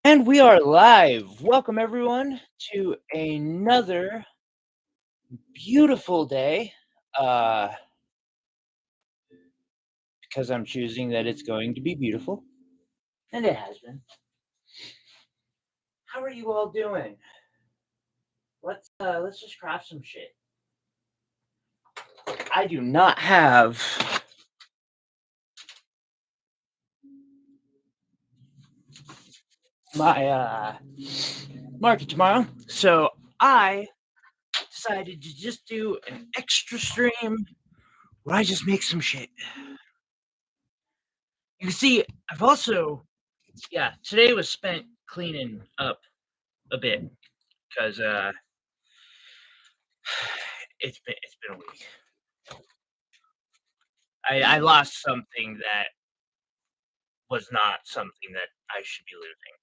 And we are live. Welcome everyone to another beautiful day. Uh because I'm choosing that it's going to be beautiful. And it has been. How are you all doing? Let's just craft some shit. I do not have my market tomorrow. So I decided to just do an extra stream where I just make some shit. You can see I've also today was spent cleaning up a bit because it's been a week. I lost something that was not something that I should be losing,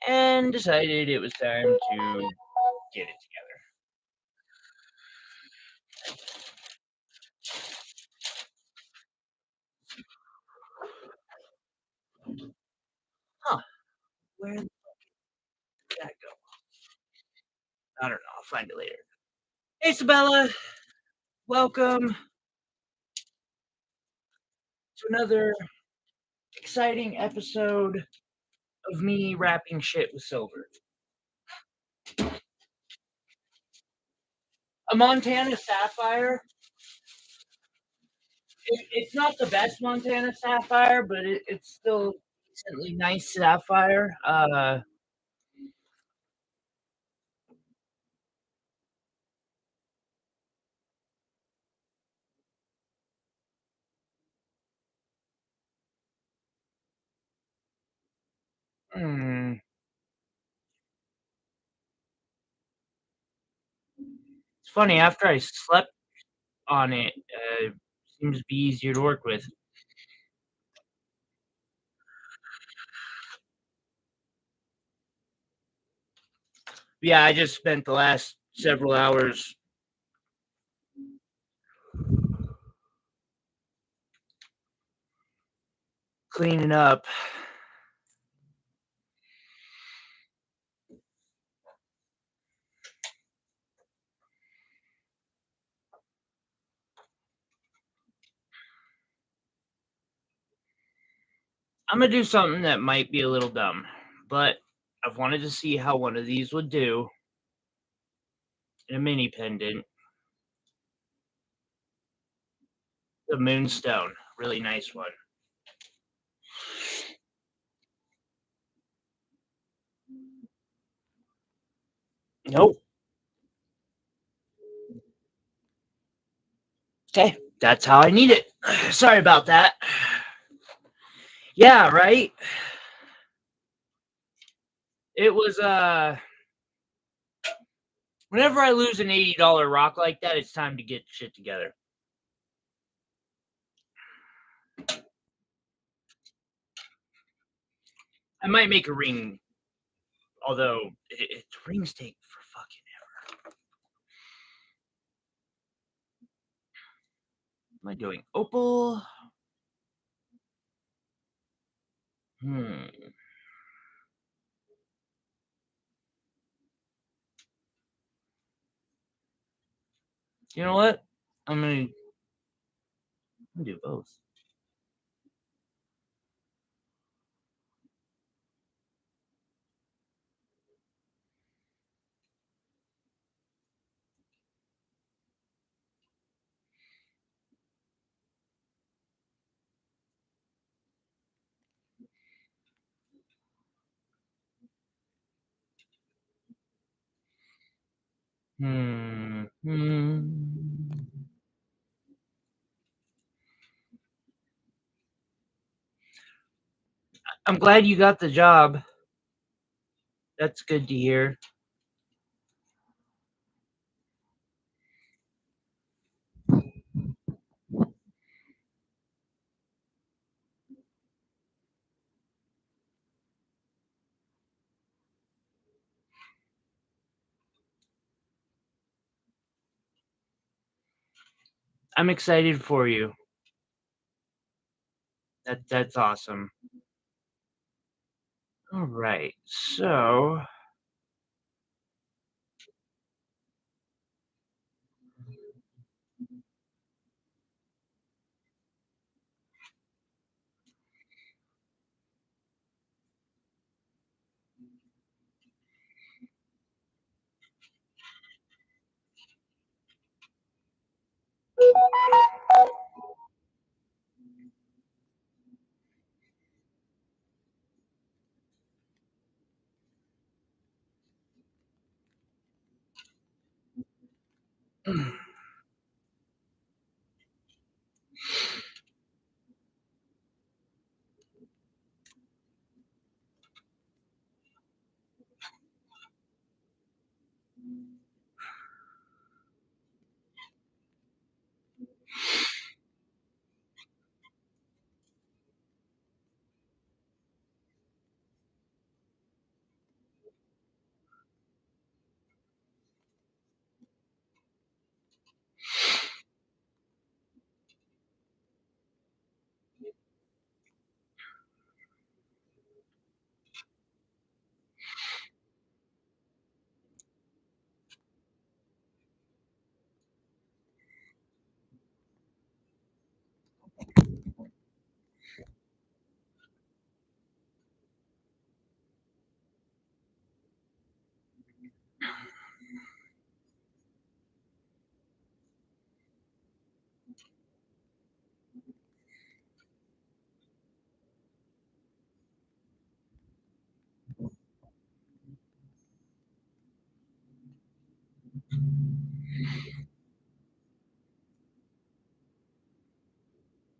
and decided it was time to get it together. Huh? Where did that go? I don't know. I'll find it later. Hey, Isabella, welcome to another exciting episode of me wrapping shit with silver. A Montana sapphire. It's not the best Montana sapphire, but it's still decently nice sapphire. Hmm. It's funny. After I slept on it, seems to be easier to work with. Yeah, I just spent the last several hours cleaning up. I'm gonna do something that might be a little dumb, but I've wanted to see how one of these would do in a mini pendant. The moonstone, really nice one. Nope. Okay, that's how I need it. Sorry about that. Yeah, right. It was whenever I lose an $80 rock like that, it's time to get shit together. I might make a ring, although rings take for fucking ever. Am I doing opal? Hmm. You know what? I'm gonna do both. Hmm. I'm glad you got the job. That's good to hear. I'm excited for you. That's awesome. All right. So,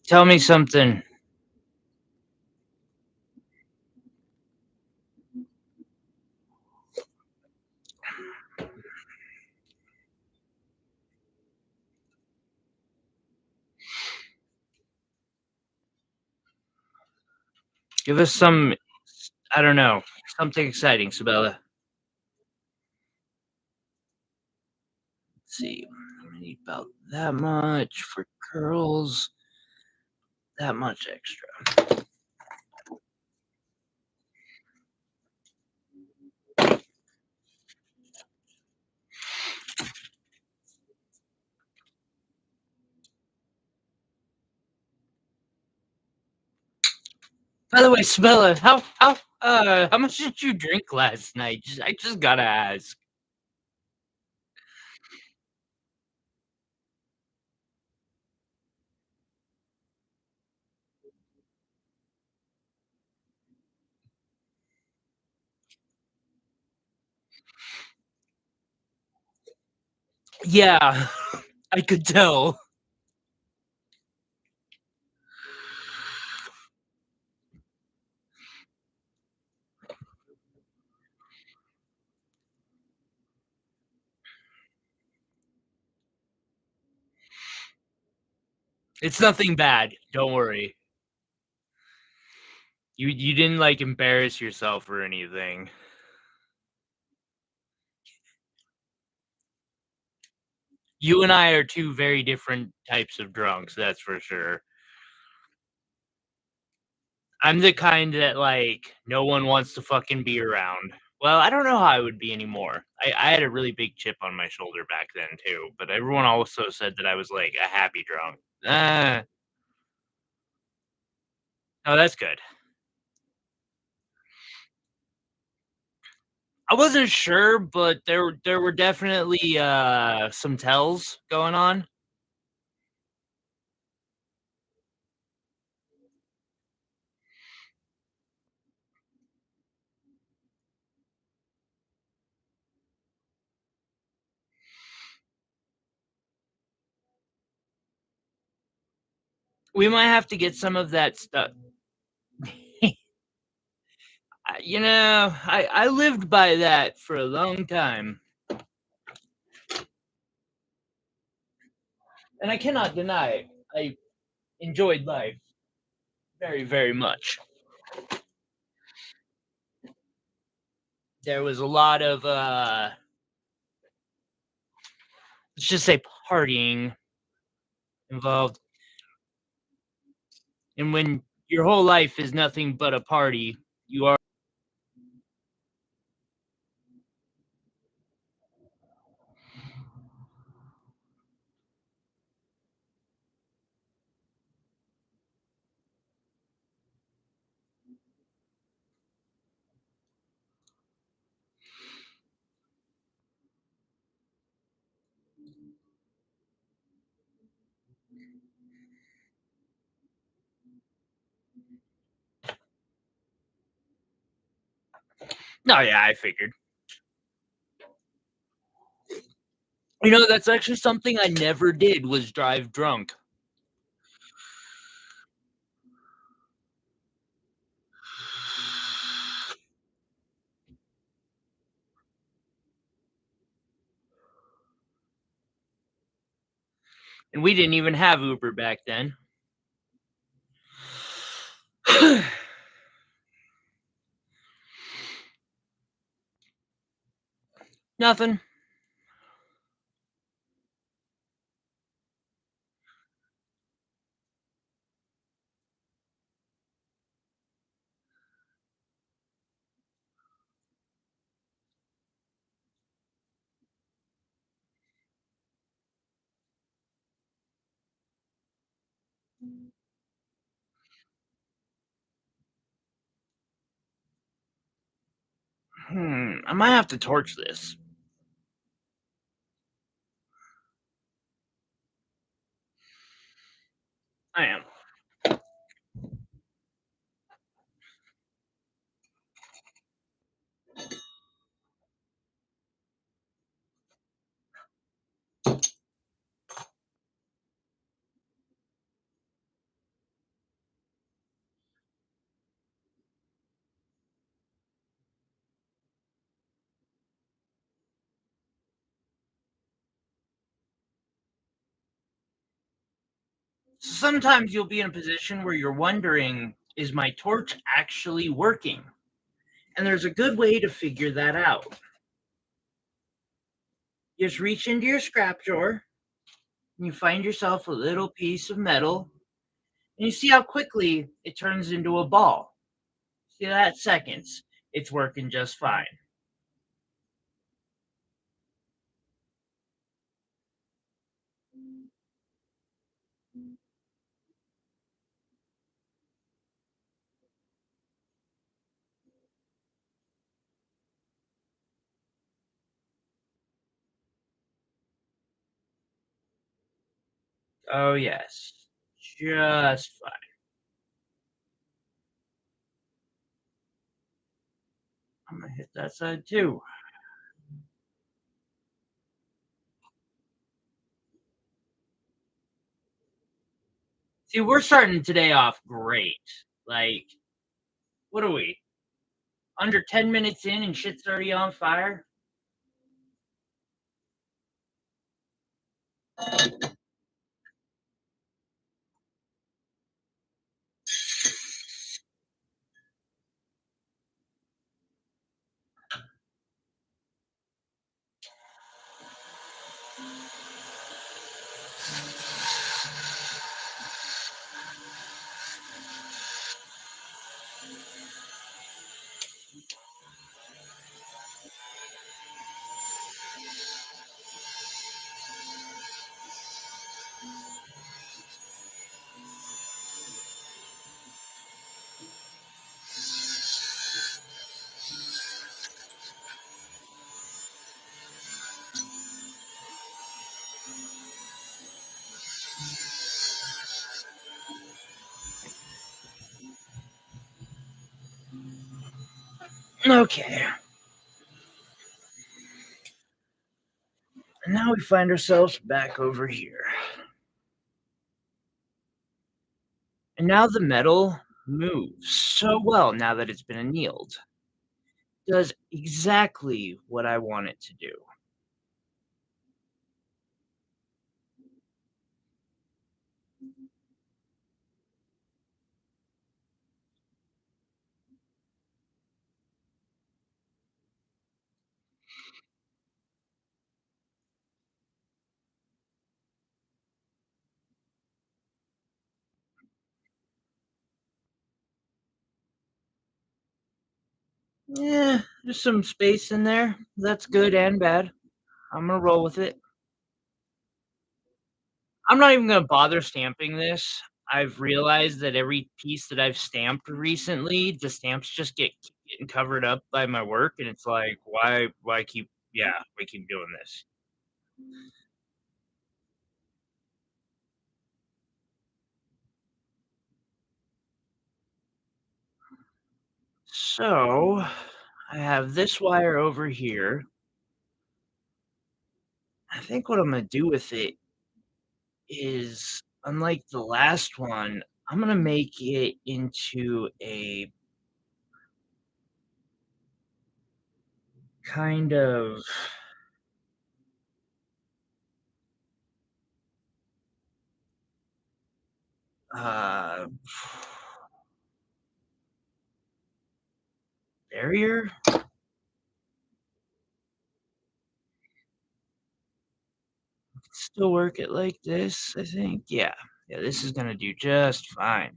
tell me something. Give us some, I don't know, something exciting, Sabella. Let's see. I need about that much for curls, that much extra. By the way, Sabella, how much did you drink last night? I just gotta ask. Yeah, I could tell. It's nothing bad. Don't worry. You didn't like embarrass yourself or anything. You and I are two very different types of drunks, that's for sure. I'm the kind that, like, no one wants to fucking be around. Well, I don't know how I would be anymore. I had a really big chip on my shoulder back then too, but everyone also said that I was, like, a happy drunk. Ah, oh, that's good. I wasn't sure, but there were definitely, some tells going on. We might have to get some of that stuff. I lived by that for a long time, and I cannot deny it. I enjoyed life very, very much. There was a lot of, let's just say partying involved, and when your whole life is nothing but a party, you are No, yeah, I figured. That's actually something I never did was drive drunk. And we didn't even have Uber back then. Nothing. I might have to torch this. I am. Sometimes you'll be in a position where you're wondering, is my torch actually working? And there's a good way to figure that out. Just reach into your scrap drawer and you find yourself a little piece of metal and you see how quickly it turns into a ball. See that? Seconds. It's working just fine. Oh, yes. Just fine. I'm going to hit that side too. See, we're starting today off great. Like, what are we? Under 10 minutes in and shit's already on fire? Okay. And now we find ourselves back over here. And now the metal moves so well now that it's been annealed. Does exactly what I want it to do. Yeah, there's some space in there. That's good and bad. I'm gonna roll with it. I'm not even gonna bother stamping this. I've realized that every piece that I've stamped recently, the stamps just keep getting covered up by my work, and it's like, why keep we keep doing this. So I have this wire over here. I think what I'm gonna do with it is, unlike the last one, I'm gonna make it into a kind of, uh, barrier? Still work it like this, I think. Yeah. Yeah, this is gonna do just fine.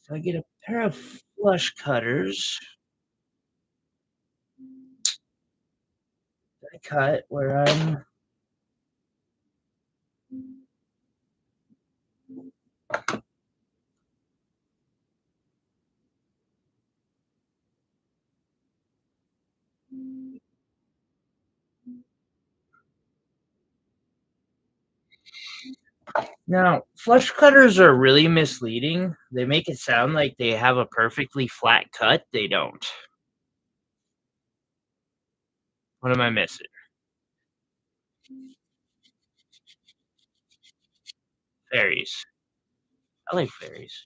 So I get a pair of flush cutters. I cut where I'm now, flush cutters are really misleading. They make it sound like they have a perfectly flat cut. They don't. What am I missing? Fairies. I like fairies.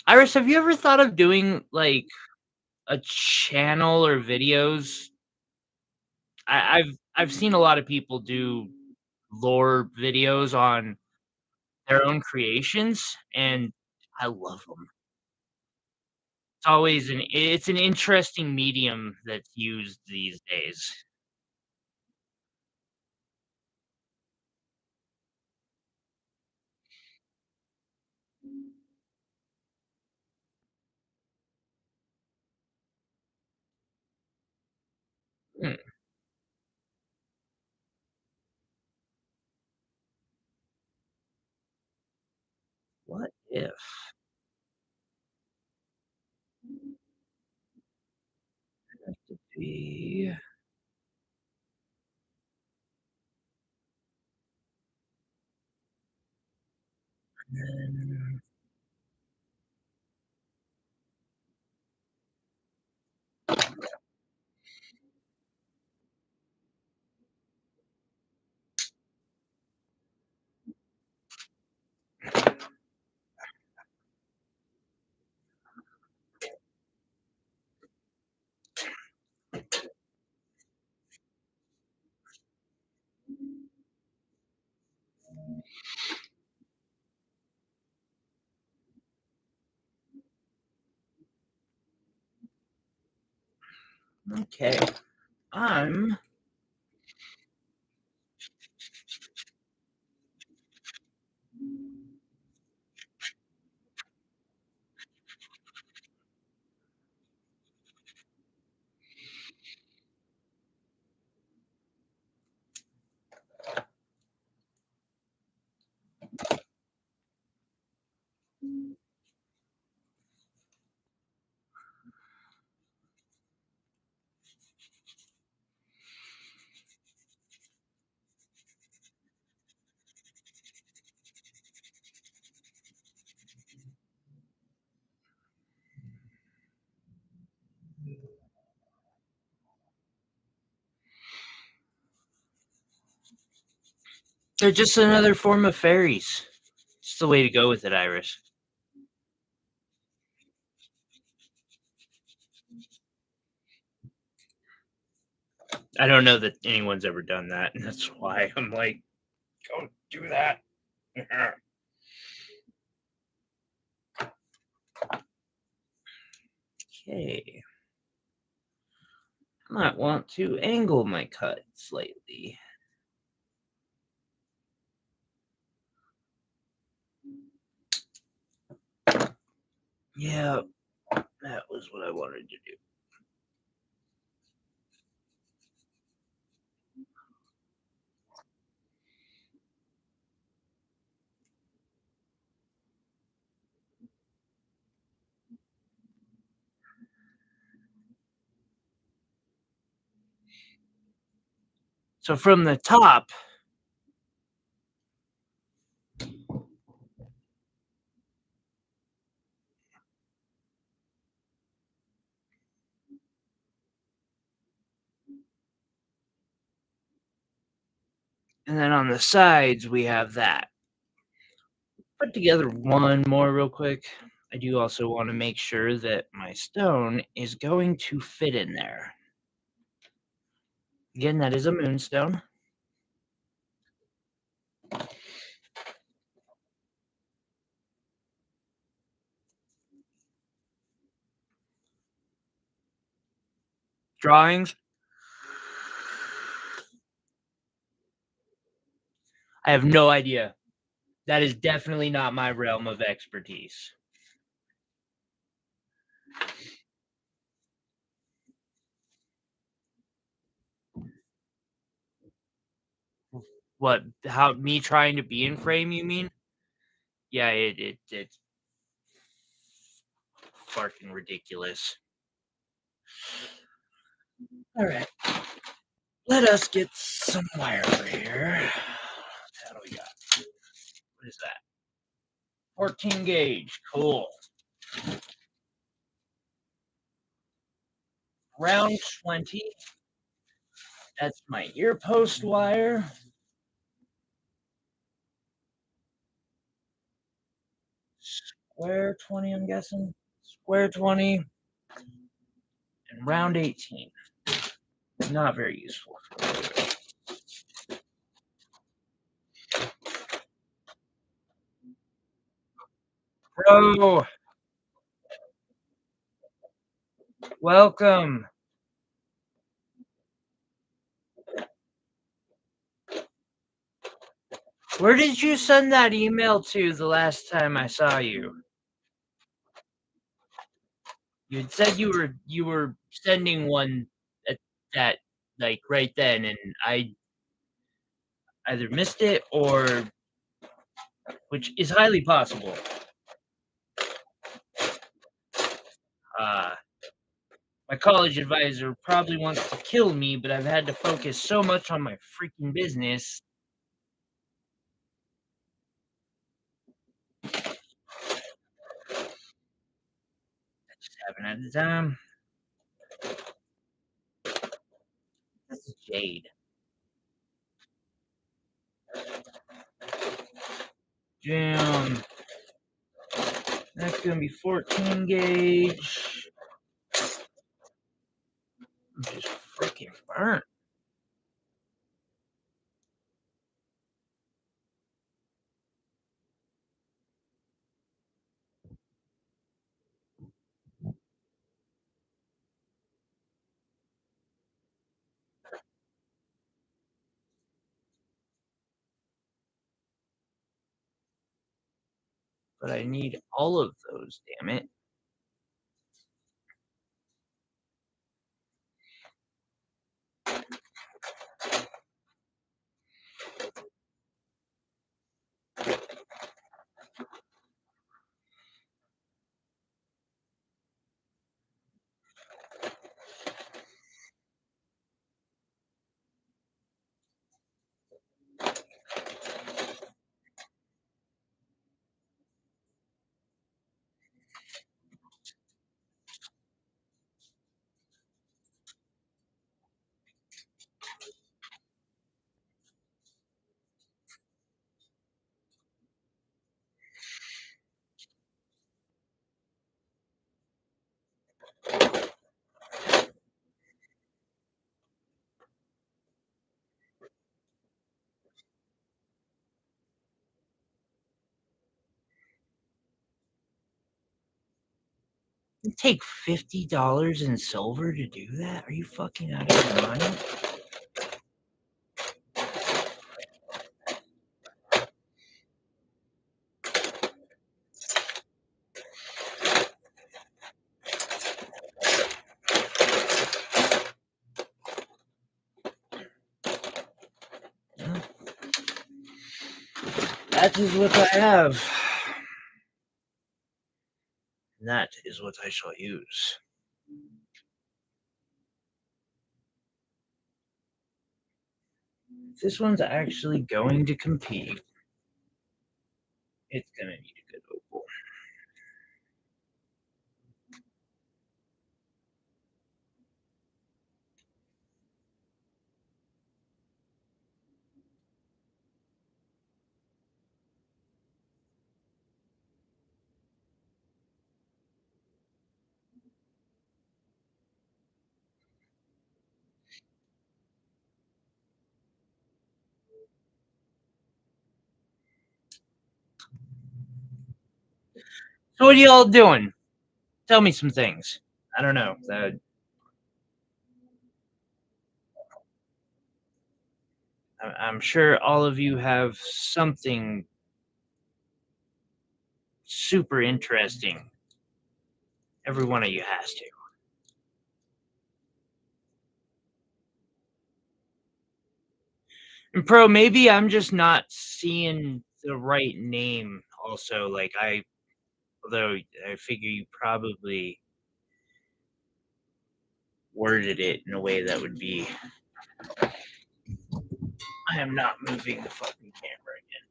Iris, have you ever thought of doing like a channel or videos? I've seen a lot of people do lore videos on their own creations, and I love them. It's an interesting medium that's used these days. Hmm, what if to be then okay. I'm they're just another form of fairies. It's the way to go with it, Iris. I don't know that anyone's ever done that, and that's why I'm like, don't do that. Okay. I might want to angle my cut slightly. Yeah, that was what I wanted to do. So from the top, and then on the sides, we have that. Put together one more real quick. I do also want to make sure that my stone is going to fit in there. Again, that is a moonstone. Drawings. I have no idea. That is definitely not my realm of expertise. What? How me trying to be in frame? You mean? Yeah, it's fucking ridiculous. All right, let us get some wire over here. What do we got? What is that? 14 gauge. Cool. Round 20. That's my ear post wire. Square 20, I'm guessing. Square 20. And round 18. Not very useful. Bro, welcome. Where did you send that email to the last time I saw you? You had said you were sending one at that like right then, and I either missed it or which is highly possible. Uh, my college advisor probably wants to kill me, but I've had to focus so much on my freaking business. Just haven't had the time. That's jade. Jam. That's gonna be 14 gauge. I'm just freaking burnt. But I need all of those, damn it. It'd take $50 in silver to do that? Are you fucking out of your mind? That is what I have. That is what I shall use. This one's actually going to compete. It's gonna need a good opal. So what are y'all doing? Tell me some things. I don't know. I'm sure all of you have something super interesting. Every one of you has to. And Pro, maybe I'm just not seeing the right name also. Although I figure you probably worded it in a way that would be. I am not moving the fucking camera again.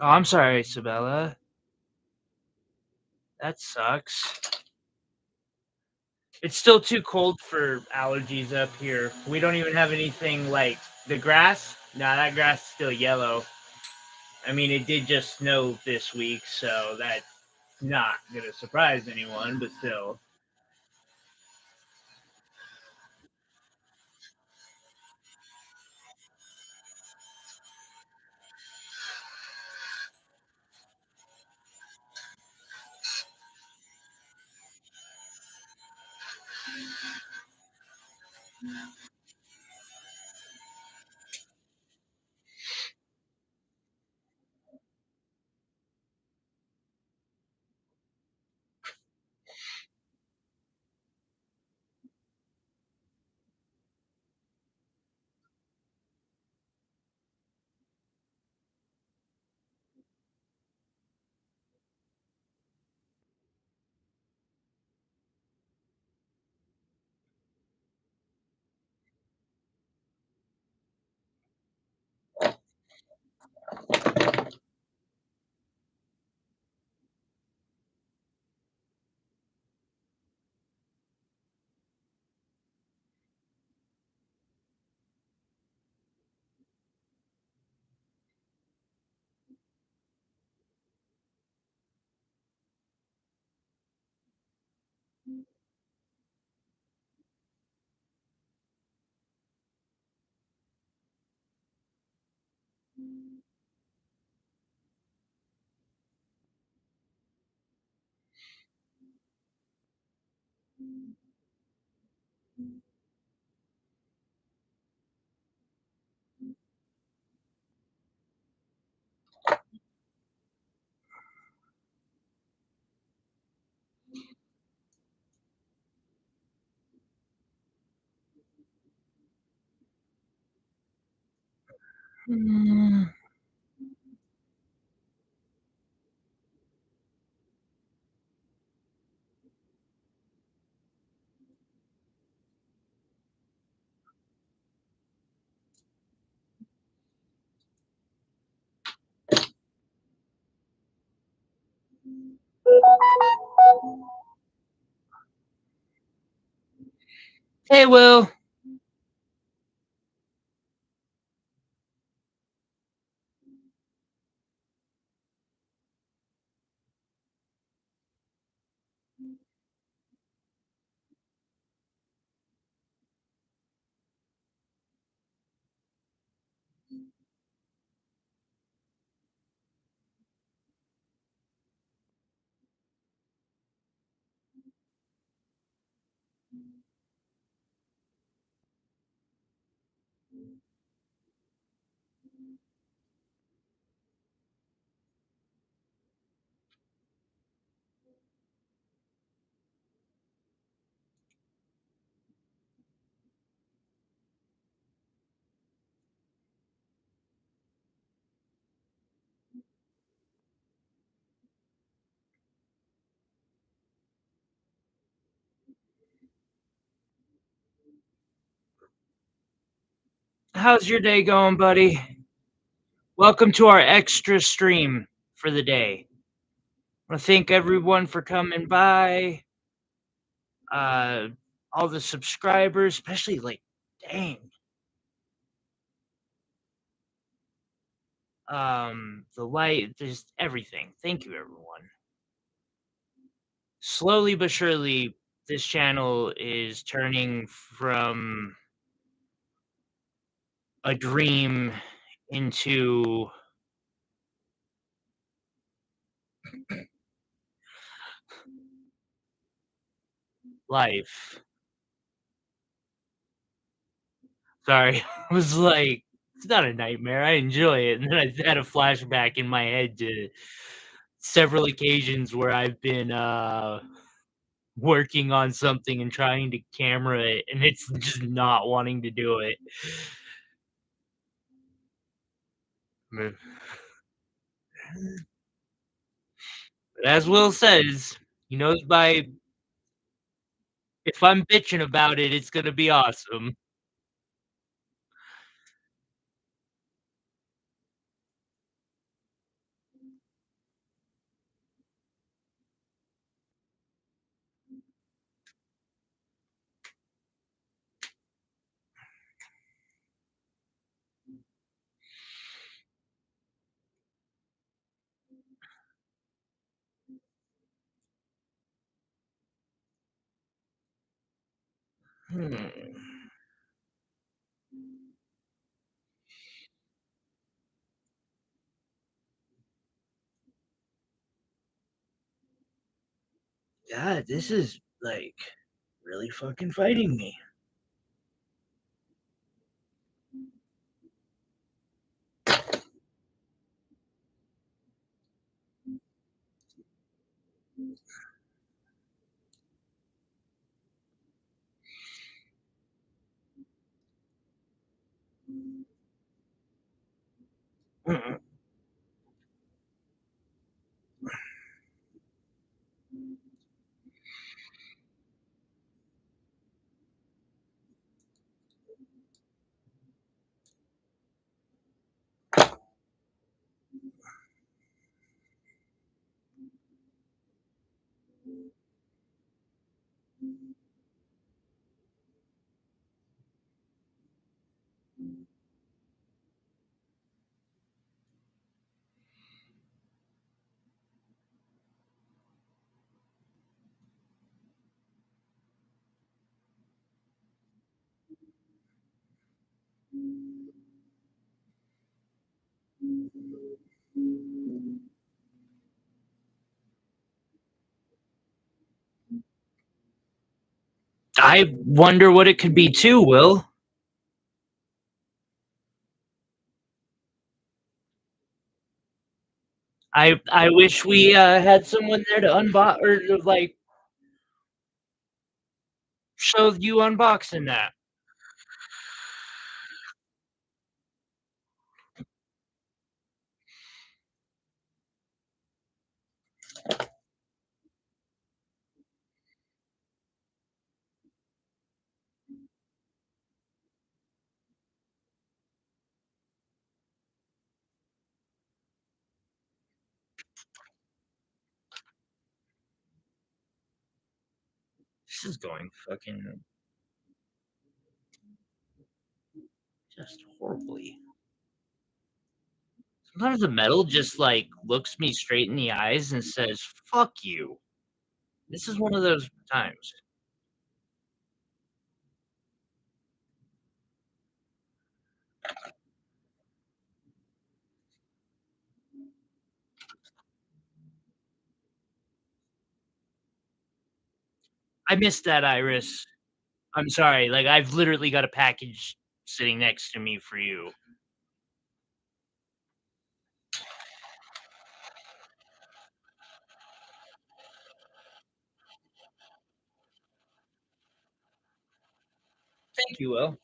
Oh, I'm sorry, Isabella. That sucks. It's still too cold for allergies up here. We don't even have anything like the grass. Nah, that grass is still yellow. I mean, it did just snow this week, so that's not gonna surprise anyone, but still. Mm. Hey, Will. How's your day going, buddy? Welcome to our extra stream for the day. I wanna thank everyone for coming by, uh, all the subscribers, especially, like, dang, the light, just everything. Thank you, everyone. Slowly but surely, this channel is turning from a dream into life. Sorry, I was like, "It's not a nightmare, I enjoy it," and then I had a flashback in my head to several occasions where I've been, working on something and trying to camera it, and it's just not wanting to do it. Mm. But as Will says, he knows by if I'm bitching about it, it's gonna be awesome. Hmm. God, this is, like, really fucking fighting me. Mm-mm. I wonder what it could be too, Will. I wish we, had someone there to unbox or to, like, show you unboxing that. This is going fucking just horribly. Sometimes the metal just, like, looks me straight in the eyes and says, "Fuck you." This is one of those times. I missed that, Iris. I'm sorry, like, I've literally got a package sitting next to me for you. Thank you, Will.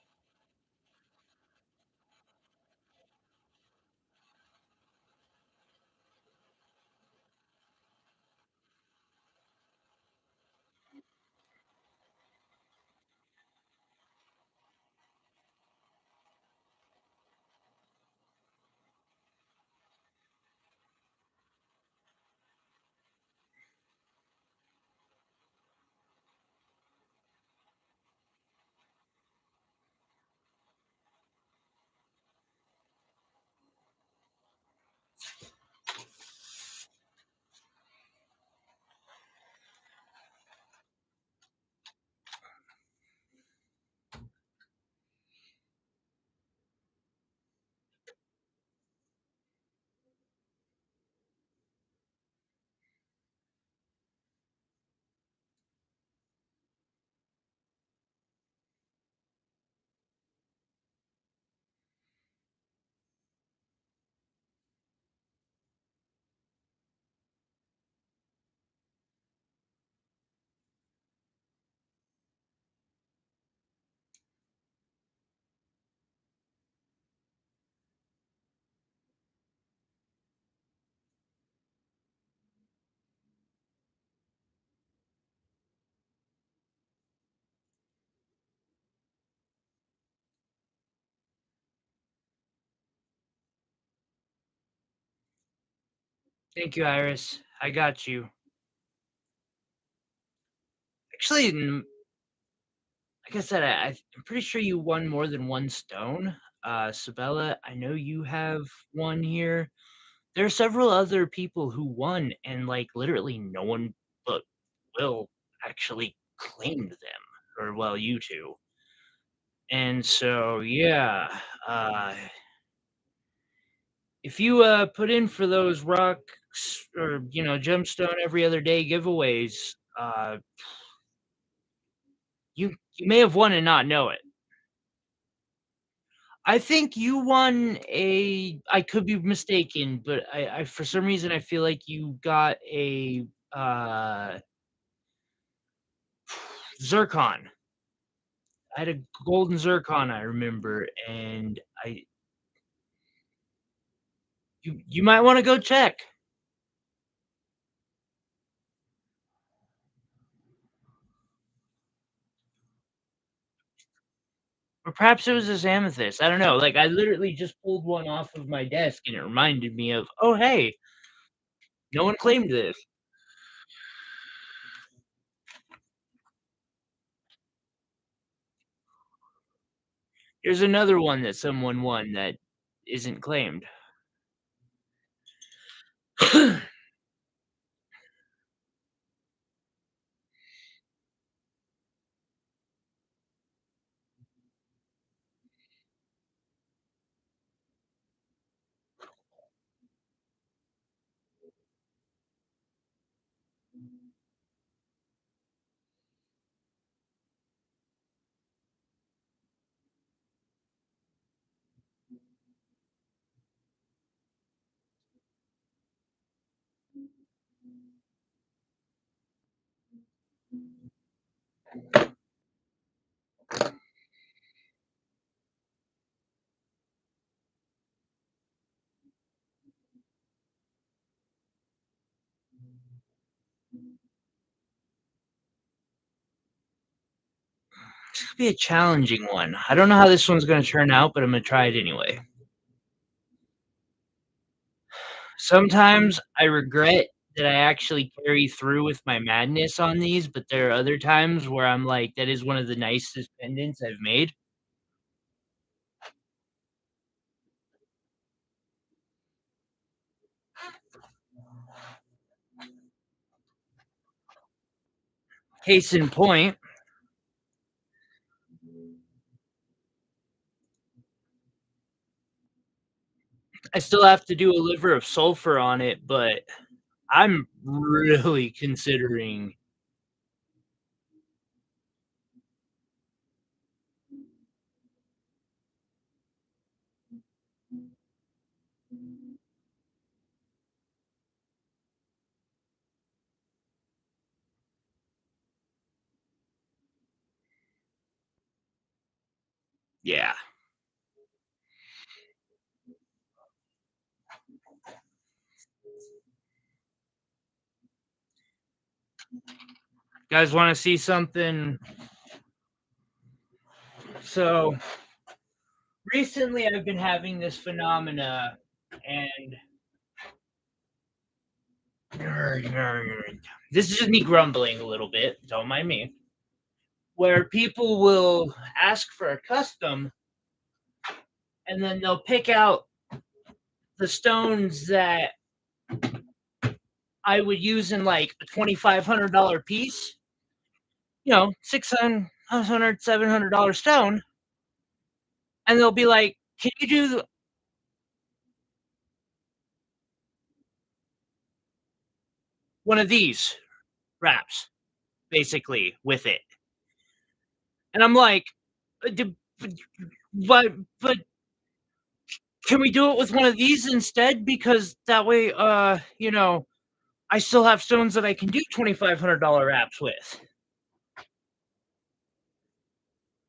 Thank you, Iris. I got you. Actually, like I said, I'm pretty sure you won more than one stone. Sabella, I know you have one here. There are several other people who won, and like literally no one but Will actually claimed them, or well, you two. And so, yeah, uh, if you put in for those rocks or gemstone every other day giveaways, you may have won and not know it. I think you won a I could be mistaken, but I for some reason I feel like you got a zircon. I had a golden zircon, I remember, and you might want to go check. Or perhaps it was this amethyst. I don't know. Like I literally just pulled one off of my desk and it reminded me of, oh hey, no one claimed this. Here's another one that someone won that isn't claimed. This could be a challenging one. I don't know how this one's gonna turn out, but I'm gonna try it anyway. Sometimes I regret that I actually carry through with my madness on these, but there are other times where I'm like, that is one of the nicest pendants I've made. Case in point, I still have to do a liver of sulfur on it, but I'm really considering. Yeah. Guys wanna see something? So, recently I've been having this phenomena, and this is just me grumbling a little bit, don't mind me, where people will ask for a custom, and then they'll pick out the stones that I would use in, like, a $2,500 piece, 600, $700 stone, and they'll be like, "Can you do one of these wraps?" Basically, with it. And I'm like, "D but can we do it with one of these instead? Because that way, I still have stones that I can do $2,500 wraps with."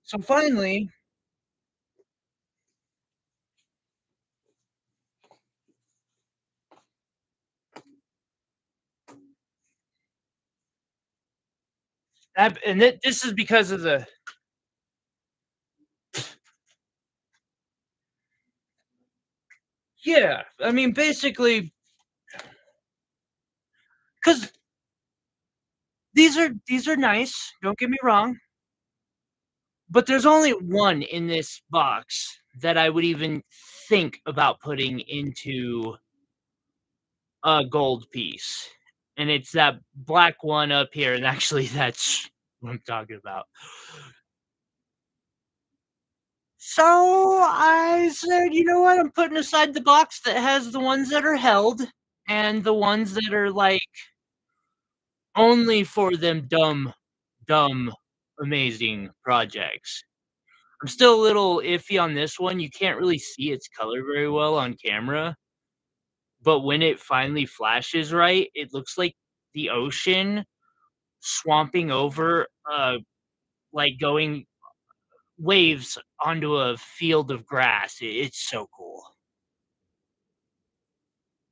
So finally, this is because of the yeah, I mean, basically, 'Cause these are nice, don't get me wrong, but there's only one in this box that I would even think about putting into a gold piece, and it's that black one up here, and actually that's what I'm talking about. So, I said, "You know what? I'm putting aside the box that has the ones that are held and the ones that are, like, only for them dumb, amazing projects." I'm still a little iffy on this one, you can't really see its color very well on camera, but when it finally flashes right, it looks like the ocean swamping over, like, going waves onto a field of grass. It's so cool.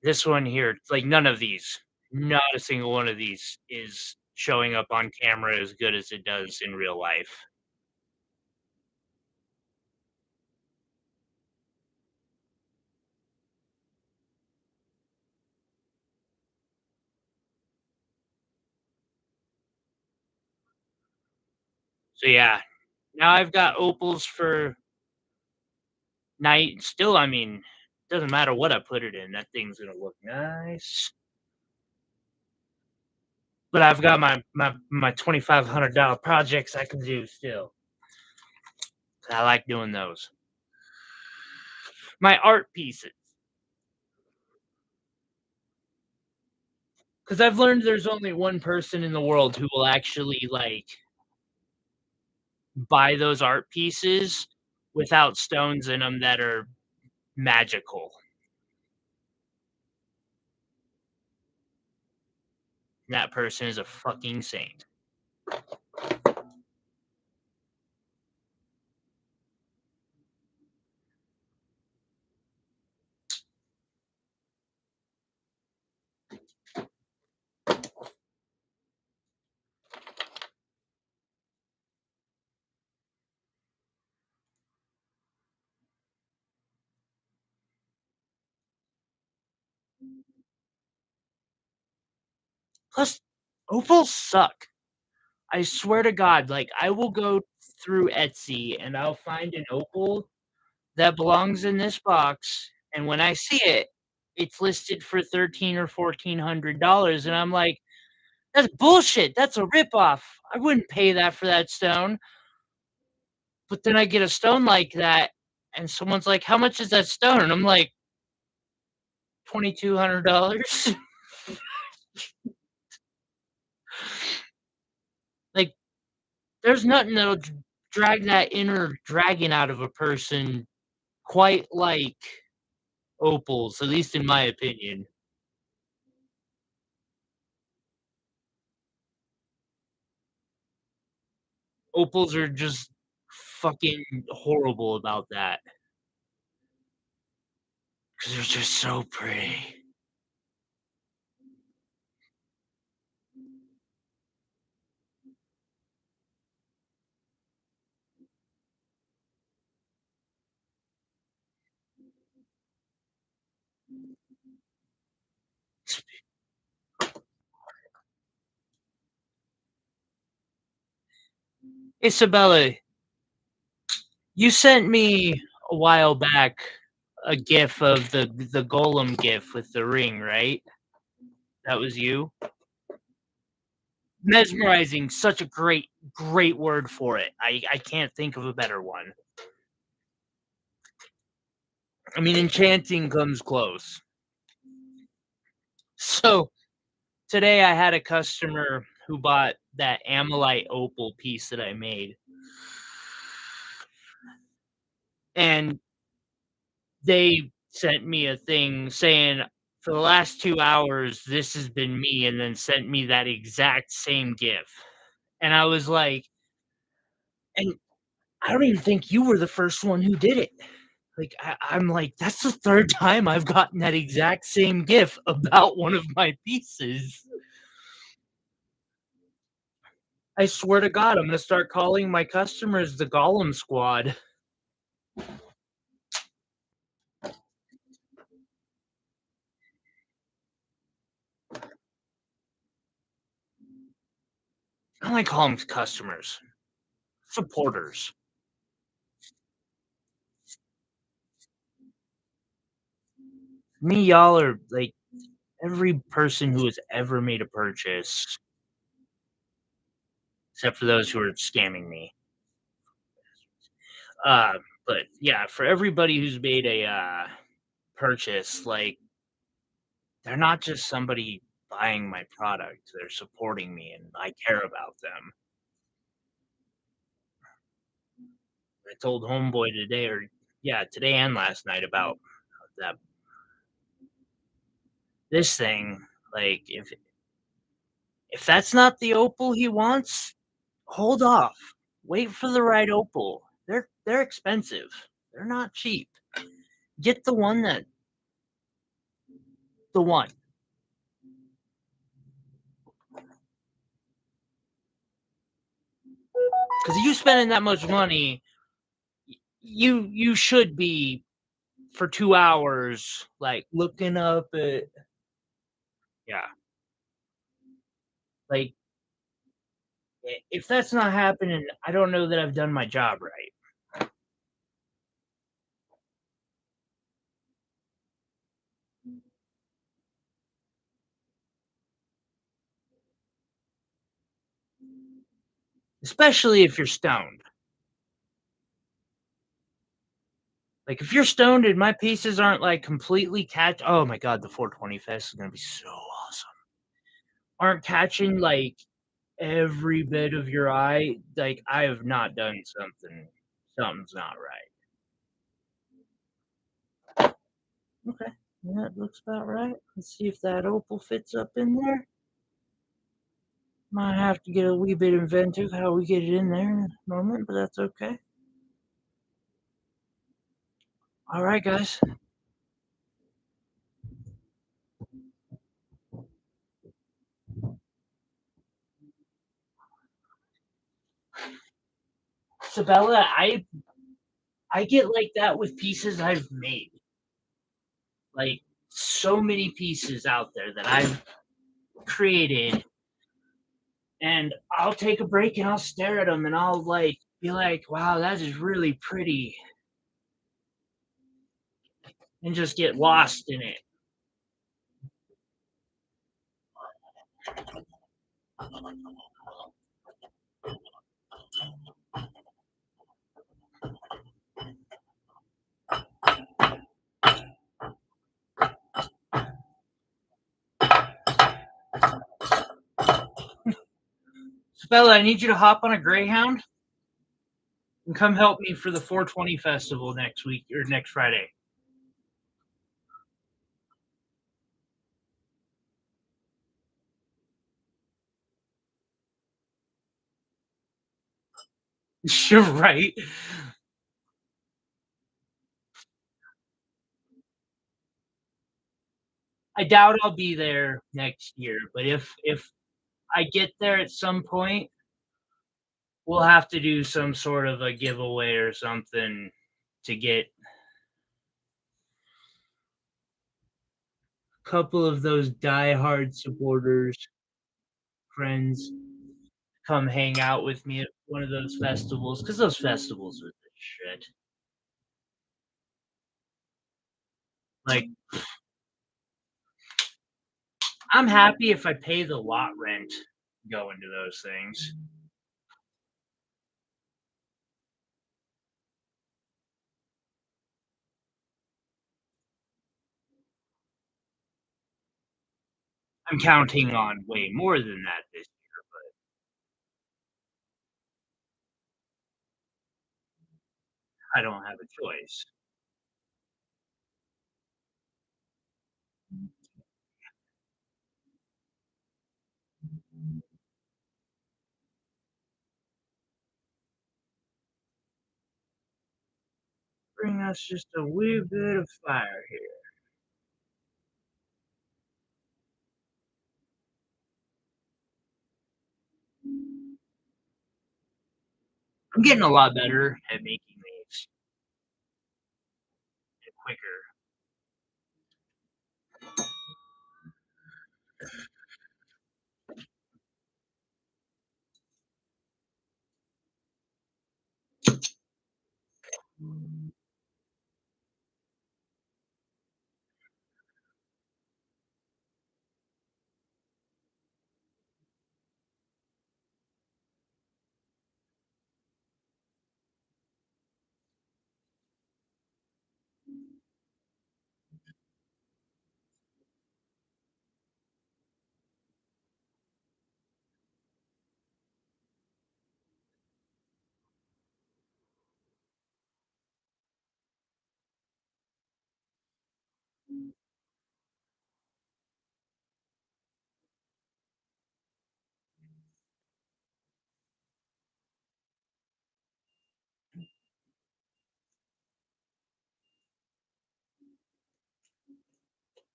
This one here, like, none of these, not a single one of these is showing up on camera as good as it does in real life. So, yeah, now I've got opals for night. Still, I mean, doesn't matter what I put it in, that thing's gonna look nice. But I've got my $2,500 projects I can do still. I like doing those. My art pieces, because 'cause I've learned there's only one person in the world who will actually, like, buy those art pieces without stones in them that are magical. That person is a fucking saint. Plus, opals suck. I swear to God, like, I will go through Etsy and I'll find an opal that belongs in this box, and when I see it, it's listed for 13 or $1,400, and I'm like, "That's bullshit, that's a ripoff. I wouldn't pay that for that stone." But then I get a stone like that, and someone's like, "How much is that stone?" And I'm like, $2,200. Like, there's nothing that'll drag that inner dragon out of a person quite like opals, at least in my opinion. Opals are just fucking horrible about that because 'cause they're just so pretty. Isabella, you sent me a while back a gif of the golem gif with the ring, right? That was you? Mesmerizing, such a great word for it. I can't think of a better one. I mean, enchanting comes close. So, today I had a customer who bought that Amolite opal piece that I made, and they sent me a thing saying, "For the last 2 hours, this has been me," and then sent me that exact same GIF, and I was like, "And I don't even think you were the first one who did it." Like, I'm like, "That's the 3rd time I've gotten that exact same GIF about one of my pieces." I swear to God, I'm gonna start calling my customers the Gollum Squad. I like call them customers, supporters. Me, y'all are like every person who has ever made a purchase, except for those who are scamming me. Uh, but yeah, for everybody who's made a purchase, like they're not just somebody buying my product; they're supporting me, and I care about them. I told homeboy today, or yeah, today and last night about that this thing. Like, if that's not the opal he wants, hold off. Wait for the right opal. They're expensive. They're not cheap. Get the one. Because you spending that much money, you should be for 2 hours like looking up at yeah. Like if that's not happening, I don't know that I've done my job right. Especially if you're stoned. Like if you're stoned and my pieces aren't like completely catch oh my god, the 420 fest is gonna be so awesome. Aren't catching like every bit of your eye, like I have not done something's not right. Okay. Yeah, that looks about right. Let's see if that opal fits up in there. Might have to get a wee bit inventive how we get it in there in a moment, but that's okay. All right, guys. Sabella, I get like that with pieces I've made. Like so many pieces out there that I've created, and I'll take a break and I'll stare at them and I'll like be like, "Wow, that is really pretty," and just get lost in it. Sabella, I need you to hop on a Greyhound and come help me for the 420 festival next week or next Friday. You're right. I doubt I'll be there next year, but if I get there at some point, we'll have to do some sort of a giveaway or something to get a couple of those diehard supporters, friends, come hang out with me at one of those festivals because those festivals are the shit. Like, I'm happy if I pay the lot rent going to those things. I'm counting on way more than that this year, but I don't have a choice. Bring us just a wee bit of fire here. I'm getting a lot better at making these quicker.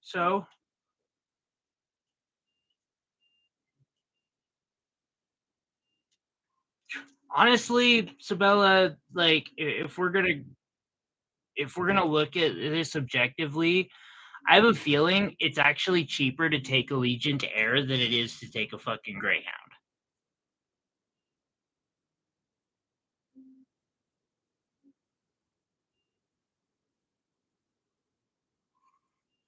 So honestly, Sabella, like if we're gonna look at this objectively, I have a feeling it's actually cheaper to take Allegiant Air than it is to take a fucking Greyhound.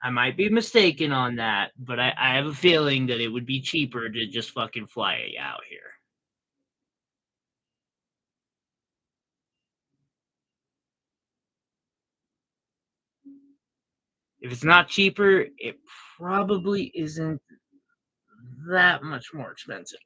I might be mistaken on that, but I have a feeling that it would be cheaper to just fucking fly it out here. If it's not cheaper, it probably isn't that much more expensive.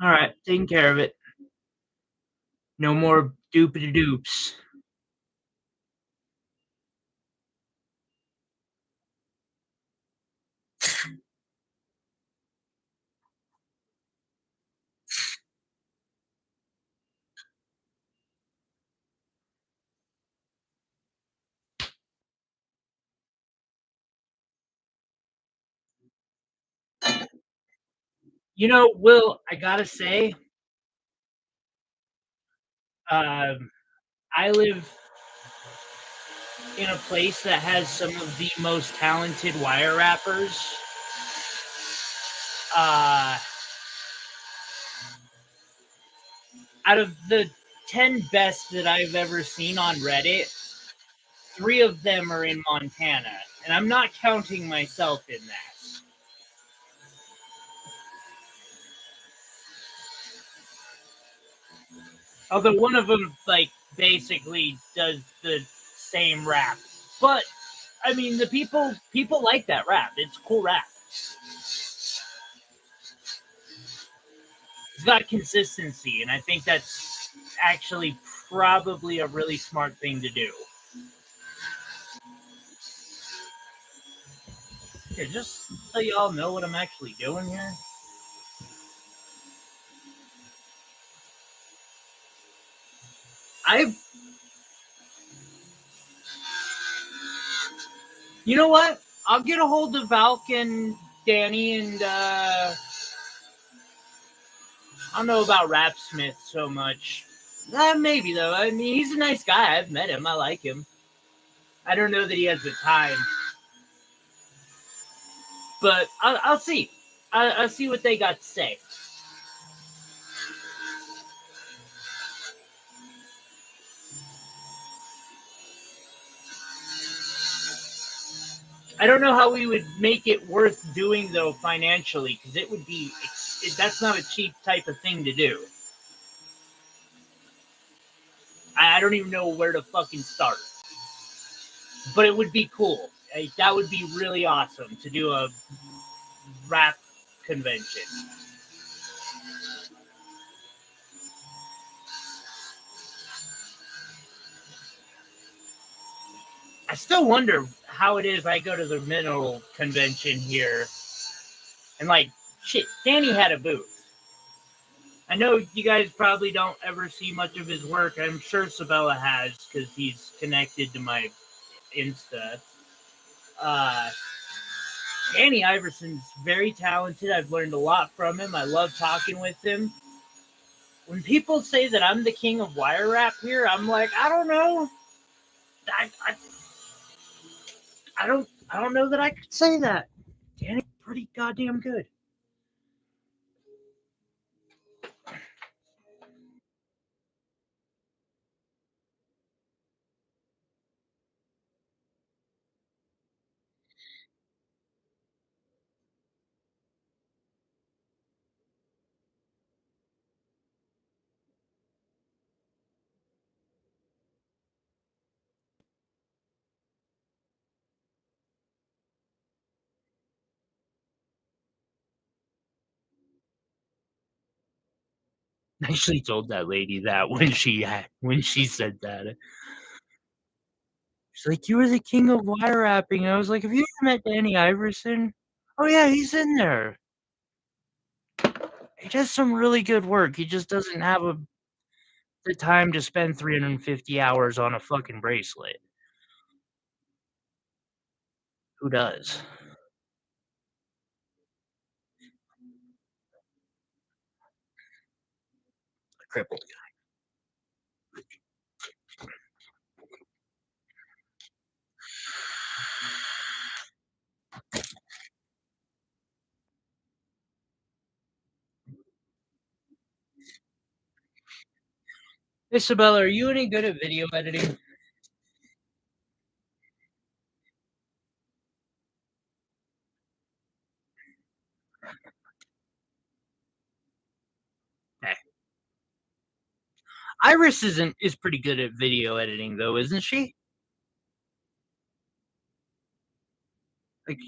All right, taking care of it. No more doopity doops. Will, I gotta say, um, I live in a place that has some of the most talented wire wrappers. Uh, Out of the 10 best that I've ever seen on Reddit, three of them are in Montana, and I'm not counting myself in that. Although one of them, like, basically does the same rap. But, I mean, the people like that rap. It's a cool rap. It's got consistency, and I think that's actually probably a really smart thing to do. Here, just so y'all know what I'm actually doing here. I, you know what? I'll get a hold of Valk and Danny, and I don't know about Rapsmith so much. Maybe though. I mean, he's a nice guy. I've met him. I like him. I don't know that he has the time, but I'll see. I'll see what they got to say. I don't know how we would make it worth doing though financially, because it would be that's not a cheap type of thing to do. I don't even know where to fucking start. But it would be cool. Like, that would be really awesome to do a rap convention. I still wonder how it is I go to the mineral convention here and like shit, Danny had a booth. I know you guys probably don't ever see much of his work. I'm sure Sabella has because he's connected to my Insta. Uh, Danny Iverson's very talented. I've learned a lot from him. I love talking with him. When people say that I'm the king of wire wrap here, I'm like, I don't know. I don't know that I could say that. Danny's pretty goddamn good. I actually told that lady that when she said that. She's like, "You were the king of wire wrapping." I was like, "Have you ever met Danny Iverson?" "Oh, yeah, he's in there. He does some really good work. He just doesn't have the time to spend 350 hours on a fucking bracelet." Who does? A crippled guy. Isabella, are you any good at video editing? Okay. Iris is pretty good at video editing though, isn't she? Like,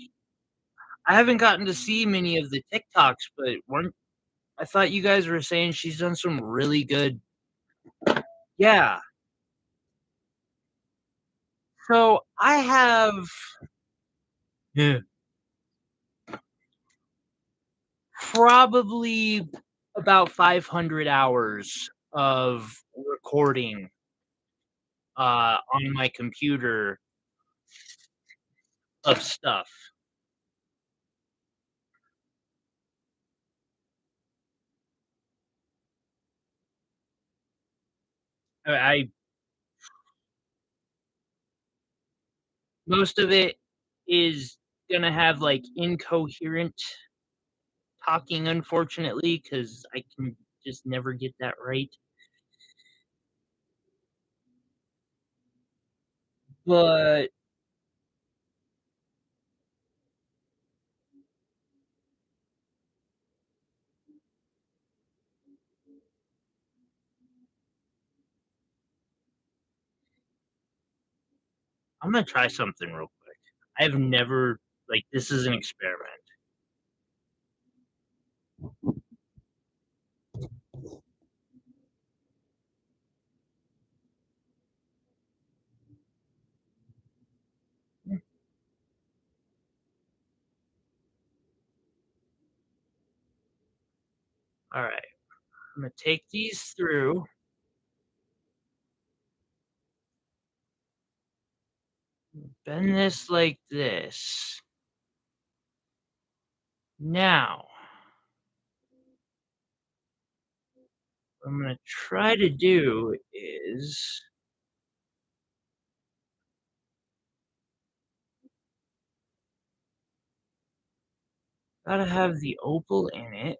I haven't gotten to see many of the TikToks, but weren't I thought you guys were saying she's done some really good. Yeah. So I have yeah, probably about 500 hours of recording on my computer of stuff. I most of it is gonna have like incoherent talking, unfortunately, because I can just never get that right. But I'm gonna try something real quick. I've never like this is an experiment. All right, I'm gonna take these through, bend this like this. Now, what I'm gonna try to do is gotta have the opal in it.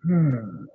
Hmm.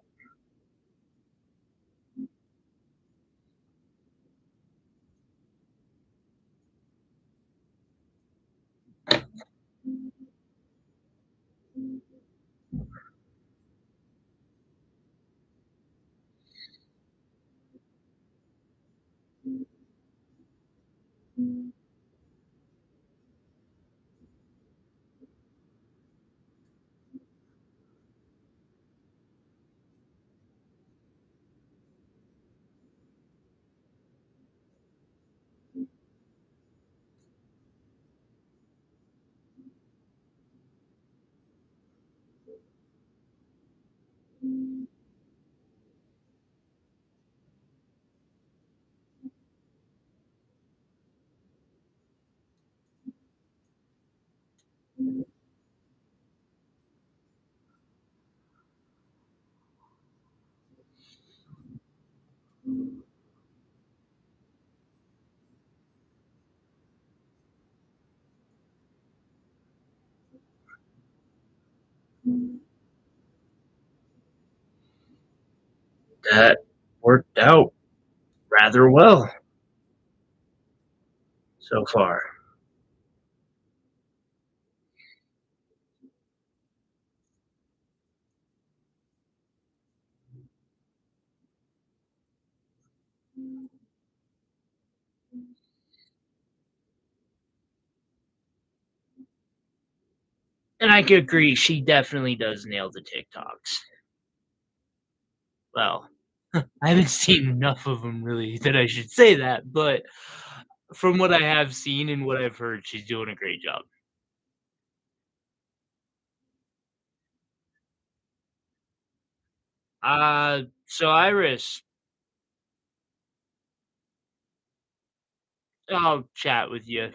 That worked out rather well so far. And I could agree, she definitely does nail the TikToks. Well, I haven't seen enough of them really that I should say that, but from what I have seen and what I've heard, she's doing a great job. So Iris, I'll chat with you.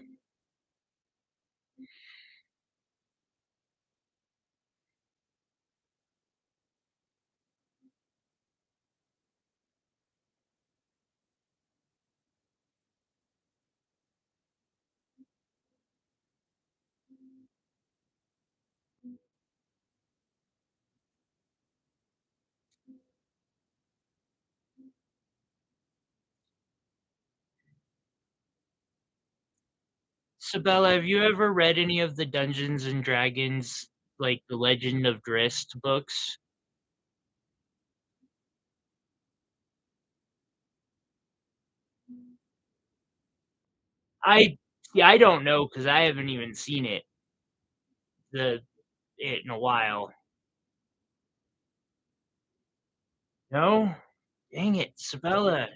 Sabella, have you ever read any of the Dungeons and Dragons, like the Legend of Drizzt books? I yeah, I don't know because I haven't even seen the it in a while. No? Dang it, Sabella.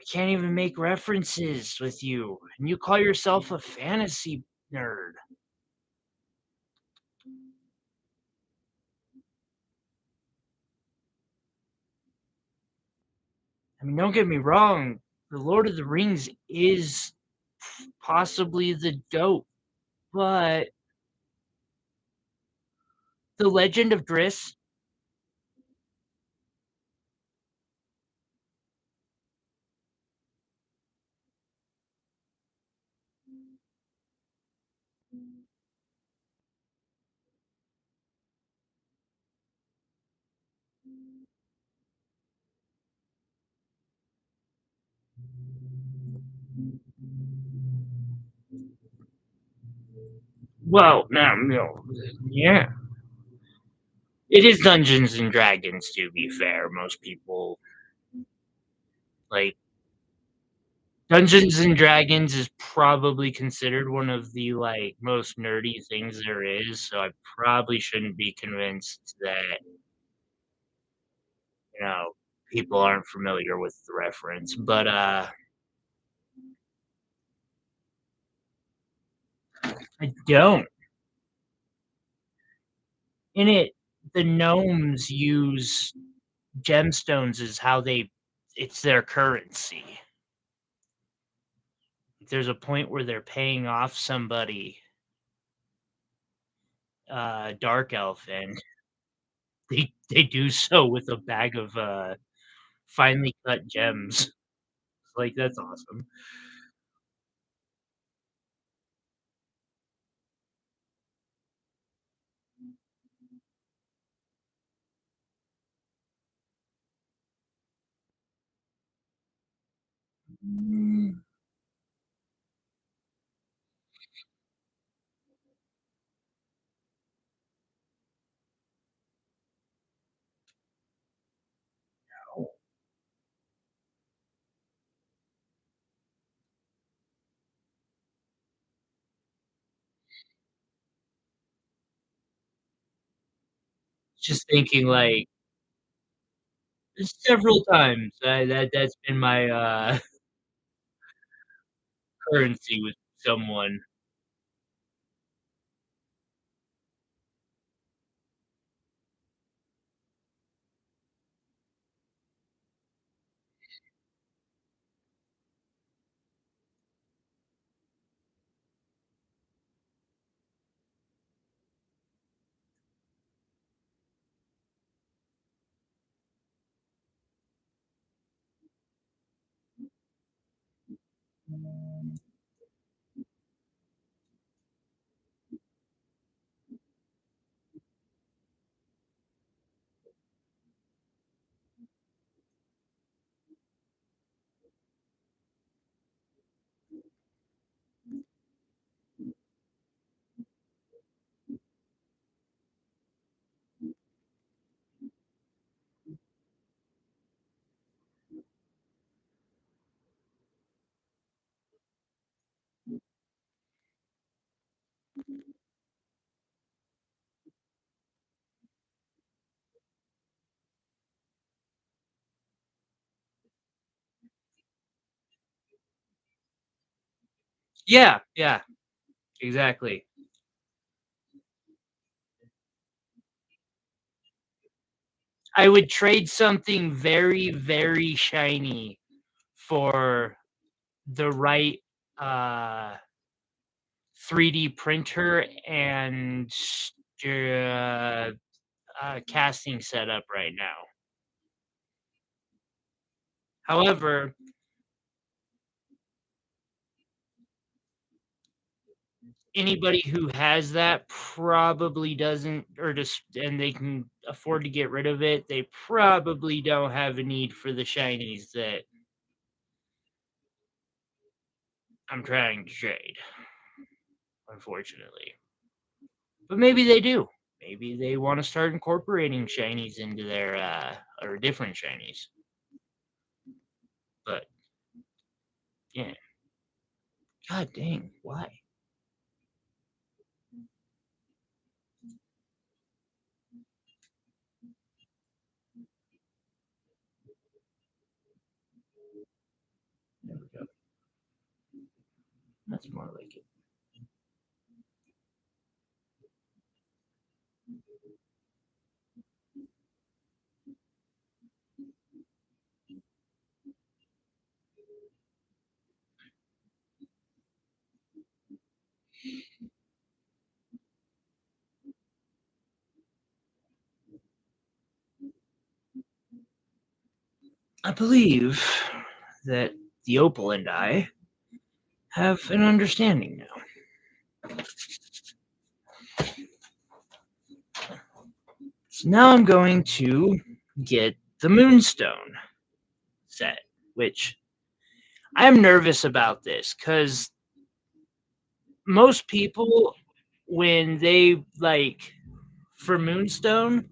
I can't even make references with you, and you call yourself a fantasy nerd. I mean, don't get me wrong, The Lord of the Rings is possibly the GOAT, but The Legend of Drizzt, well, no, yeah. It is Dungeons and Dragons, to be fair. Most people like. Dungeons and Dragons is probably considered one of the, like, most nerdy things there is, so I probably shouldn't be convinced that, you know, people aren't familiar with the reference, but, I don't. In it, the gnomes use gemstones as how they it's their currency. There's a point where they're paying off somebody, dark elf, and they do so with a bag of, finely cut gems. Like, that's awesome. Mm, no. Just thinking, like, several times, that's been my, currency with someone. Yeah, yeah, exactly. I would trade something very, very shiny for the right, uh, 3D printer and, uh, casting setup right now. However, anybody who has that probably doesn't or just and they can afford to get rid of it, they probably don't have a need for the shinies that I'm trying to trade, unfortunately. But maybe they do. Maybe they wanna start incorporating shinies into their, or different shinies. But, yeah. God dang, why? There we go. That's more like it. I believe that the opal and I have an understanding now. So now I'm going to get the moonstone set, which I'm nervous about this because most people, when they like for moonstone,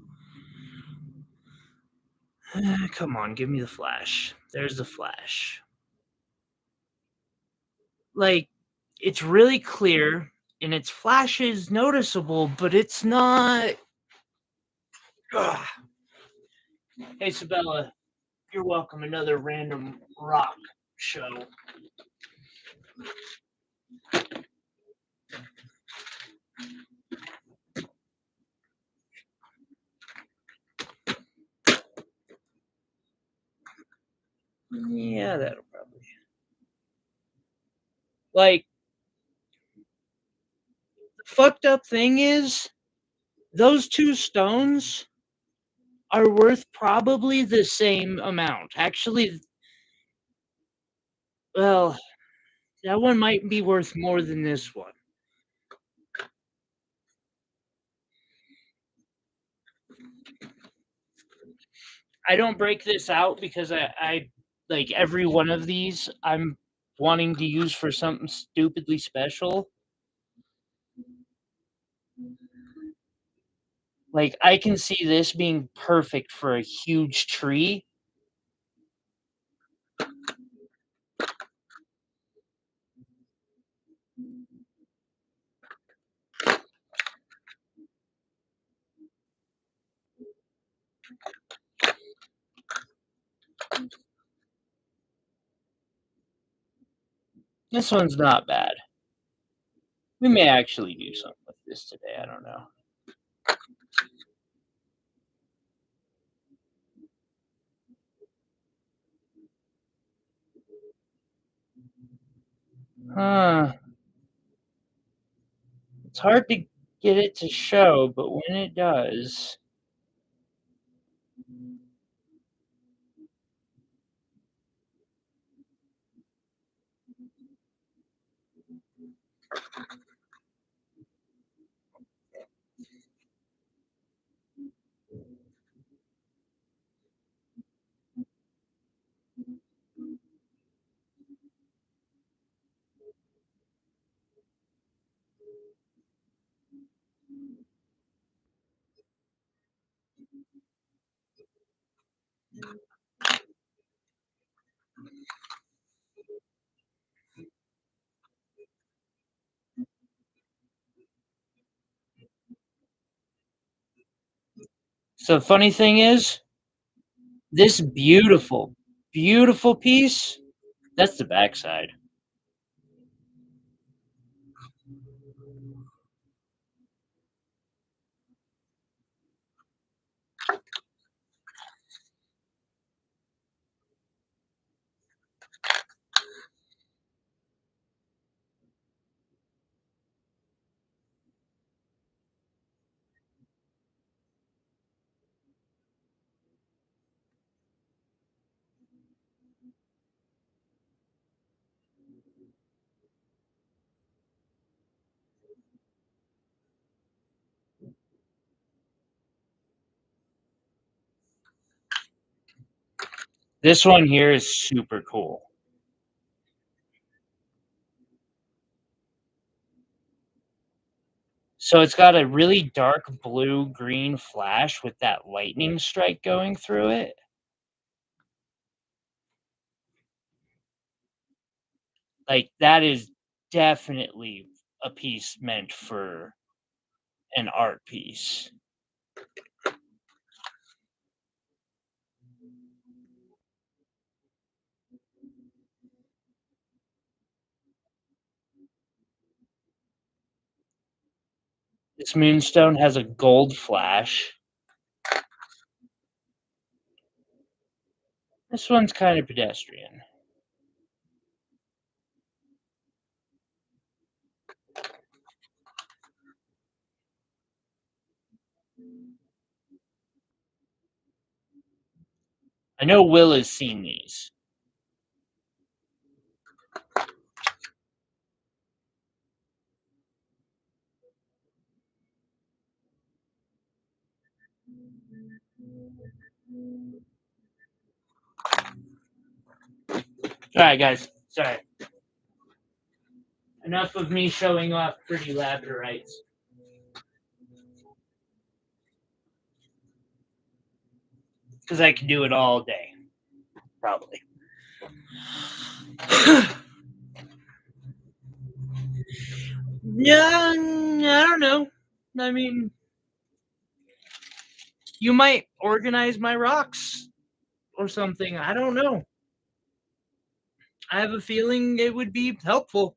come on, give me the flash. There's the flash. like, it's really clear and its flash is noticeable, but it's not. Ugh. Hey, Sabella, you're welcome. Another random rock show. Yeah, that'll probably. Like, the fucked up thing is, those two stones are worth probably the same amount. Actually, well, that one might be worth more than this one. I don't break this out because I like every one of these I'm wanting to use for something stupidly special. Like I can see this being perfect for a huge tree. This one's not bad. We may actually do something with this today. I don't know. Huh. It's hard to get it to show, but when it does, so the funny thing is, this beautiful, beautiful piece, that's the backside. This one here is super cool. So it's got a really dark blue-green flash with that lightning strike going through it. Like, that is definitely a piece meant for an art piece. This moonstone has a gold flash. This one's kind of pedestrian. I know Will has seen these. Alright, guys. Sorry. Enough of me showing off pretty labradorites. Because I can do it all day. Probably. Yeah, I don't know. I mean, you might organize my rocks or something. I don't know. I have a feeling it would be helpful.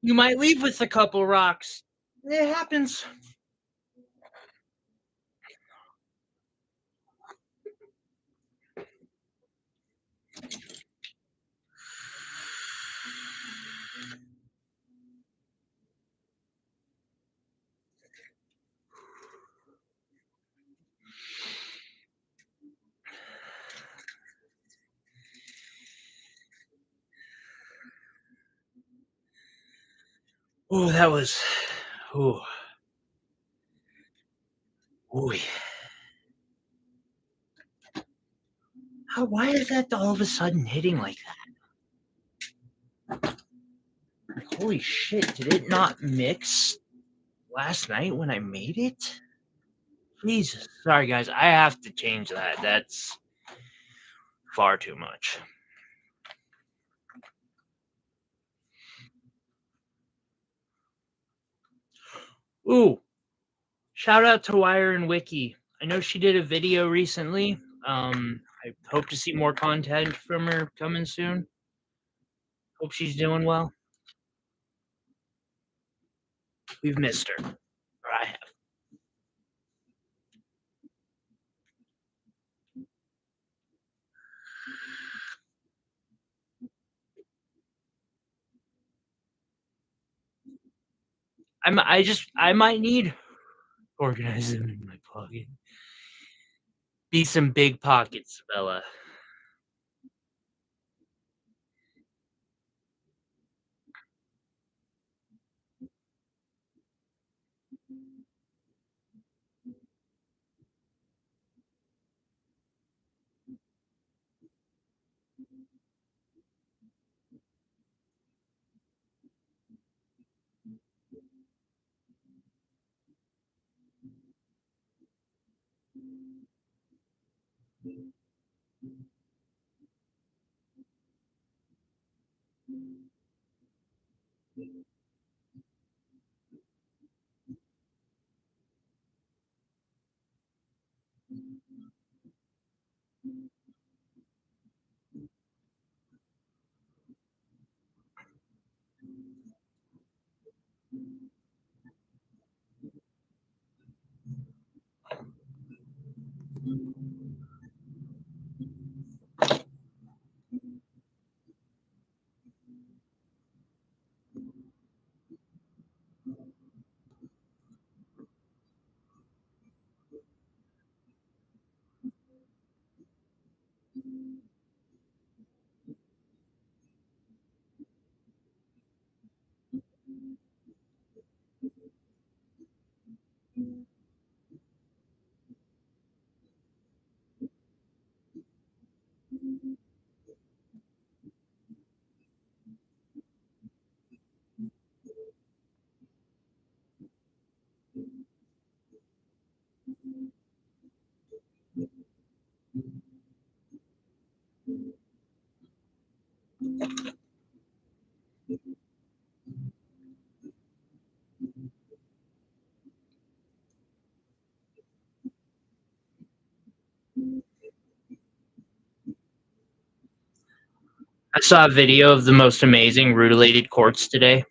You might leave with a couple rocks. It happens. Oh, that was. Oh, ooh. Why is that all of a sudden hitting like that? Holy shit! Did it not mix last night when I made it? Jesus. Sorry, guys. I have to change that. That's far too much. Ooh. Shout out to Wire and Wiki. I know she did a video recently. I hope to see more content from her coming soon. Hope she's doing well. We've missed her. Or I have. I might need organize them in my pocket. Be some big pockets, Bella. I saw a video of the most amazing rutilated quartz today.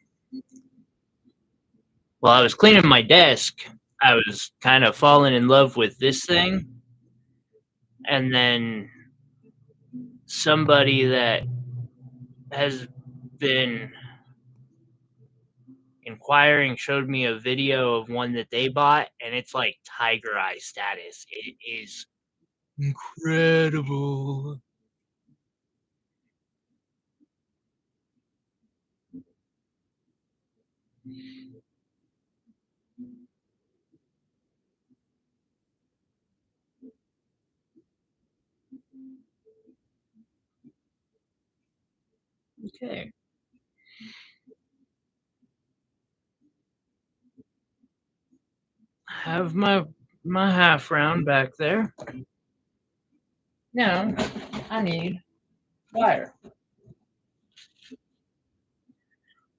While I was cleaning my desk, I was kind of falling in love with this thing. And then somebody that has been inquiring showed me a video of one that they bought, and it's like tiger eye status. It is incredible. Okay. Have my half round back there. Now I need wire.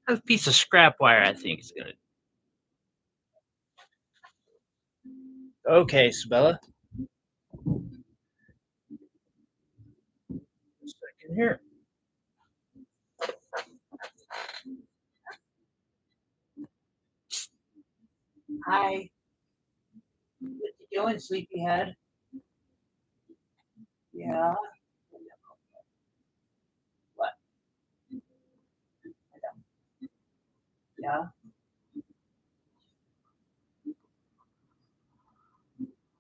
A piece of scrap wire, I think, is gonna. Okay, Sabella. Second here. Hi. What you doing, sleepyhead? Yeah. What? Yeah.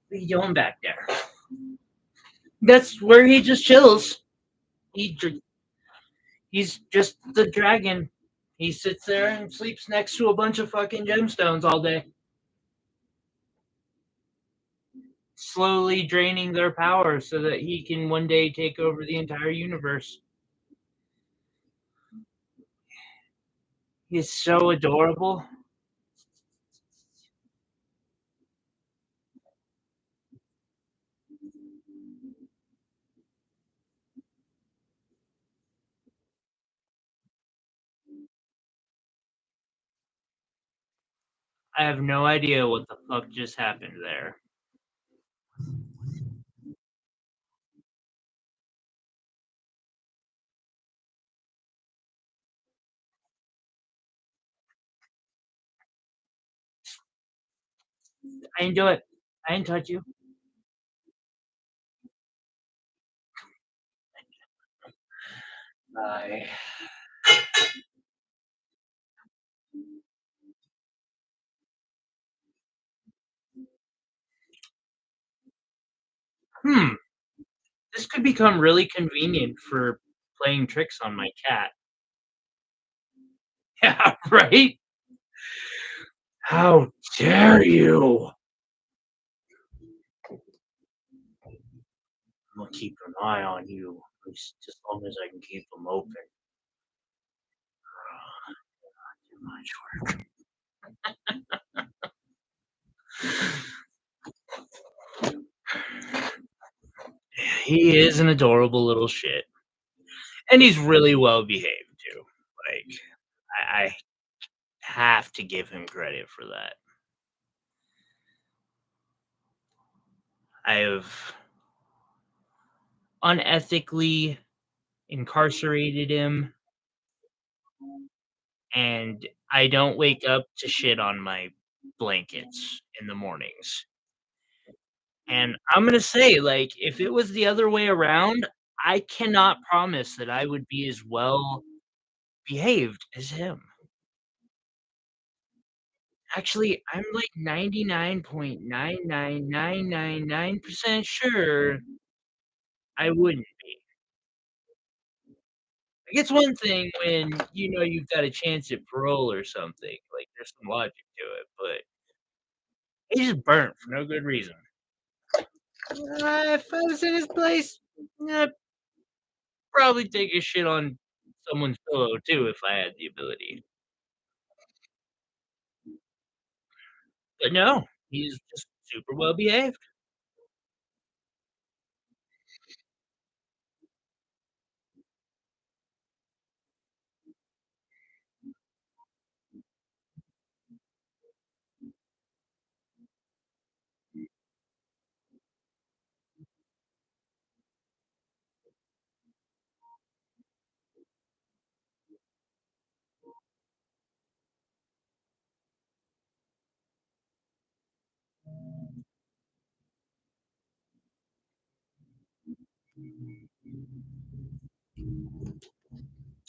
What are you doing back there? That's where he just chills. He he's just the dragon. He sits there and sleeps next to a bunch of fucking gemstones all day, slowly draining their power so that he can one day take over the entire universe. He's so adorable. I have no idea what the fuck just happened there. I didn't do it. I didn't touch you. I Hmm. This could become really convenient for playing tricks on my cat. Yeah, right? How dare you? I'm gonna keep an eye on you, at least as long as I can keep them open. Too much work. He is an adorable little shit, and he's really well behaved too. Like I have to give him credit for that. I have unethically incarcerated him, and I don't wake up to shit on my blankets in the mornings. And I'm gonna say, like, if it was the other way around, I cannot promise that I would be as well behaved as him. Actually, I'm like 99.99999% sure I wouldn't be. Like, it's one thing when you know you've got a chance at parole or something, like, there's some logic to it, but he just burnt for no good reason. If I was in his place, I'd probably take a shit on someone's pillow too if I had the ability. But no, he's just super well behaved.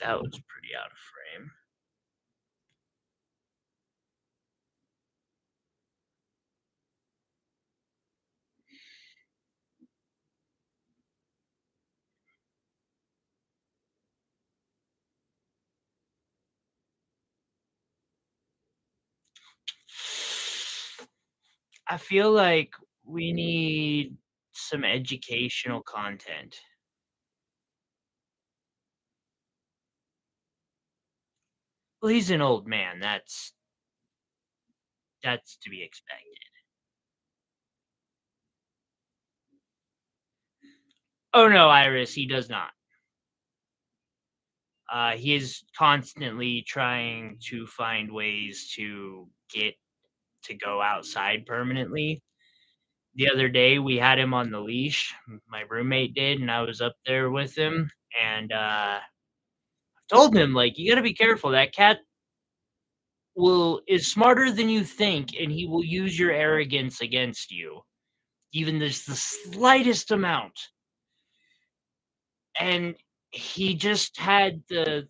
That was pretty out of frame. I feel like we need some educational content. Well, he's an old man. That's to be expected. Oh no, Iris, he does not. He is constantly trying to find ways to get to go outside permanently. The other day, we had him on the leash. My roommate did, and I was up there with him. And told him, like, you got to be careful. That cat will is smarter than you think, and he will use your arrogance against you, even just the slightest amount. And he just had the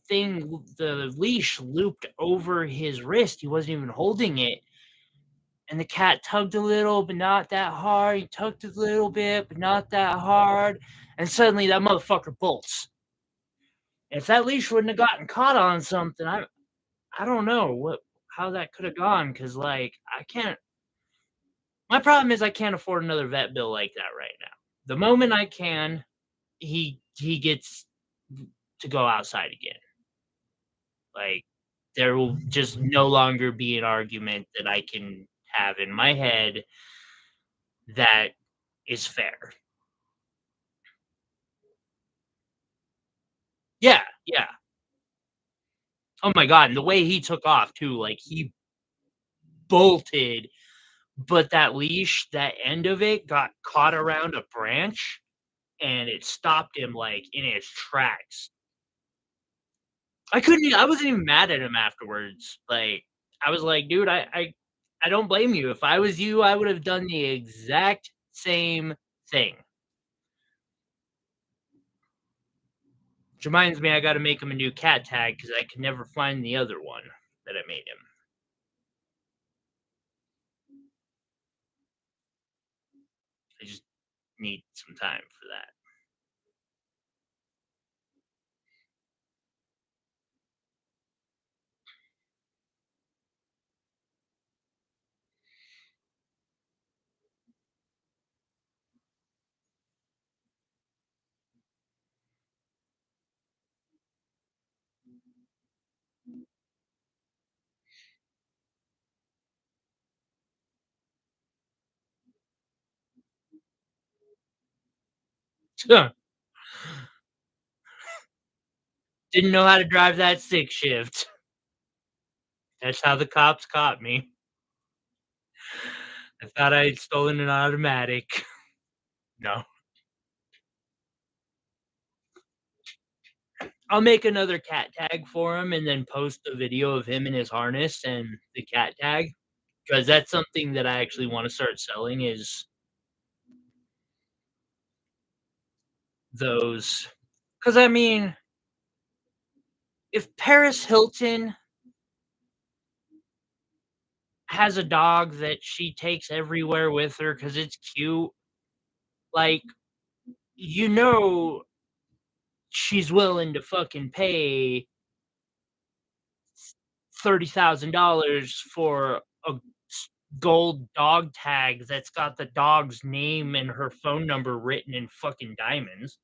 leash looped over his wrist. He wasn't even holding it. And the cat tugged a little, but not that hard. He tugged a little bit, but not that hard. And suddenly that motherfucker bolts. If that leash wouldn't have gotten caught on something, I don't know how that could have gone. Cause like I can't my problem is I can't afford another vet bill like that right now. The moment I can, he gets to go outside again. Like, there will just no longer be an argument that I can have in my head that is fair. Yeah, yeah. Oh my god, and the way he took off too, like, he bolted, but that leash, that end of it got caught around a branch, and it stopped him, like, in his tracks. I wasn't even mad at him afterwards, like, I was like, "Dude, I don't blame you. If I was you, I would have done the exact same thing." Which reminds me, I gotta make him a new cat tag because I can never find the other one that I made him. I just need some time for that. Didn't know how to drive that stick shift. That's how the cops caught me. I thought I had stolen an automatic. No. I'll make another cat tag for him and then post a video of him in his harness and the cat tag, because that's something that I actually wanna start selling is those. Because I mean, if Paris Hilton has a dog that she takes everywhere with her because it's cute, like, you know she's willing to fucking pay $30,000 for a gold dog tag that's got the dog's name and her phone number written in fucking diamonds.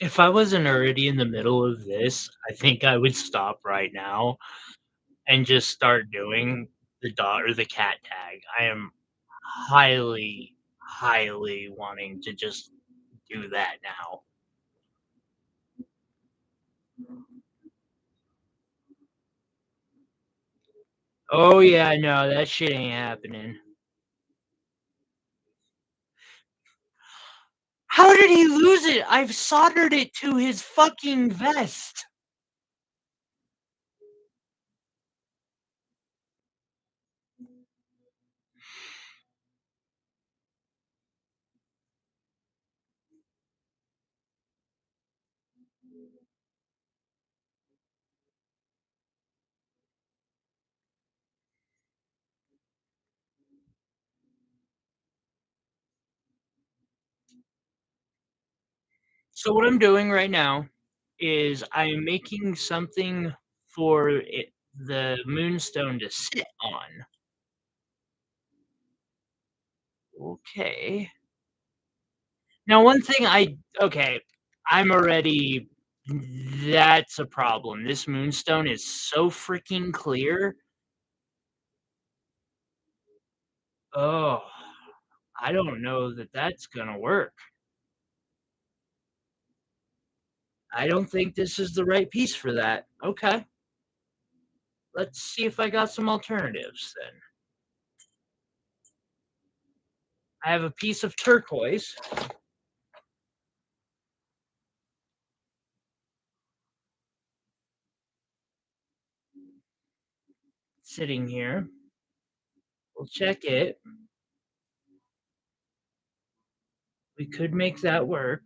If I wasn't already in the middle of this, I think I would stop right now and just start doing the dog or the cat tag. I am highly, highly wanting to just do that now. Oh, yeah, no, that shit ain't happening. How did he lose it? I've soldered it to his fucking vest. So what I'm doing right now is I'm making something for the moonstone to sit on. Okay. Now one thing okay, I'm already that's a problem. This moonstone is so freaking clear. Oh, I don't know that that's gonna work. I don't think this is the right piece for that. Okay, let's see if I got some alternatives then. I have a piece of turquoise sitting here. We'll check it. We could make that work.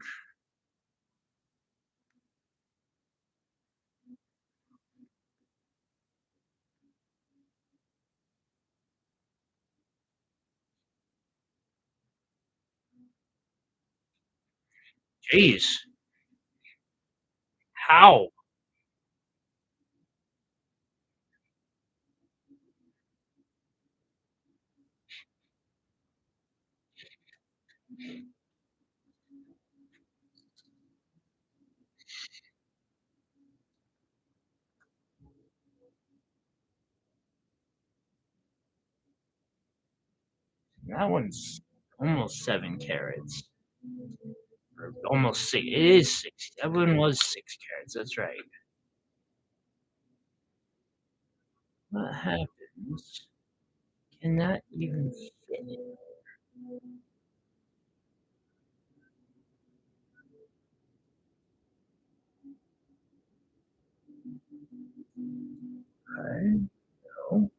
Jeez, how? That one's almost 7 carats. Or almost six. It is 6. That one was 6 carats. That's right. What happens? Can that even fit? I no,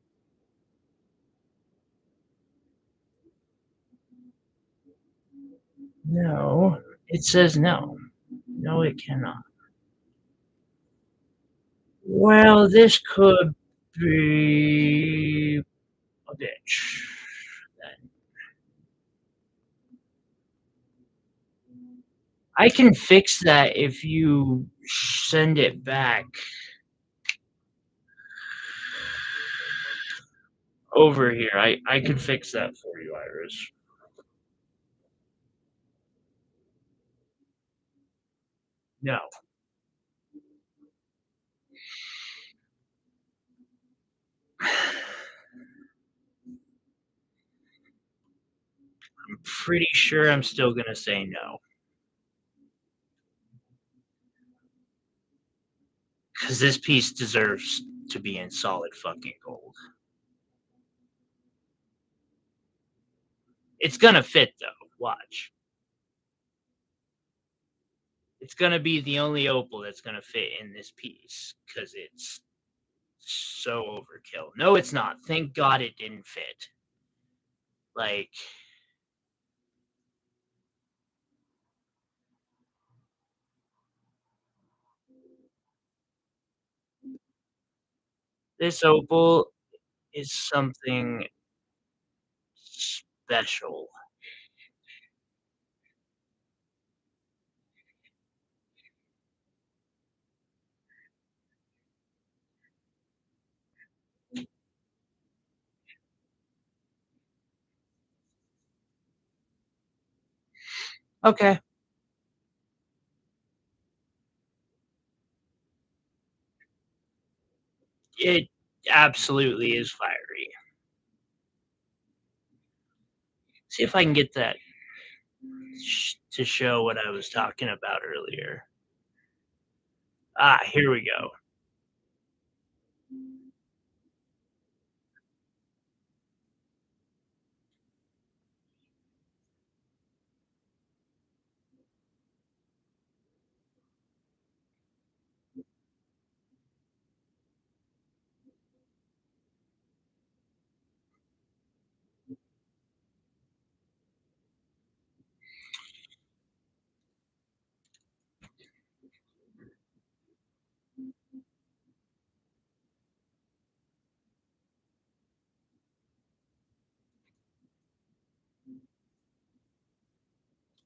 no. It says no. No, it cannot. Well, this could be a bitch. Then I can fix that if you send it back over here. I can fix that for you, Iris. No, I'm pretty sure I'm still gonna say no because this piece deserves to be in solid fucking gold. It's gonna fit though. Watch. It's gonna be the only opal that's gonna fit in this piece because it's so overkill. No, it's not. Thank God it didn't fit. Like this opal is something special. Okay. It absolutely is fiery. See if I can get that to show what I was talking about earlier. Ah, here we go.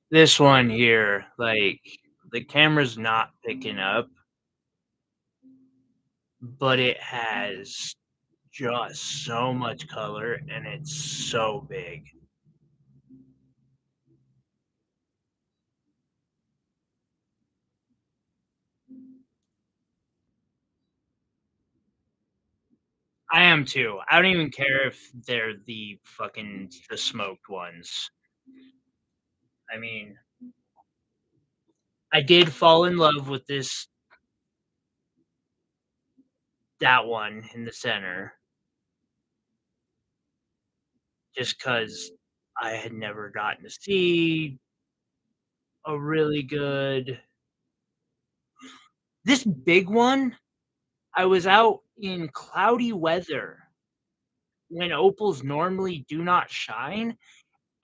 This one here, like The camera's not picking up, but it has just so much color and it's so big. I am too. I don't even care if they're the smoked ones. I mean, I did fall in love with that one in the center just because I had never gotten to see a really good this big one, I was out in cloudy weather when opals normally do not shine,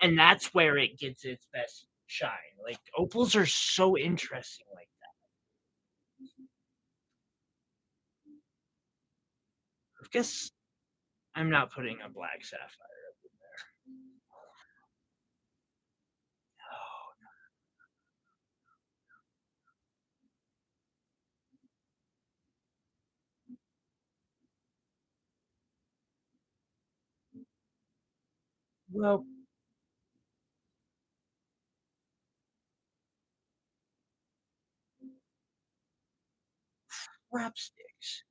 and that's where it gets its best shine. Like, opals are so interesting like that. I guess I'm not putting a black sapphire up in there. Oh, well, wrap sticks.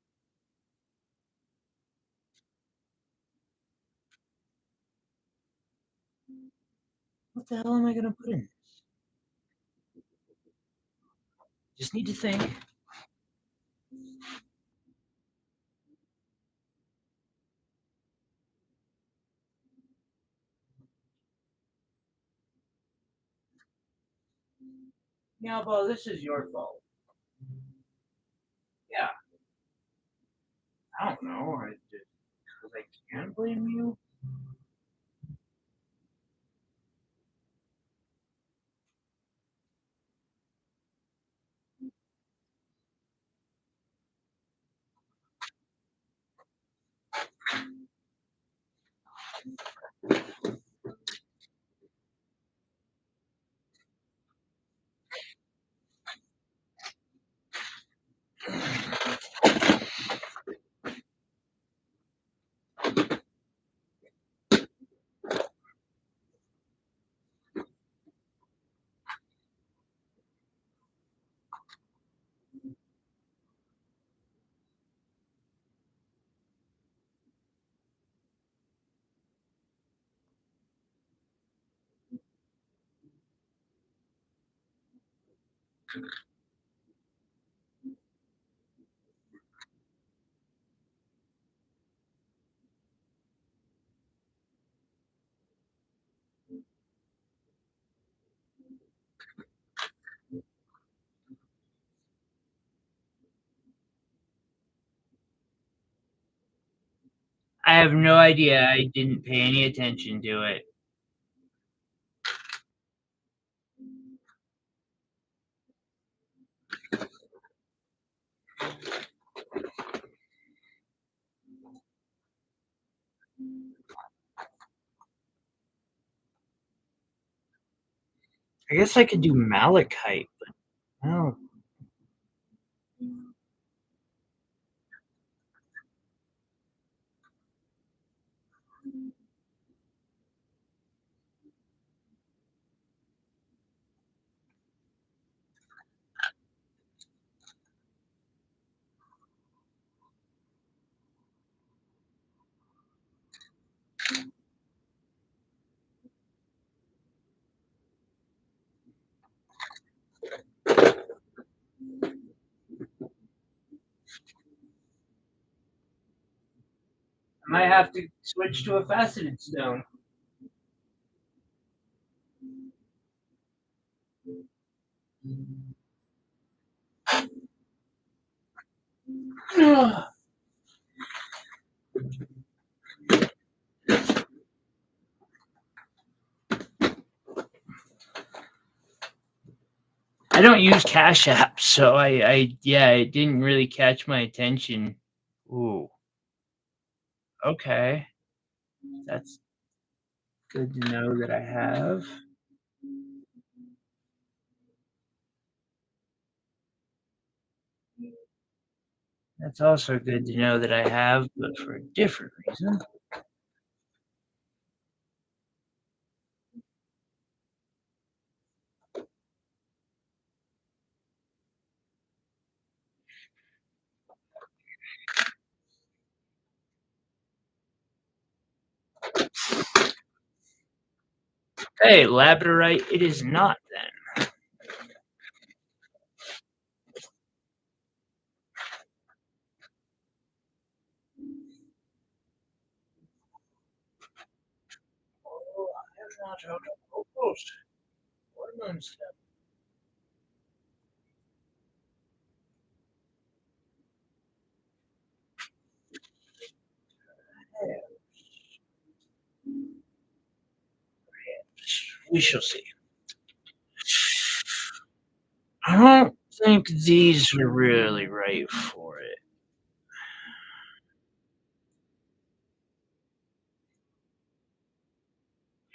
What the hell am I gonna put in this? Just need to think. Yeah, well, this is your fault. Yeah, I don't know. I just 'cause I can't blame you. I have no idea. I didn't pay any attention to it. I guess I could do malachite, but no. I might have to switch to a faceted stone. I don't use Cash App, so yeah, it didn't really catch my attention. Ooh, okay. That's good to know that I have. That's also good to know that I have, but for a different reason. Hey, labradorite, it is not then. Oh, I have not heard of those. Hormones. We shall see. I don't think these are really right for it.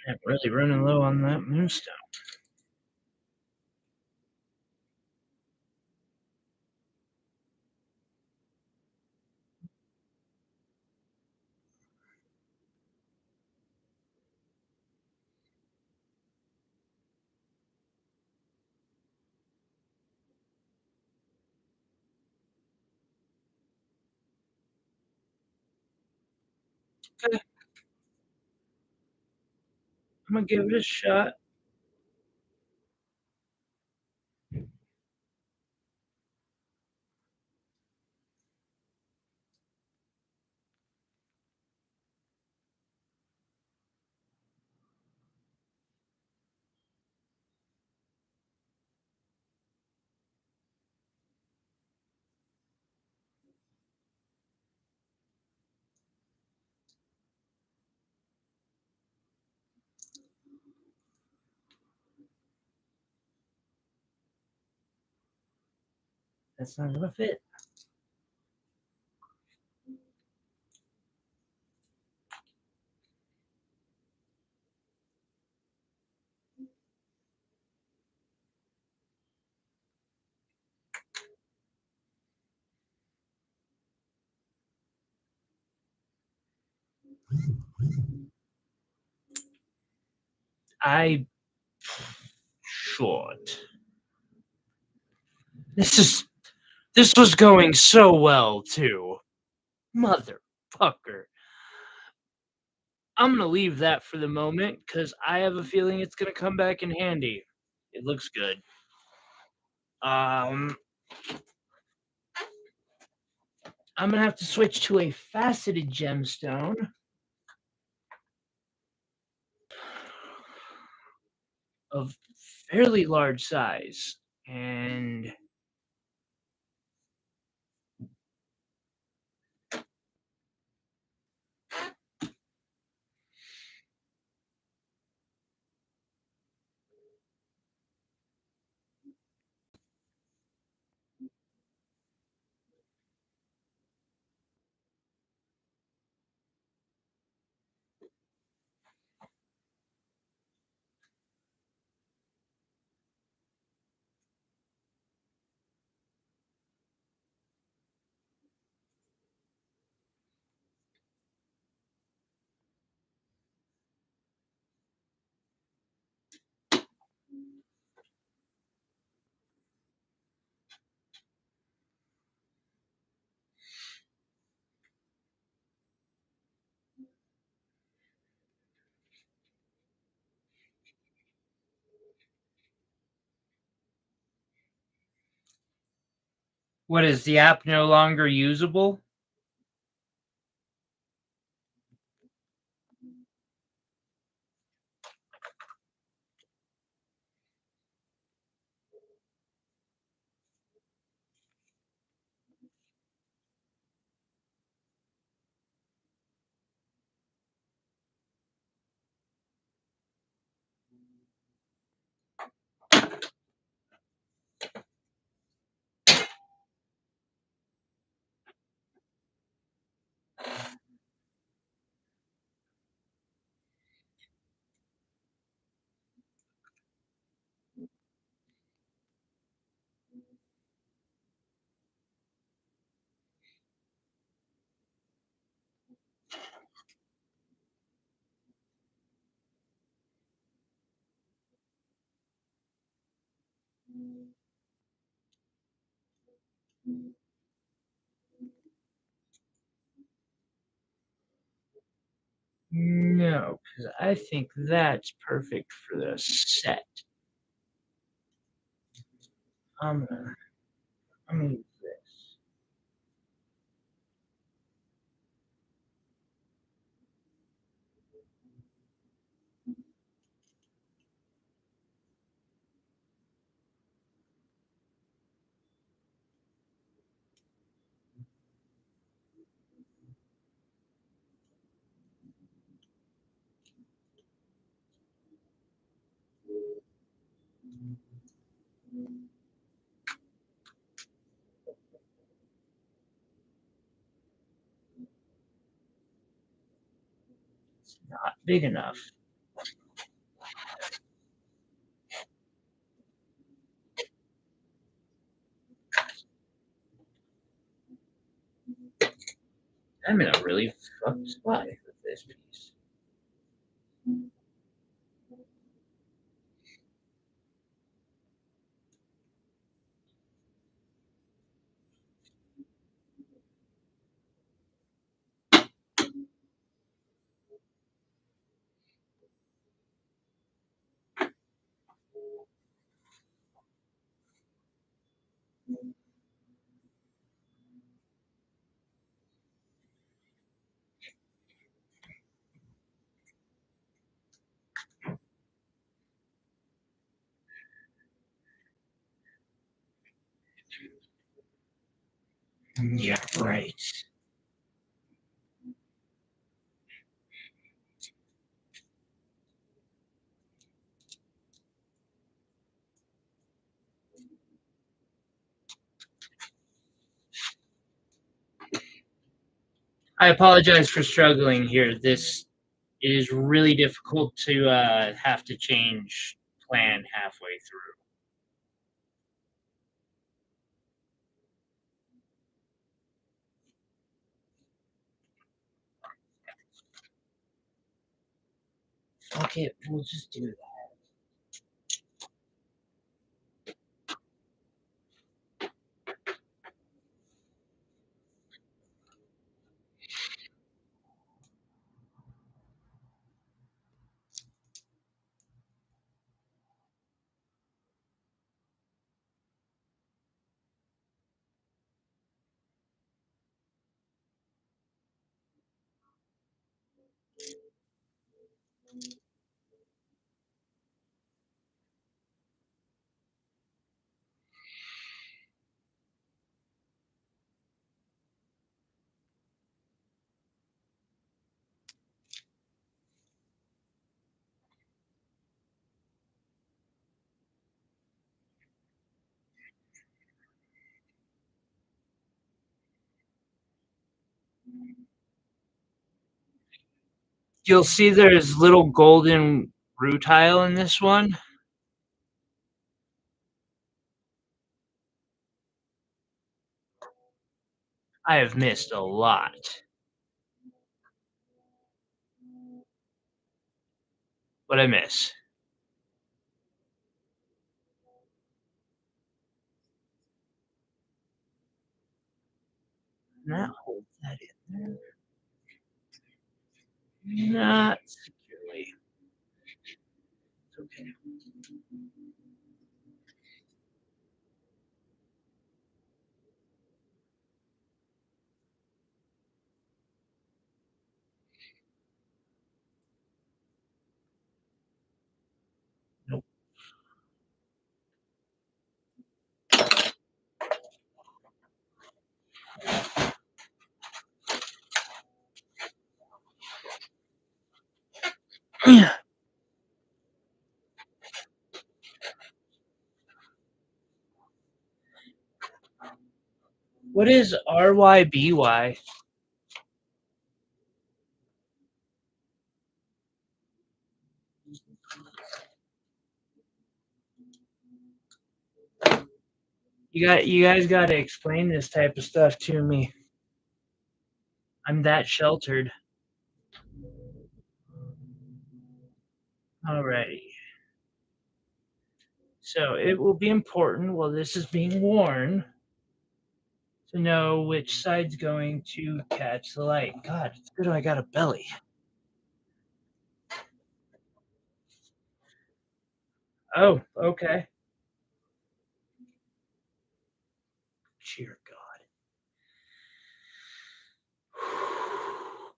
I'm really running low on that moonstone. Okay, I'm gonna give it a shot. That's not gonna fit. I short. This was going so well too. Motherfucker. I'm gonna leave that for the moment because I have a feeling it's gonna come back in handy. It looks good. Um, I'm gonna have to switch to a faceted gemstone of fairly large size. And what is the app no longer usable? No, because I think that's perfect for the set. I'm gonna I'm gonna use this. It's not big enough. I'm in a really fucked spot with this piece. Yeah, right. I apologize for struggling here. This is really difficult to have to change plan halfway through. Okay, we'll just do that. You'll see there's little golden rutile in this one. I have missed a lot. What I miss? Not hold that in there. Not securely. It's okay. Nope. What is RYBY? You guys got to explain this type of stuff to me. I'm that sheltered. Alrighty. So it will be important while this is being worn to know which side's going to catch the light. God, it's good I got a belly. Oh, okay. Cheer God.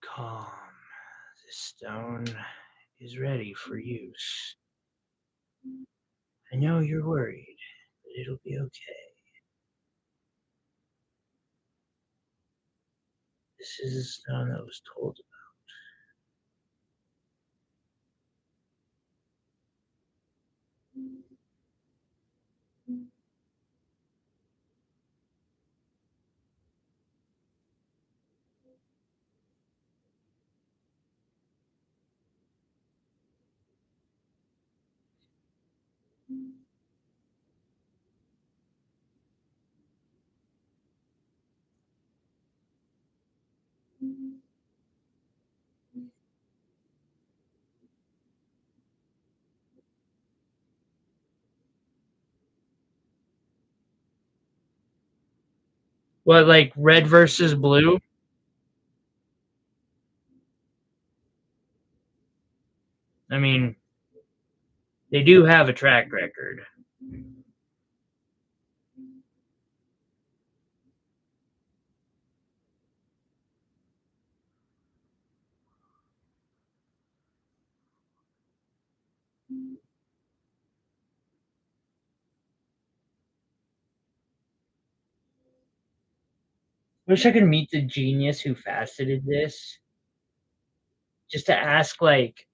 Calm. This stone is ready for use. I know you're worried, but it'll be okay. This is a stone that was told what, like red versus blue? I mean, they do have a track record. Wish I could meet the genius who faceted this just to ask, like,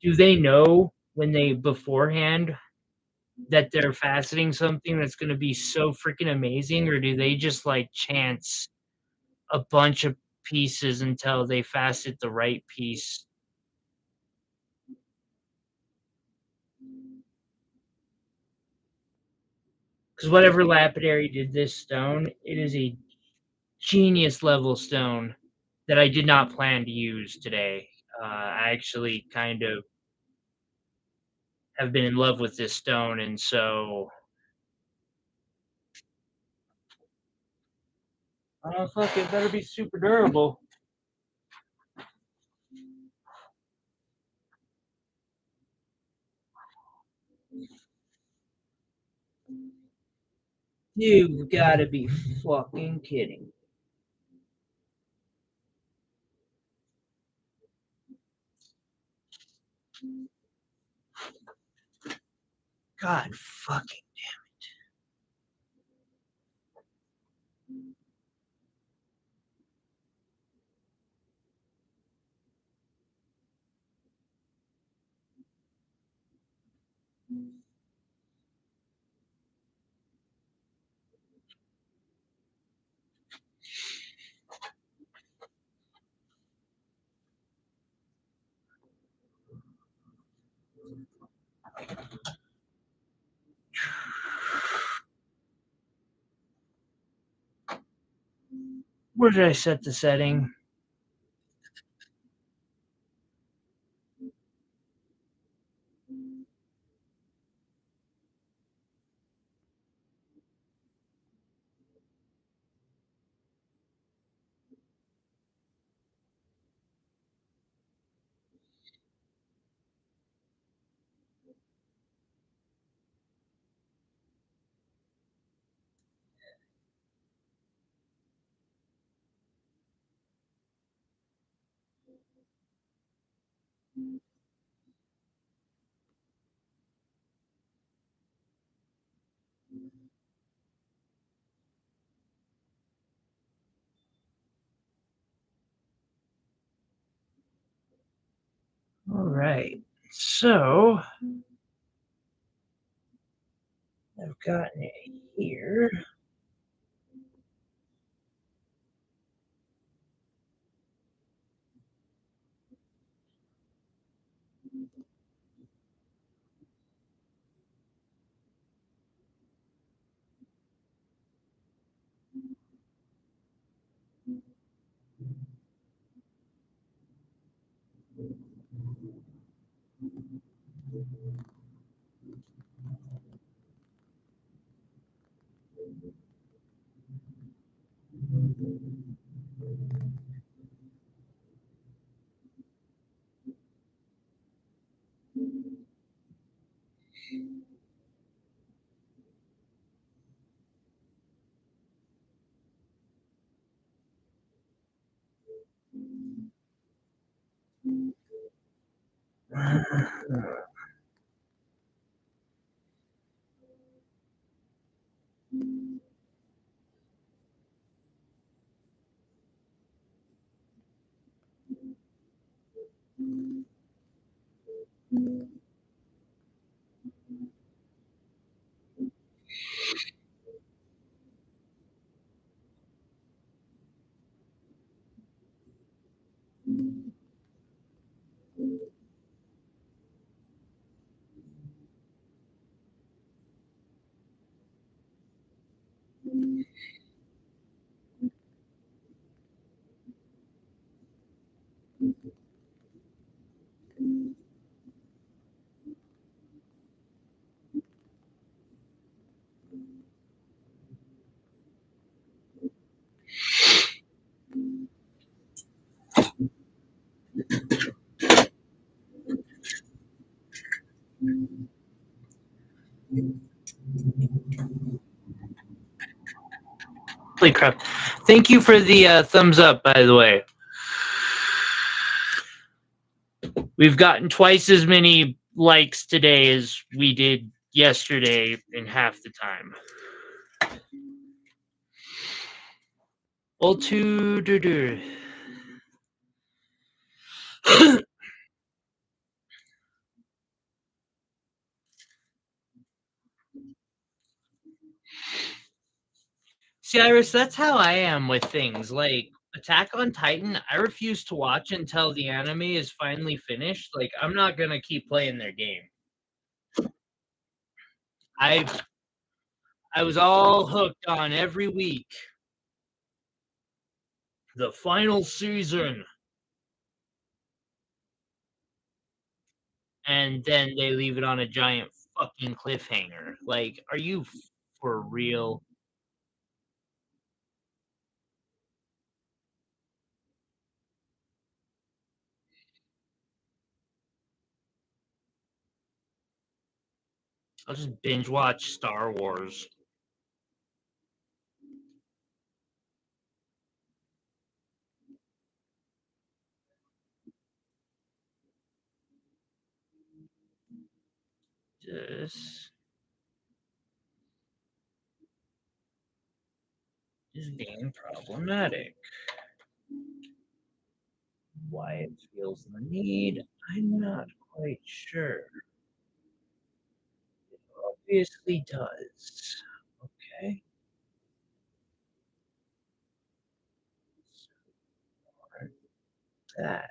do they know when they beforehand that they're faceting something that's gonna be so freaking amazing, or do they just, like, chance a bunch of pieces until they facet the right piece? Because whatever lapidary did this stone, it is a genius level stone that I did not plan to use today. I actually kind of have been in love with this stone, and so oh fuck, it better be super durable. You've got to be fucking kidding. God fucking. Where did I set the setting? All right. So I've gotten it here. Holy crap. Thank you for the thumbs up, by the way. We've gotten twice as many likes today as we did yesterday in half the time. Well, See, Iris, that's how I am with things. Like Attack on Titan, I refuse to watch until the anime is finally finished. Like, I'm not gonna keep playing their game. I I was all hooked on every week. The final season. And then they leave it on a giant fucking cliffhanger. Like, are you for real? I'll just binge watch Star Wars. This is being problematic. Why it feels the need, I'm not quite sure. It obviously does. Okay. Start that.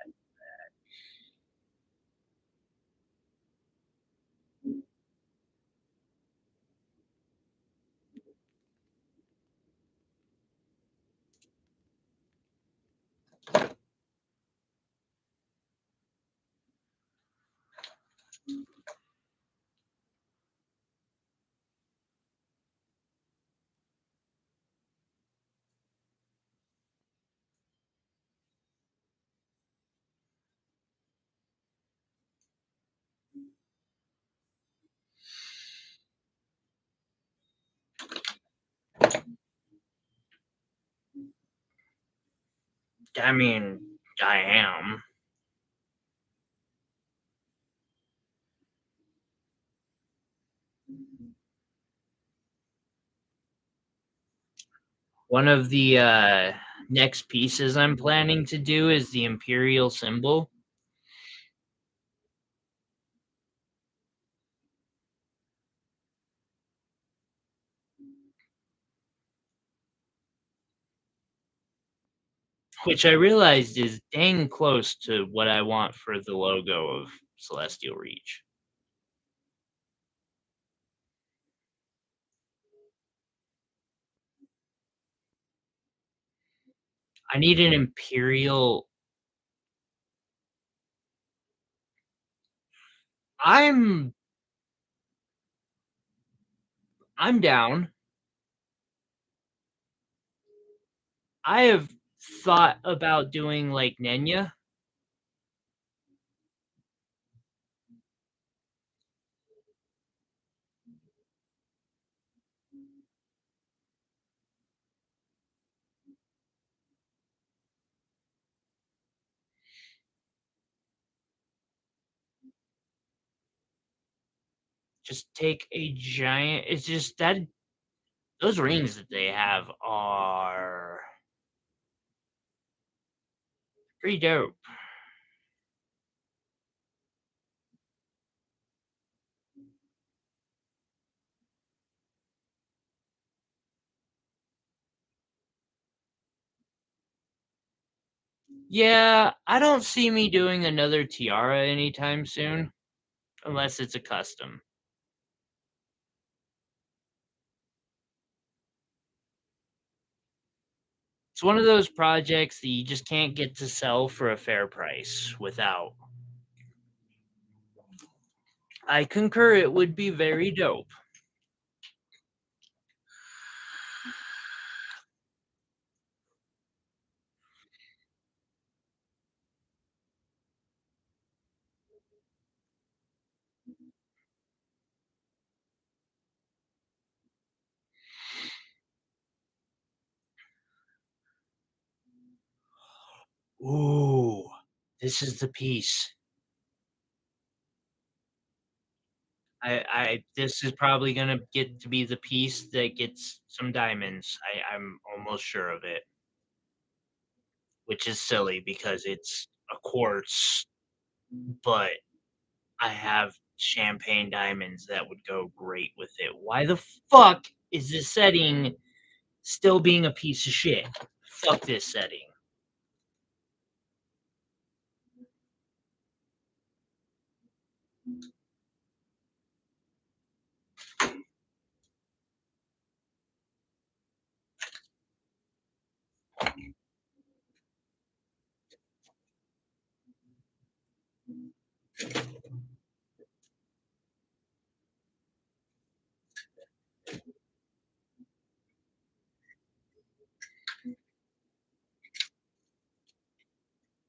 I mean, I am. One of the next pieces I'm planning to do is the Imperial symbol, which I realized is dang close to what I want for the logo of Celestial Reach. I need an Imperial. I'm I'm down. I have thought about doing like Nenya. Just take a giant it's just that those rings that they have are pretty dope. Yeah, I don't see me doing another tiara anytime soon, unless it's a custom. It's one of those projects that you just can't get to sell for a fair price without. I concur it would be very dope. Ooh, this is the piece. This is probably gonna get to be the piece that gets some diamonds. I'm almost sure of it, which is silly because it's a quartz, but I have champagne diamonds that would go great with it. Why the fuck is this setting still being a piece of shit? Fuck this setting.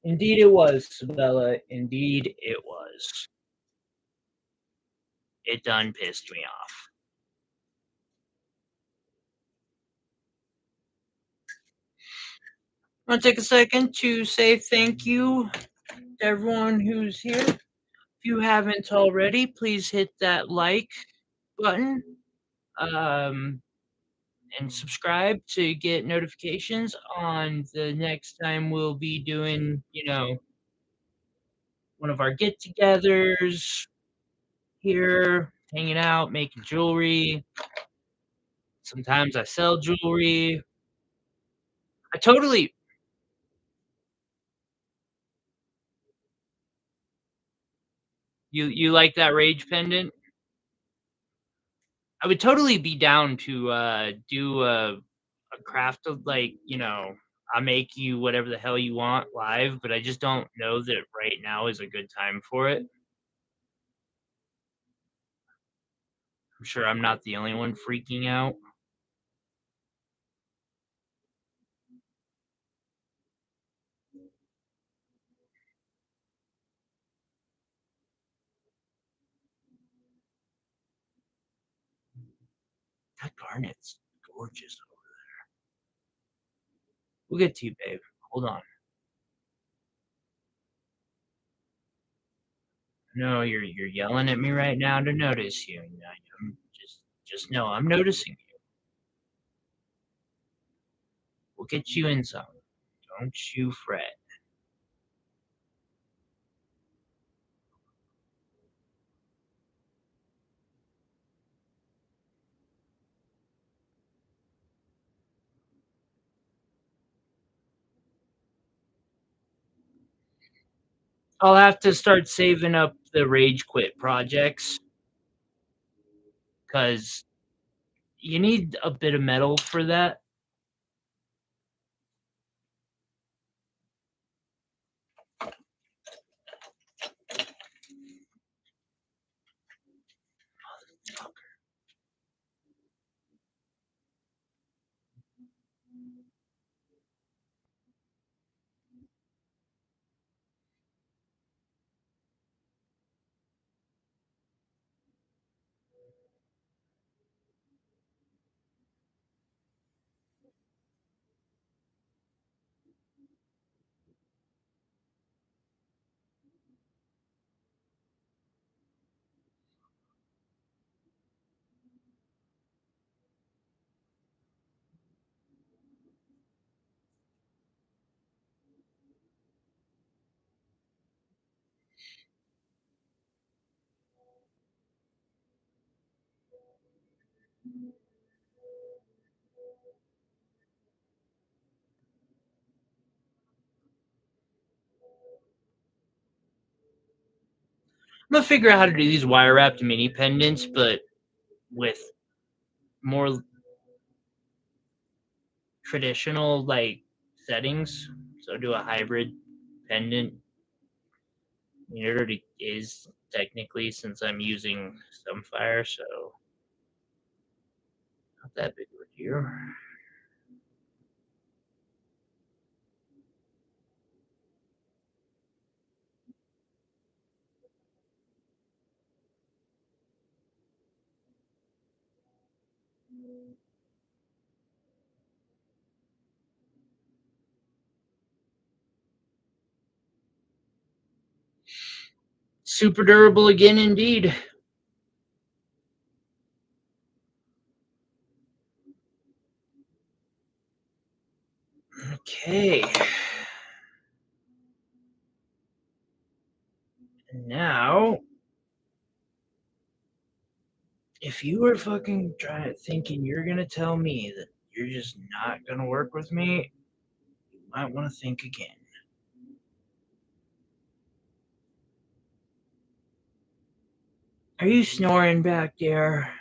Indeed it was, Sabella. Indeed it was. It done pissed me off. I want to take a second to say thank you to everyone who's here. If you haven't already, please hit that like button um, and subscribe to get notifications on the next time we'll be doing, one of our get togethers here, hanging out, making jewelry. Sometimes I sell jewelry. I totally you like that rage pendant? I would totally be down to do a craft of like, I make you whatever the hell you want live, but I just don't know that right now is a good time for it. I'm sure I'm not the only one freaking out. That garnet's gorgeous. We'll get to you, babe. Hold on. No, you're yelling at me right now to notice you. I'm just know I'm noticing you. We'll get you in some. Don't you fret. I'll have to start saving up the rage quit projects because you need a bit of metal for that. I'm gonna figure out how to do these wire wrapped mini pendants, but with more traditional like settings. So do a hybrid pendant. I mean, it already is technically since I'm using Sunfire, so not that big of a deal. Super durable again, indeed. Okay. Now, if you were fucking thinking you're gonna tell me that you're just not gonna work with me, you might want to think again. Are you snoring back there?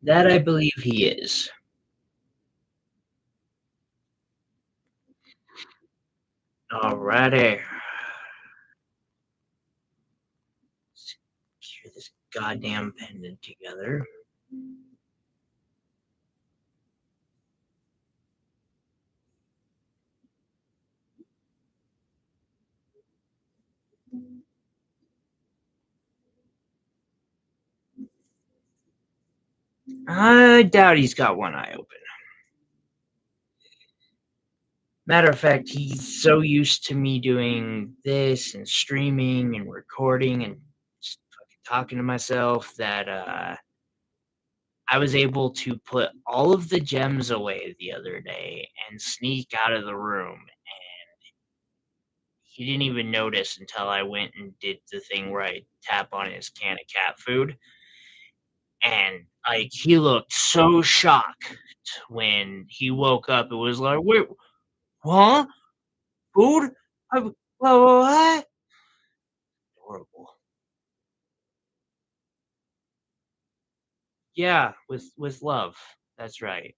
That I believe he is. Alrighty. Secure this goddamn pendant together. I doubt he's got one eye open. Matter of fact, he's so used to me doing this and streaming and recording and just fucking talking to myself that I was able to put all of the gems away the other day and sneak out of the room. He didn't even notice until I went and did the thing where I tap on his can of cat food. And like he looked so shocked when he woke up. It was like, wait, huh? Food? What? Horrible. Yeah, with love. That's right.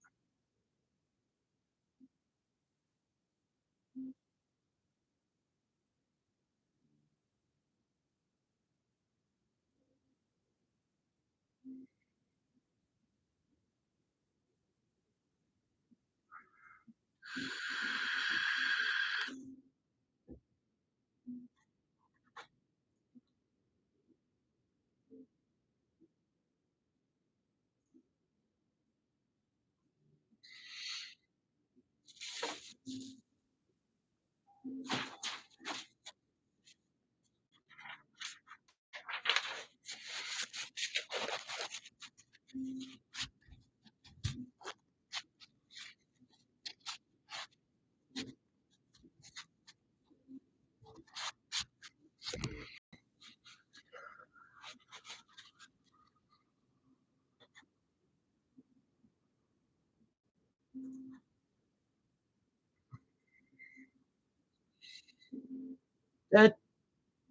That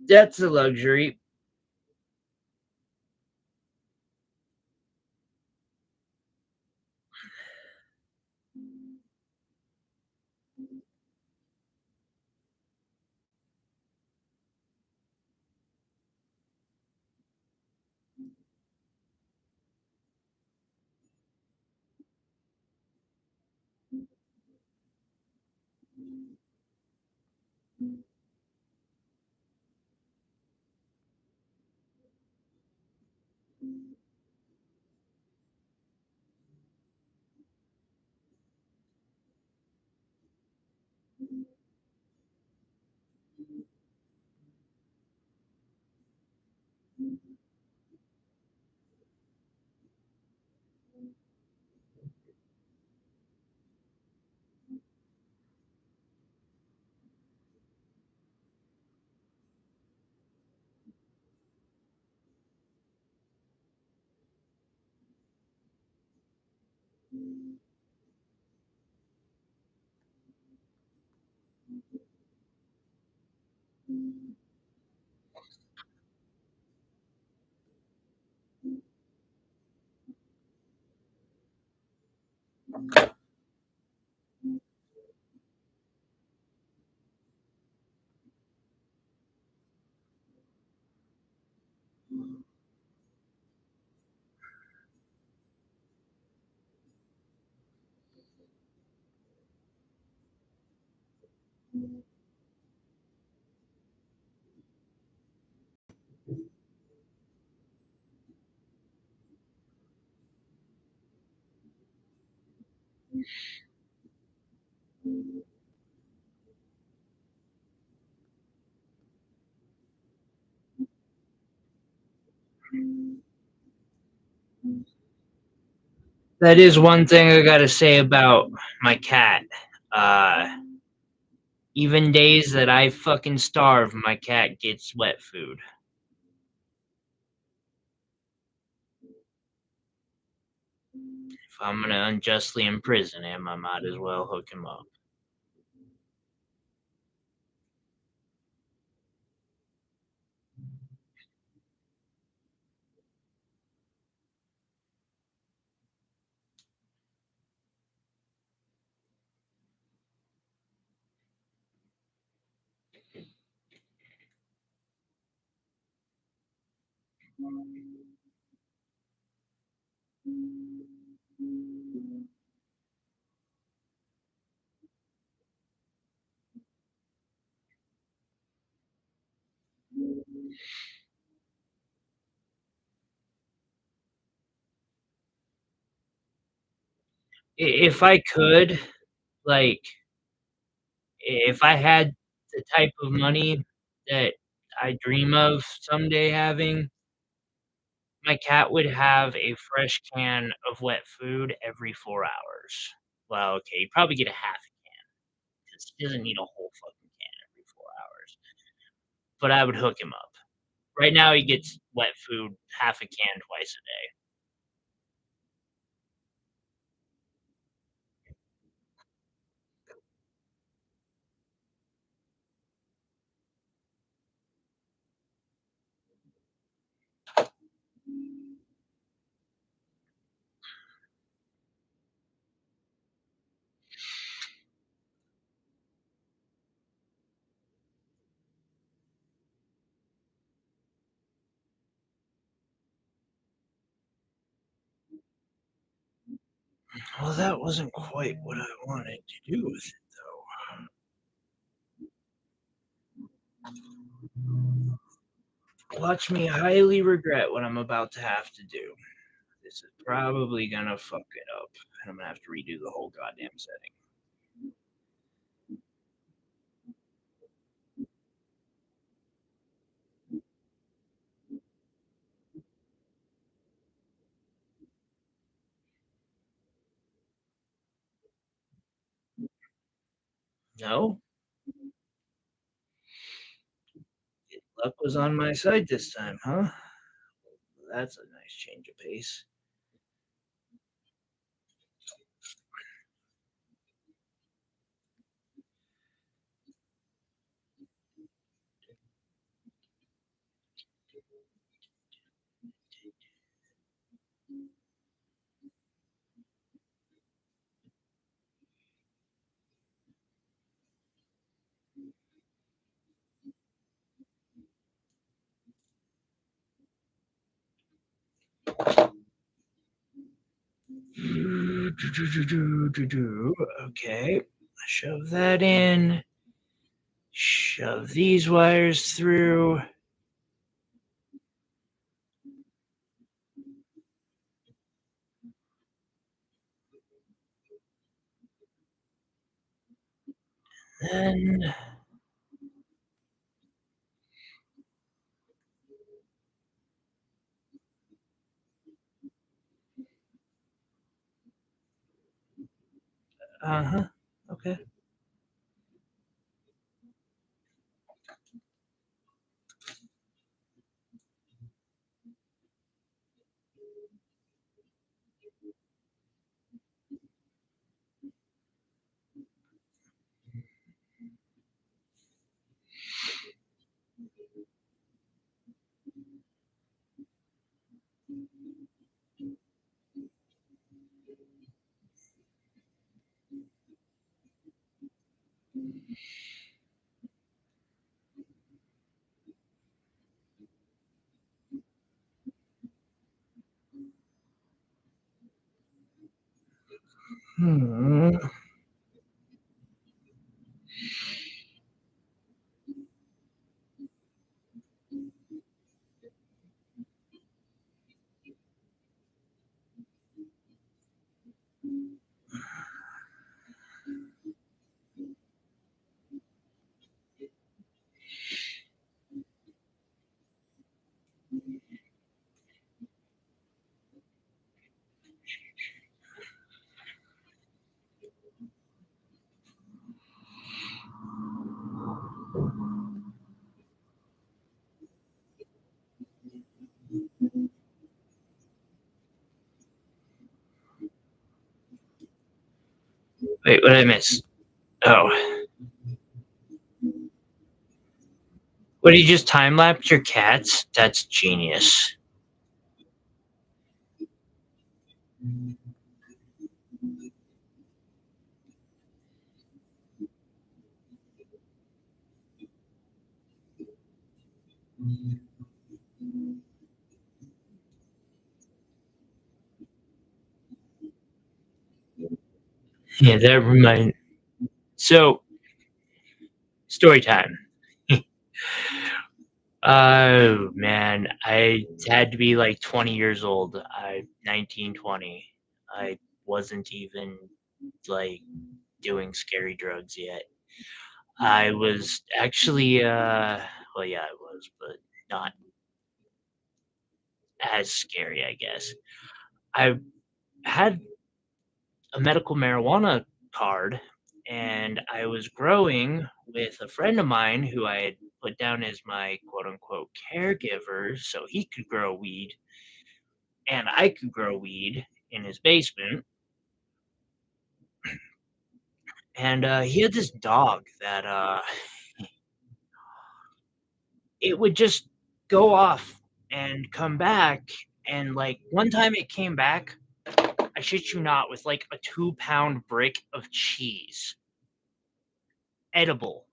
that's a luxury. That is one thing I gotta say about my cat. Uh, Even days that I fucking starve, my cat gets wet food. If I'm gonna unjustly imprison him, I might as well hook him up. If I could, like, if I had the type of money that I dream of someday having, my cat would have a fresh can of wet food every 4 hours. Well, okay, you'd probably get a half a can because he doesn't need a whole fucking can every 4 hours, but I would hook him up. Right now, he gets wet food half a can twice a day. Well, that wasn't quite what I wanted to do with it, though. Watch me highly regret what I'm about to have to do. This is probably gonna fuck it up, and I'm gonna have to redo the whole goddamn setting. No, luck was on my side this time, huh? That's a nice change of pace. Okay, shove that in. Shove these wires through. Then, uh-huh. Okay. Hmm. Wait, what did I miss? Oh, what did you just time lapse your cats? That's genius. Yeah, that remind. So, story time. Oh man, I had to be like 20 years old. 1920. I wasn't even like doing scary drugs yet. I was actually, well, yeah, I was, but not as scary, I guess. I had a medical marijuana card, and I was growing with a friend of mine who I had put down as my quote unquote caregiver so he could grow weed and I could grow weed in his basement. And he had this dog that it would just go off and come back. And like one time it came back, I shit you not, with like a 2 pound brick of cheese, edible.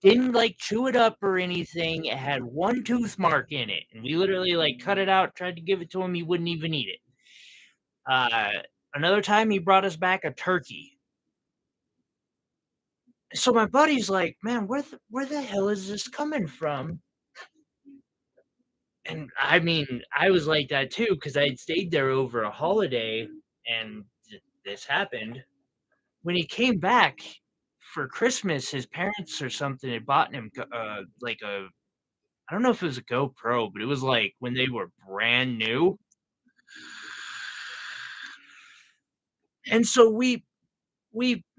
Didn't like chew it up or anything. It had one tooth mark in it, and we literally like cut it out, tried to give it to him. He wouldn't even eat it. Uh, Another time he brought us back a turkey. So my buddy's like, "Man, where the hell is this coming from?" And I mean, I was like that too because I had stayed there over a holiday, and this happened. When he came back for Christmas, his parents or something had bought him like a, I don't know if it was a GoPro, but it was like when they were brand new. And so we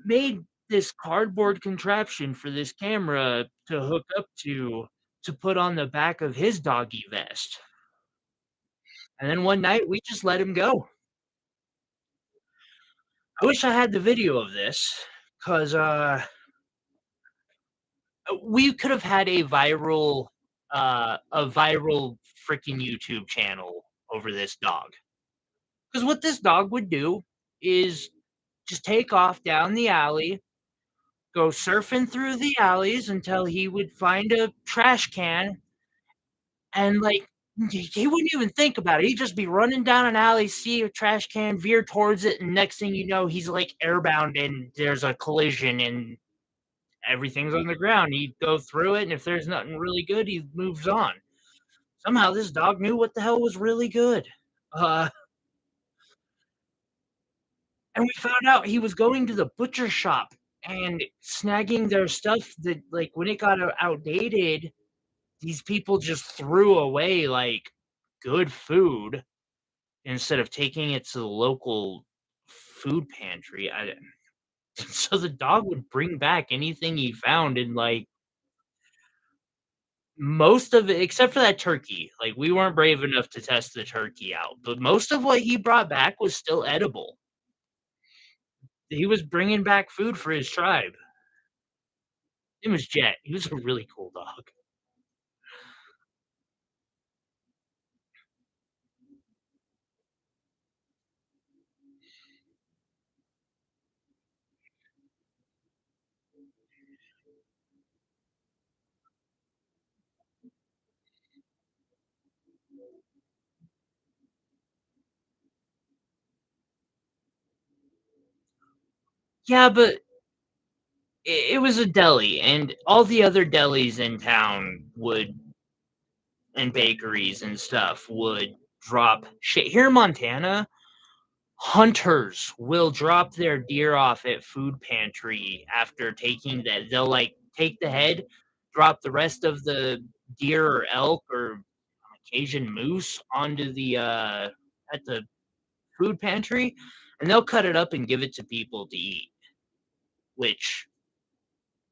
made this cardboard contraption for this camera to hook up to put on the back of his doggy vest. And then one night we just let him go. I wish I had the video of this because we could have had a viral freaking YouTube channel over this dog. Because what this dog would do is just take off down the alley, go surfing through the alleys until he would find a trash can and like He wouldn't even think about it. He'd just be running down an alley, see a trash can, veer towards it, and next thing you know, he's, like, airbound and there's a collision and everything's on the ground. He'd go through it, and if there's nothing really good, he moves on. Somehow this dog knew what the hell was really good. Uh, and we found out he was going to the butcher shop and snagging their stuff that, like, when it got outdated, these people just threw away, like, good food instead of taking it to the local food pantry. I so the dog would bring back anything he found and, like, most of it except for that turkey, like, we weren't brave enough to test the turkey out, but most of what he brought back was still edible. He was bringing back food for his tribe. Name was Jet. He was a really cool dog. Yeah, but it was a deli, and all the other delis in town would and bakeries and stuff would drop shit. Here in Montana, hunters will drop their deer off at food pantry after taking that. They'll, like, take the head, drop the rest of the deer or elk or on occasion moose onto the, at the food pantry, and they'll cut it up and give it to people to eat, which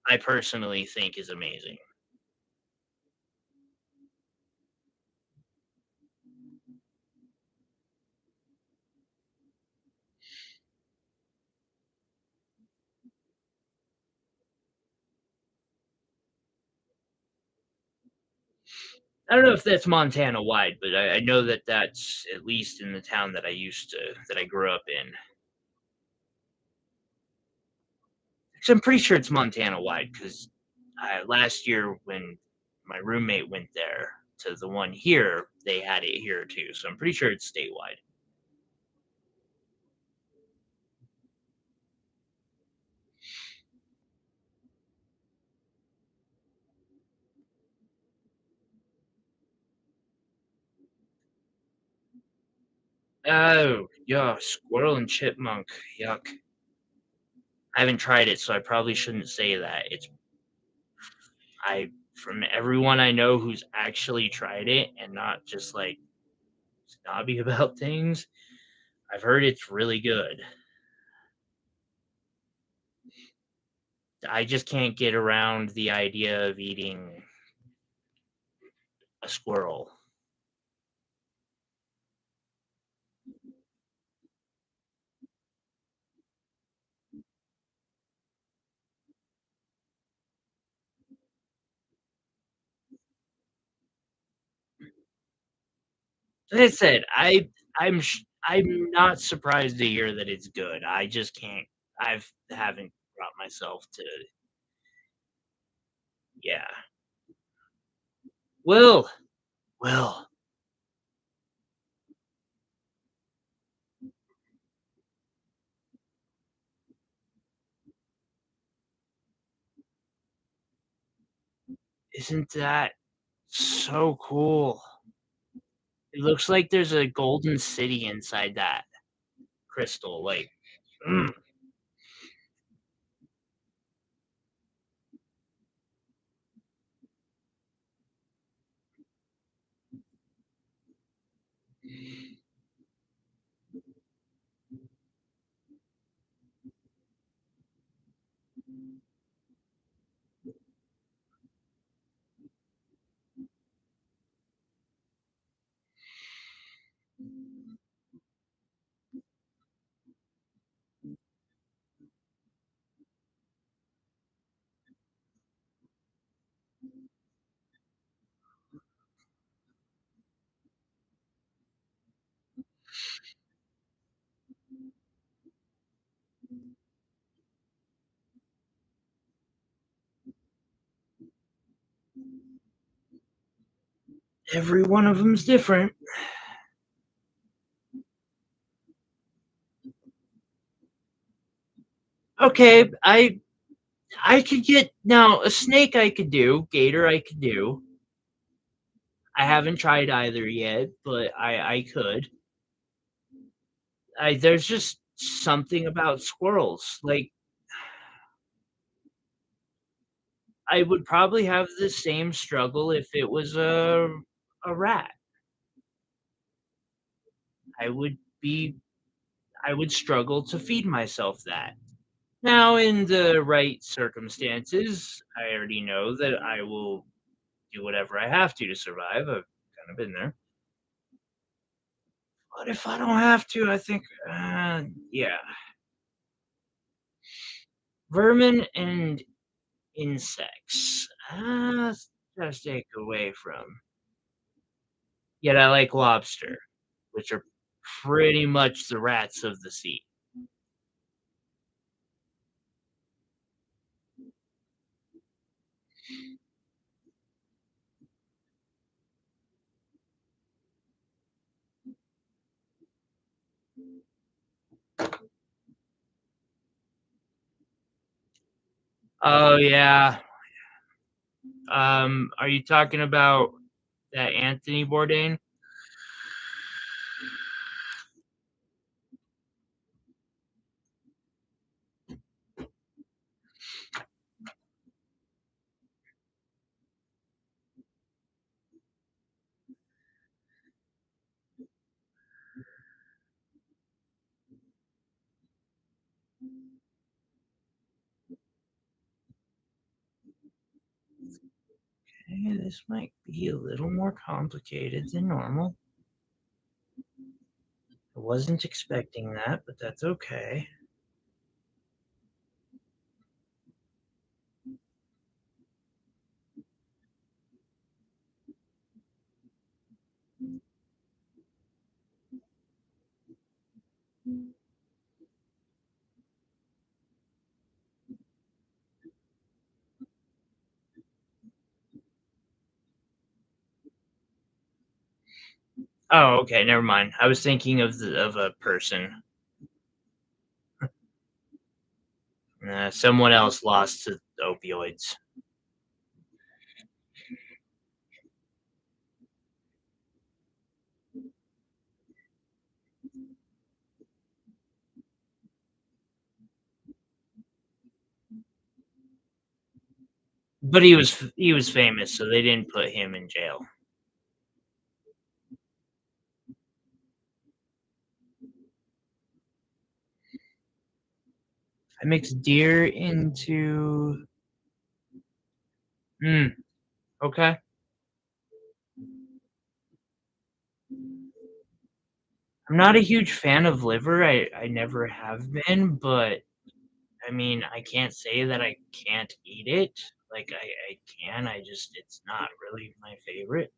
I personally think is amazing. I don't know if that's Montana wide, but I know that that's at least in the town that I grew up in. 'Cause I'm pretty sure it's Montana wide 'cause, last year when my roommate went there to the one here, they had it here too, so I'm pretty sure it's statewide. Oh, yeah, squirrel and chipmunk, yuck. I haven't tried it, so I probably shouldn't say that. From everyone I know who's actually tried it and not just, like, snobby about things, I've heard it's really good. I just can't get around the idea of eating a squirrel. Like I said, I'm not surprised to hear that it's good. I just can't haven't brought myself to yeah. Will, Will, isn't that so cool? It looks like there's a golden city inside that crystal, like, mm. Every one of them's different. Okay, I could get now a snake I could do, gator I could do. I haven't tried either yet, but I could. I there's just something about squirrels, like, I would probably have the same struggle if it was a rat. I would be I would struggle to feed myself that. Now, in the right circumstances, I already know that I will do whatever I have to survive. I've kind of been there. But if I don't have to, I think, yeah, vermin and insects. Just take away from. Yet I like lobster, which are pretty much the rats of the sea. Oh yeah. Are you talking about that Anthony Bourdain? Okay, this might be a little more complicated than normal. I wasn't expecting that, but that's okay. Oh, okay, never mind. I was thinking of a person. Someone else lost to opioids. But he was famous, so they didn't put him in jail. I mixed deer into mm, okay. I'm not a huge fan of liver. I never have been, but I mean, I can't say that I can't eat it. Like I can. I just it's not really my favorite.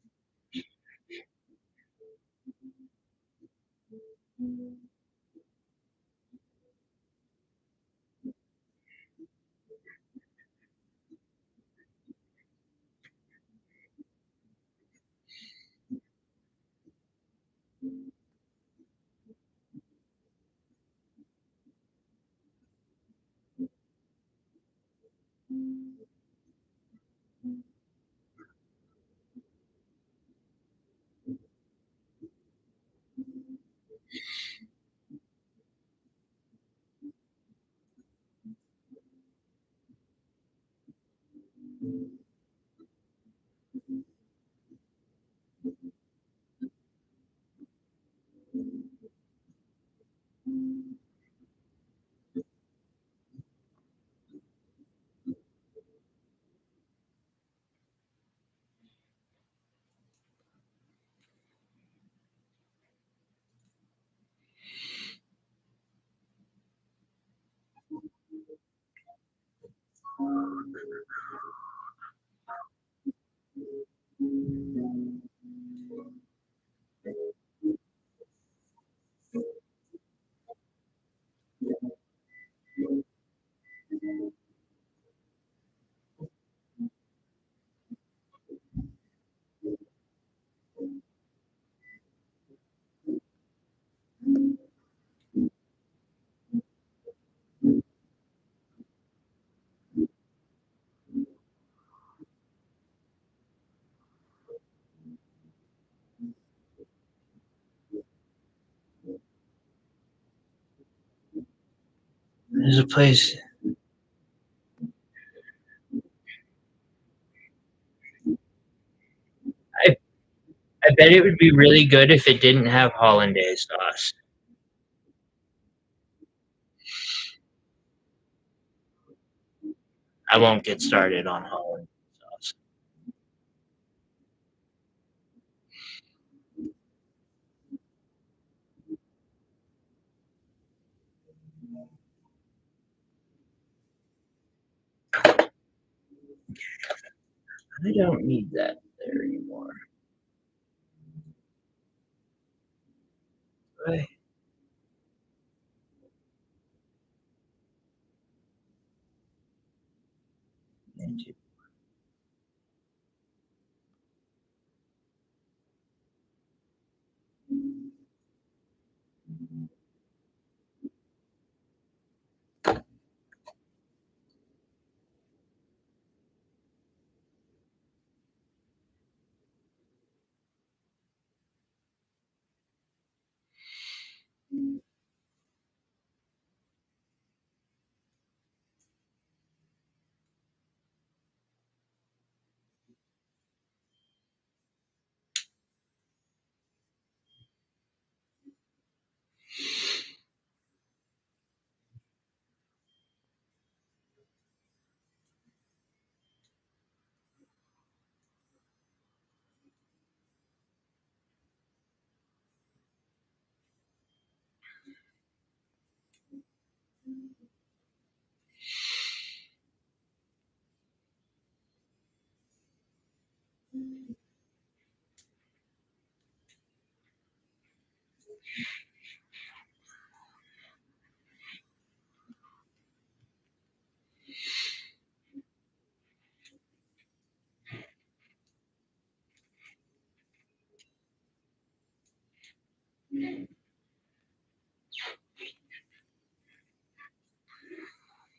There's a place. I I bet it would be really good if it didn't have hollandaise sauce. I won't get started on hollandaise sauce. I don't need that there anymore. Right.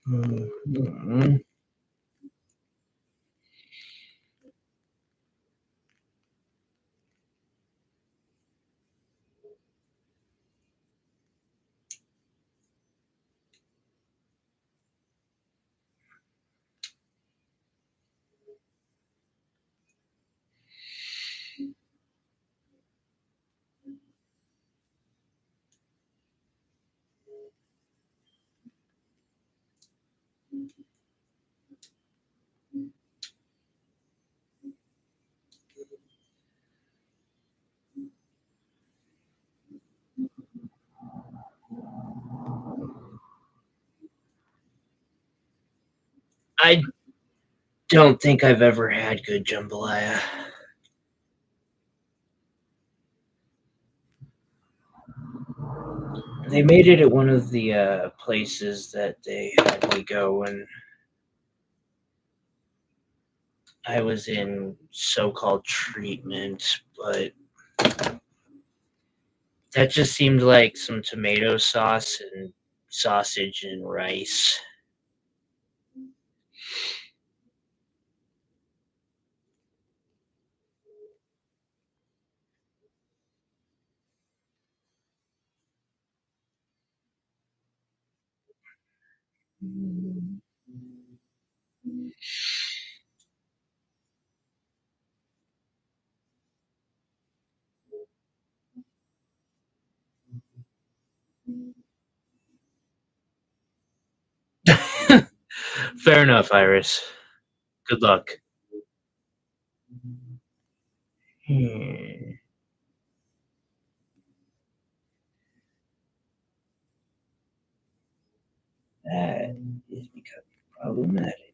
Mhm. I don't think I've ever had good jambalaya. They made it at one of the places that they had me go when I was in so-called treatment, but that just seemed like some tomato sauce and sausage and rice. Fair enough, Iris. Good luck. Hmm, that is becoming problematic.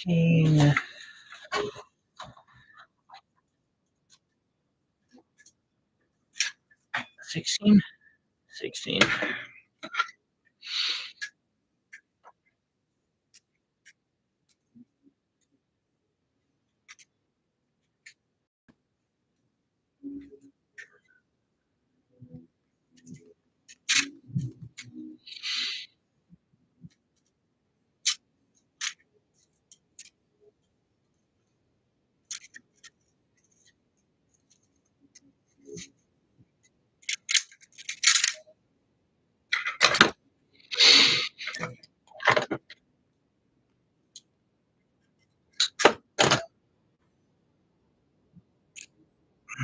15, 16, 16.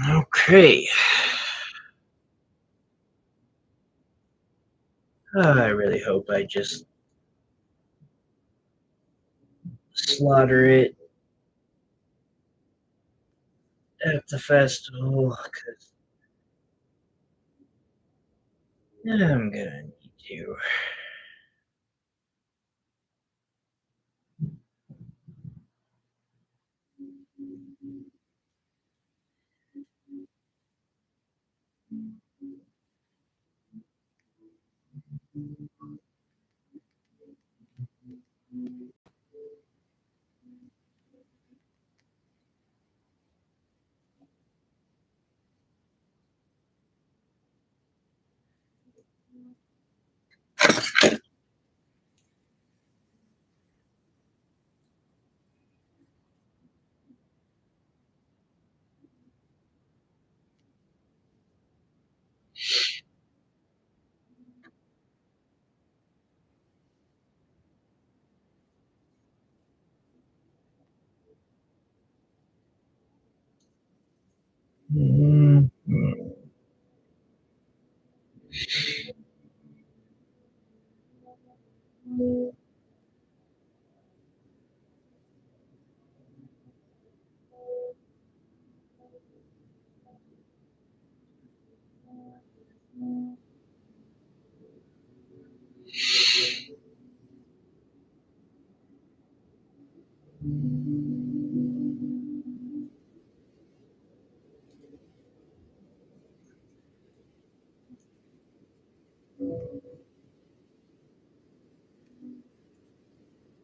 Okay. I really hope I just slaughter it at the festival, because I'm gonna need to. Mhm.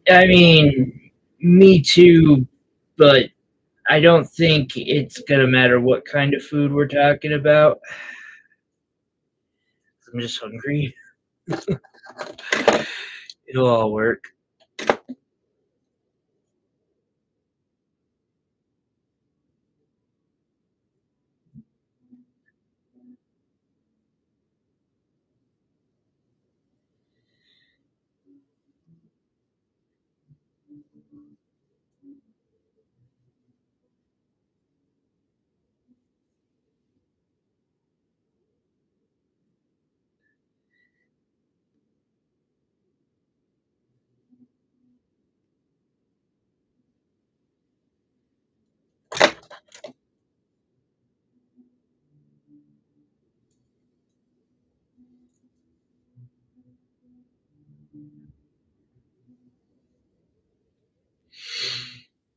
I mean, me too, but I don't think it's gonna matter what kind of food we're talking about. I'm just hungry. It'll all work.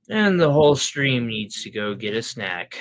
And the whole stream needs to go get a snack.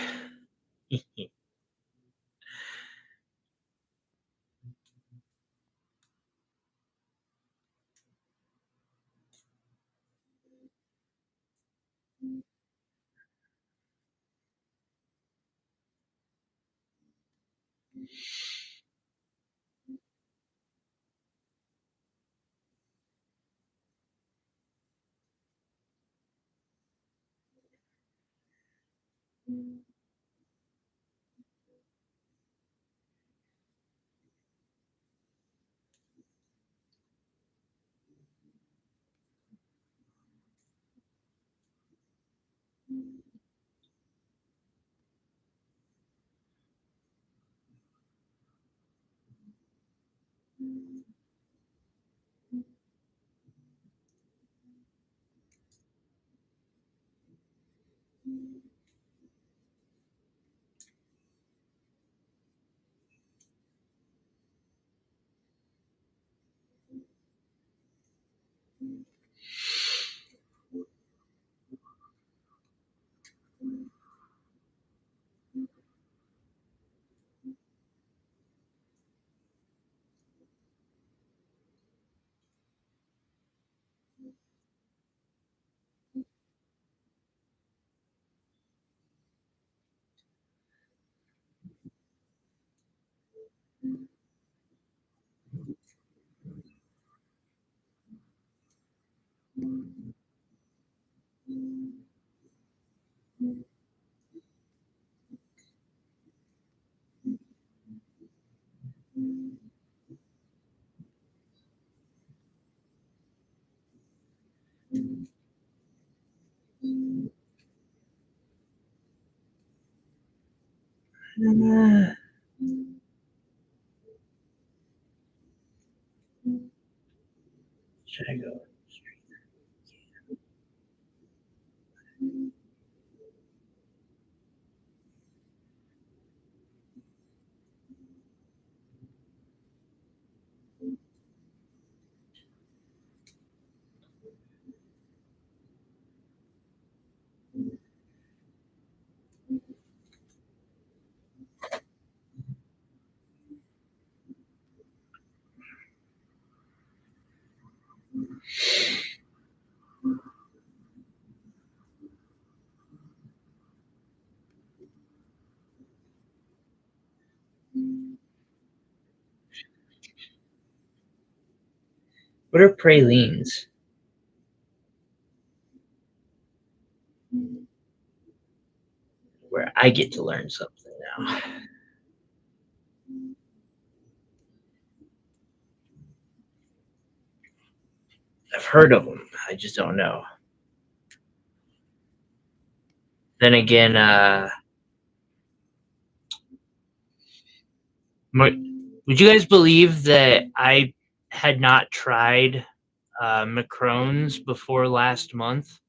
Should I go? What are pralines? Where I get to learn something now. I've heard of them. I just don't know. Then again, would you guys believe that I had not tried macarons before last month?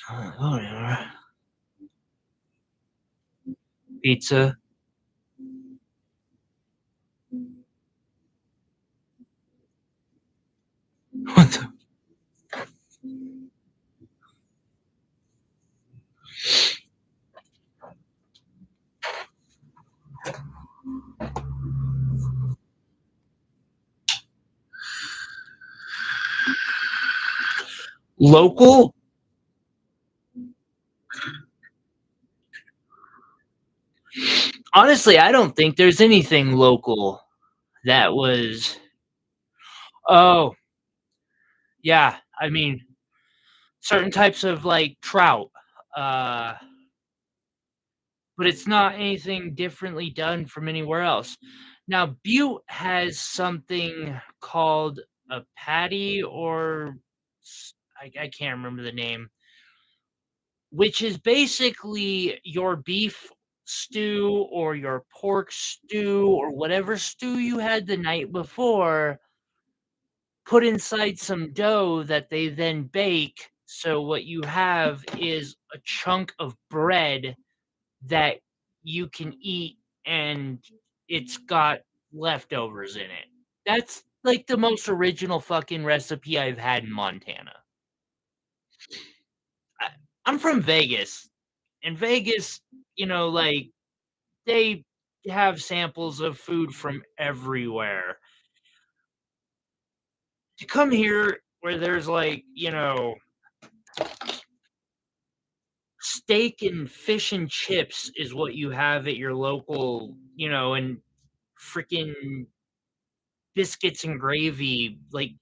Oh, yeah. Pizza. What the? Local? Honestly, I don't think there's anything local that was. Oh, yeah. I mean, certain types of like trout. Uh, but it's not anything differently done from anywhere else. Now, Butte has something called a patty, or I can't remember the name, which is basically your beef stew or your pork stew or whatever stew you had the night before, put inside some dough that they then bake. So what you have is a chunk of bread that you can eat, and it's got leftovers in it. That's like the most original fucking recipe I've had in Montana. I I'm from Vegas. In Vegas, like, they have samples of food from everywhere. To come here where there's, like, steak and fish and chips is what you have at your local, and freaking biscuits and gravy, like,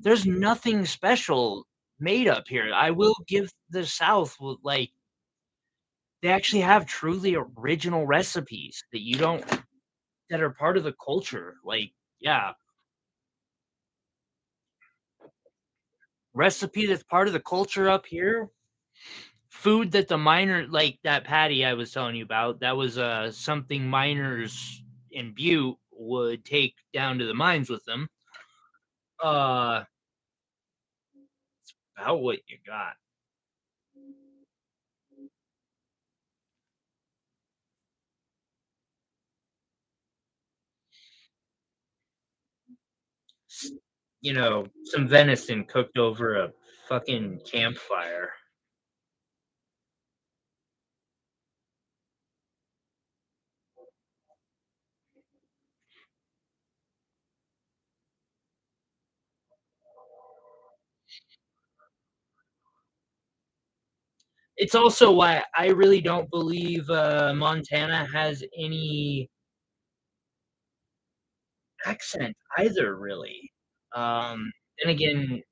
there's nothing special made up here. I will give the South, like, they actually have truly original recipes that you don't that are part of the culture, like, yeah, recipe that's part of the culture up here, food that the miner like, that patty I was telling you about, that was, something miners in Butte would take down to the mines with them, uh, about what you got. S some venison cooked over a fucking campfire. It's also why I really don't believe, Montana has any accent either, really. Then again,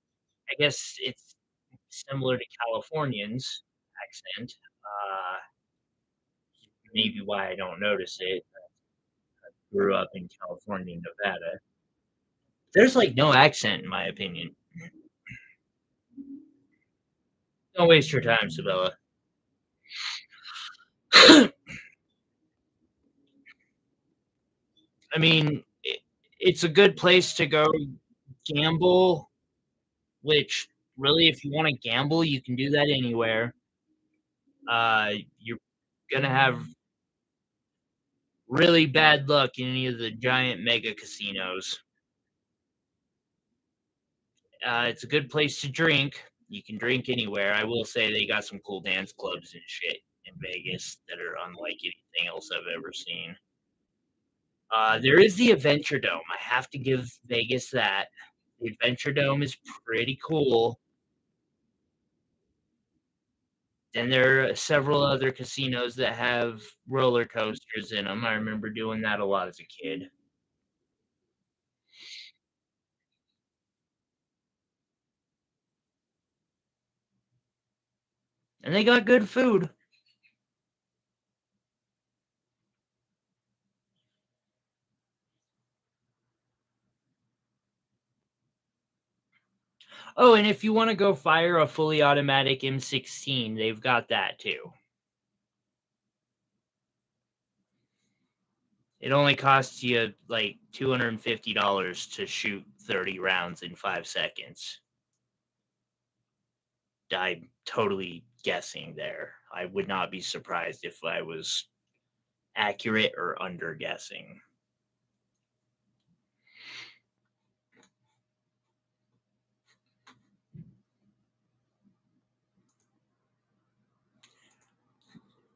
I guess it's similar to Californians' accent, maybe why I don't notice it. Grew up in California and Nevada. There's, like, no accent in my opinion. Don't waste your time, Sabella. I mean, it's a good place to go gamble, which really, if you wanna gamble, you can do that anywhere. You're gonna have really bad luck in any of the giant mega casinos. It's a good place to drink. You can drink anywhere. I will say they got some cool dance clubs and shit in Vegas that are unlike anything else I've ever seen. There is the Adventure Dome. I have to give Vegas that. The Adventure Dome is pretty cool. Then there are several other casinos that have roller coasters in them. I remember doing that a lot as a kid. And they got good food. Oh, and if you wanna go fire a fully automatic M16, they've got that too. It only costs you, like, $250 to shoot 30 rounds in 5 seconds. I'm totally guessing there. I would not be surprised if I was accurate or under guessing.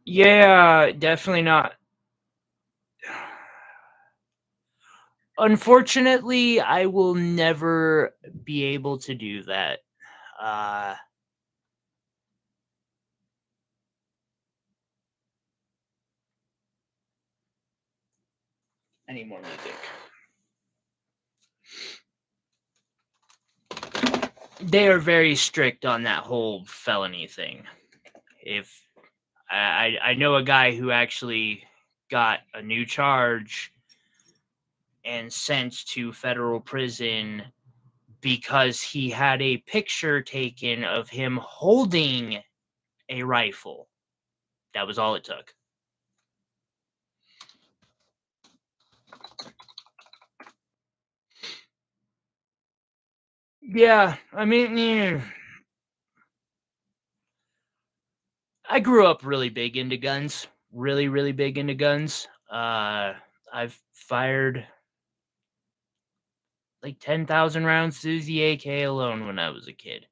Yeah, definitely not. Unfortunately, I will never be able to do that. Uh, any more music. They are very strict on that whole felony thing. If I know a guy who actually got a new charge and sent to federal prison because he had a picture taken of him holding a rifle. That was all it took. Yeah, I mean, I grew up really big into guns, really, really big into guns. I've fired like 10,000 rounds to the AK alone when I was a kid.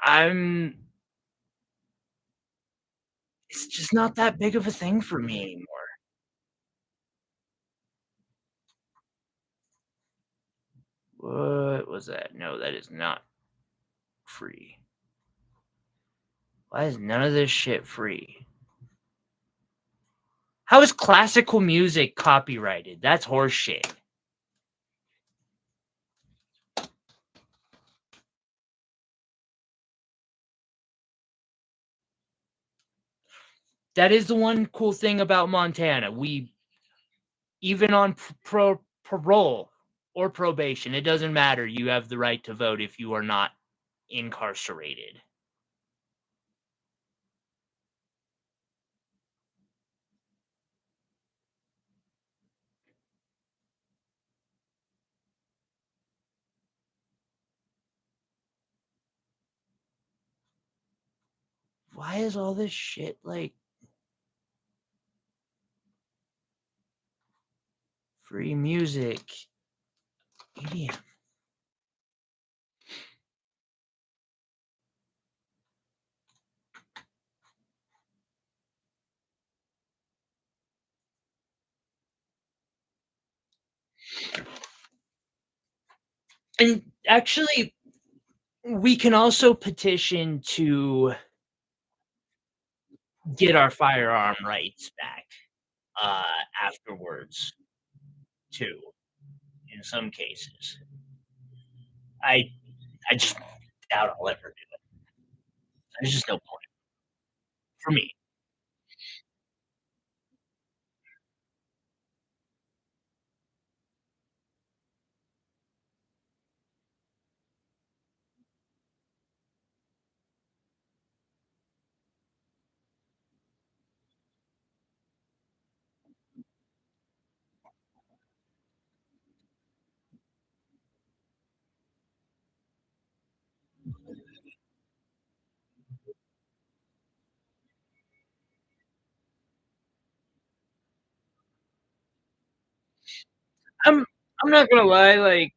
I'm It's just not that big of a thing for me anymore. What was that? No, that is not free. Why is none of this shit free? How is classical music copyrighted? That's horseshit. That is the one cool thing about Montana. We even on parole or probation, it doesn't matter. You have the right to vote if you are not incarcerated. Why is all this shit like free music? EDM. And actually, we can also petition to get our firearm rights back uh, afterwards, too, in some cases. I I just doubt I'll ever do it. There's just no point for me. I'm I'm not gonna lie, like,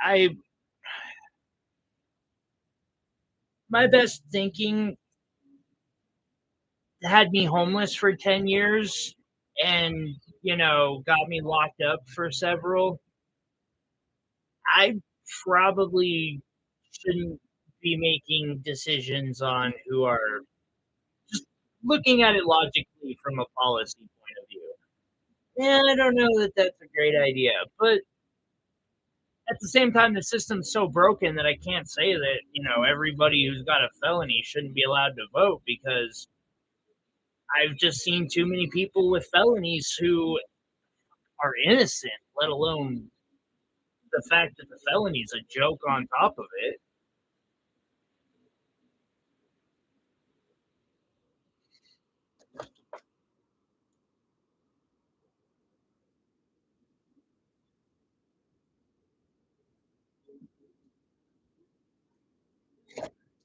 I my best thinking had me homeless for 10 years and, got me locked up for several. I probably shouldn't be making decisions on who are just looking at it logically from a policy point of view. Yeah, I don't know that that's a great idea, but at the same time, the system's so broken that I can't say that, everybody who's got a felony shouldn't be allowed to vote because I've just seen too many people with felonies who are innocent, let alone the fact that the felony's a joke on top of it.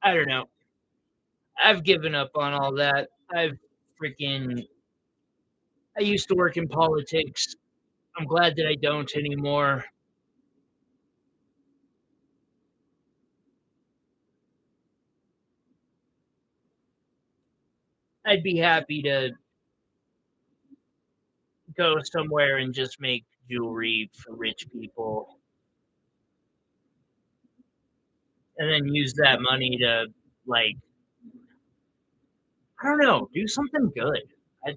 I don't know. I've given up on all that. Freaking I used to work in politics. I'm glad that I don't anymore. I'd be happy to go somewhere and just make jewelry for rich people and then use that money to, like, I don't know, do something good. At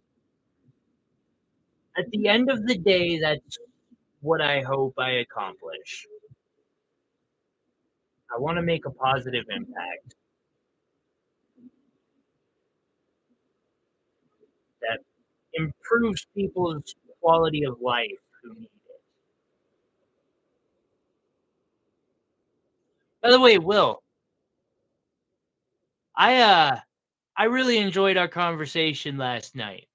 at the end of the day, that's what I hope I accomplish. I wanna make a positive impact that improves people's quality of life who need it. By the way, Will, I, uh, I really enjoyed our conversation last night.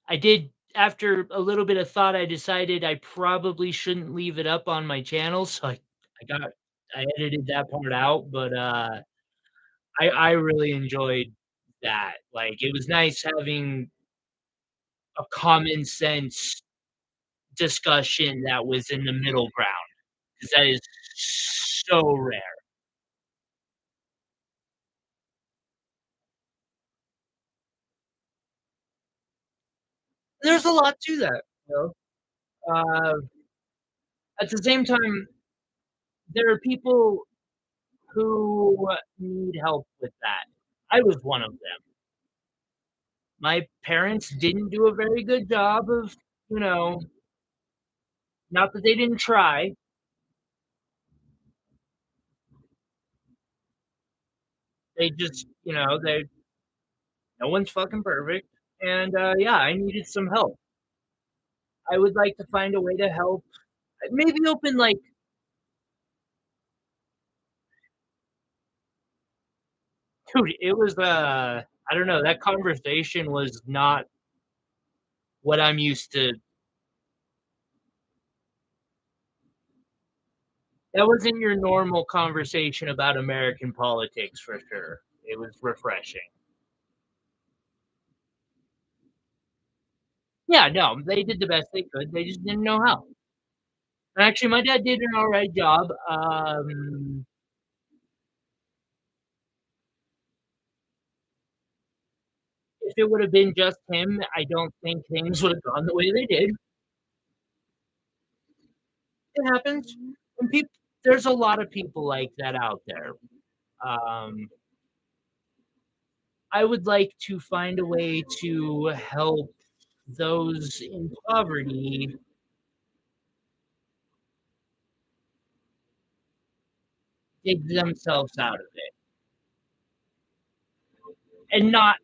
I did after a little bit of thought, I decided I probably shouldn't leave it up on my channel, so I edited that part out, but, I really enjoyed that. Like, it was nice having a common sense discussion that was in the middle ground, 'cause that is so rare. There's a lot to that, you know? At the same time, there are people who need help with that. I was one of them. My parents didn't do a very good job of, you know, not that they didn't try, they just, they no one's fucking perfect, and, yeah, I needed some help. I would like to find a way to help, maybe open, like dude, it was, I don't know, that conversation was not what I'm used to. That wasn't your normal conversation about American politics for sure. It was refreshing. Yeah, no, they did the best they could, they just didn't know how. Actually, my dad did an alright job, if it would've been just him, I don't think things would've gone the way they did. It happens, and there's a lot of people like that out there. Um, I would like to find a way to help those in poverty dig themselves out of it, and not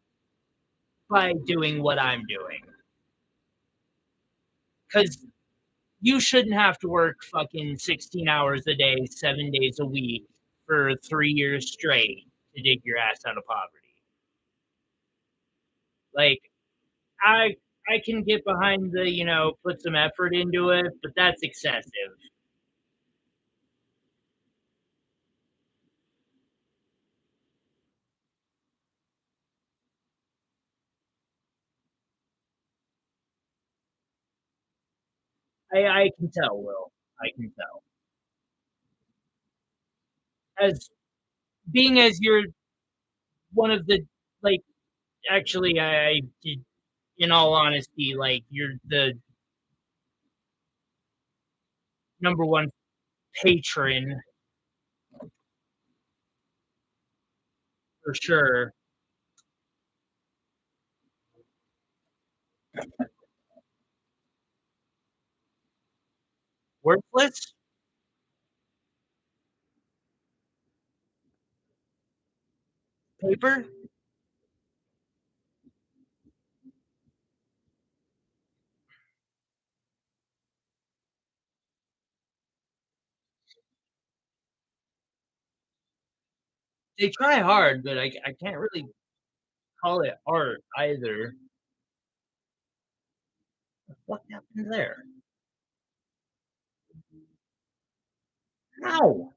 by doing what I'm doing, because you shouldn't have to work fucking 16 hours a day, 7 days a week for 3 years straight to dig your ass out of poverty. Like, I I can get behind the, put some effort into it, but that's excessive. I can tell, Will. I can tell. As being as you're one of the like, actually, I did in all honesty, like, you're the number 1 patron for sure. Worthless? Paper? They try hard, but I can't really call it art either. What happened there? No,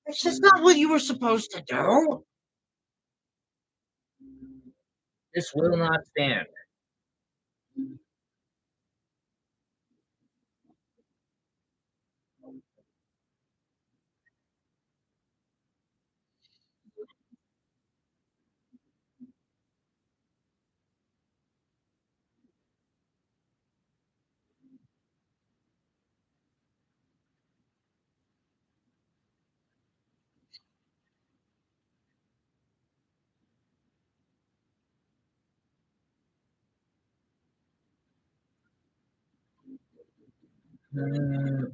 that's just not what you were supposed to do. This will not stand. Mm,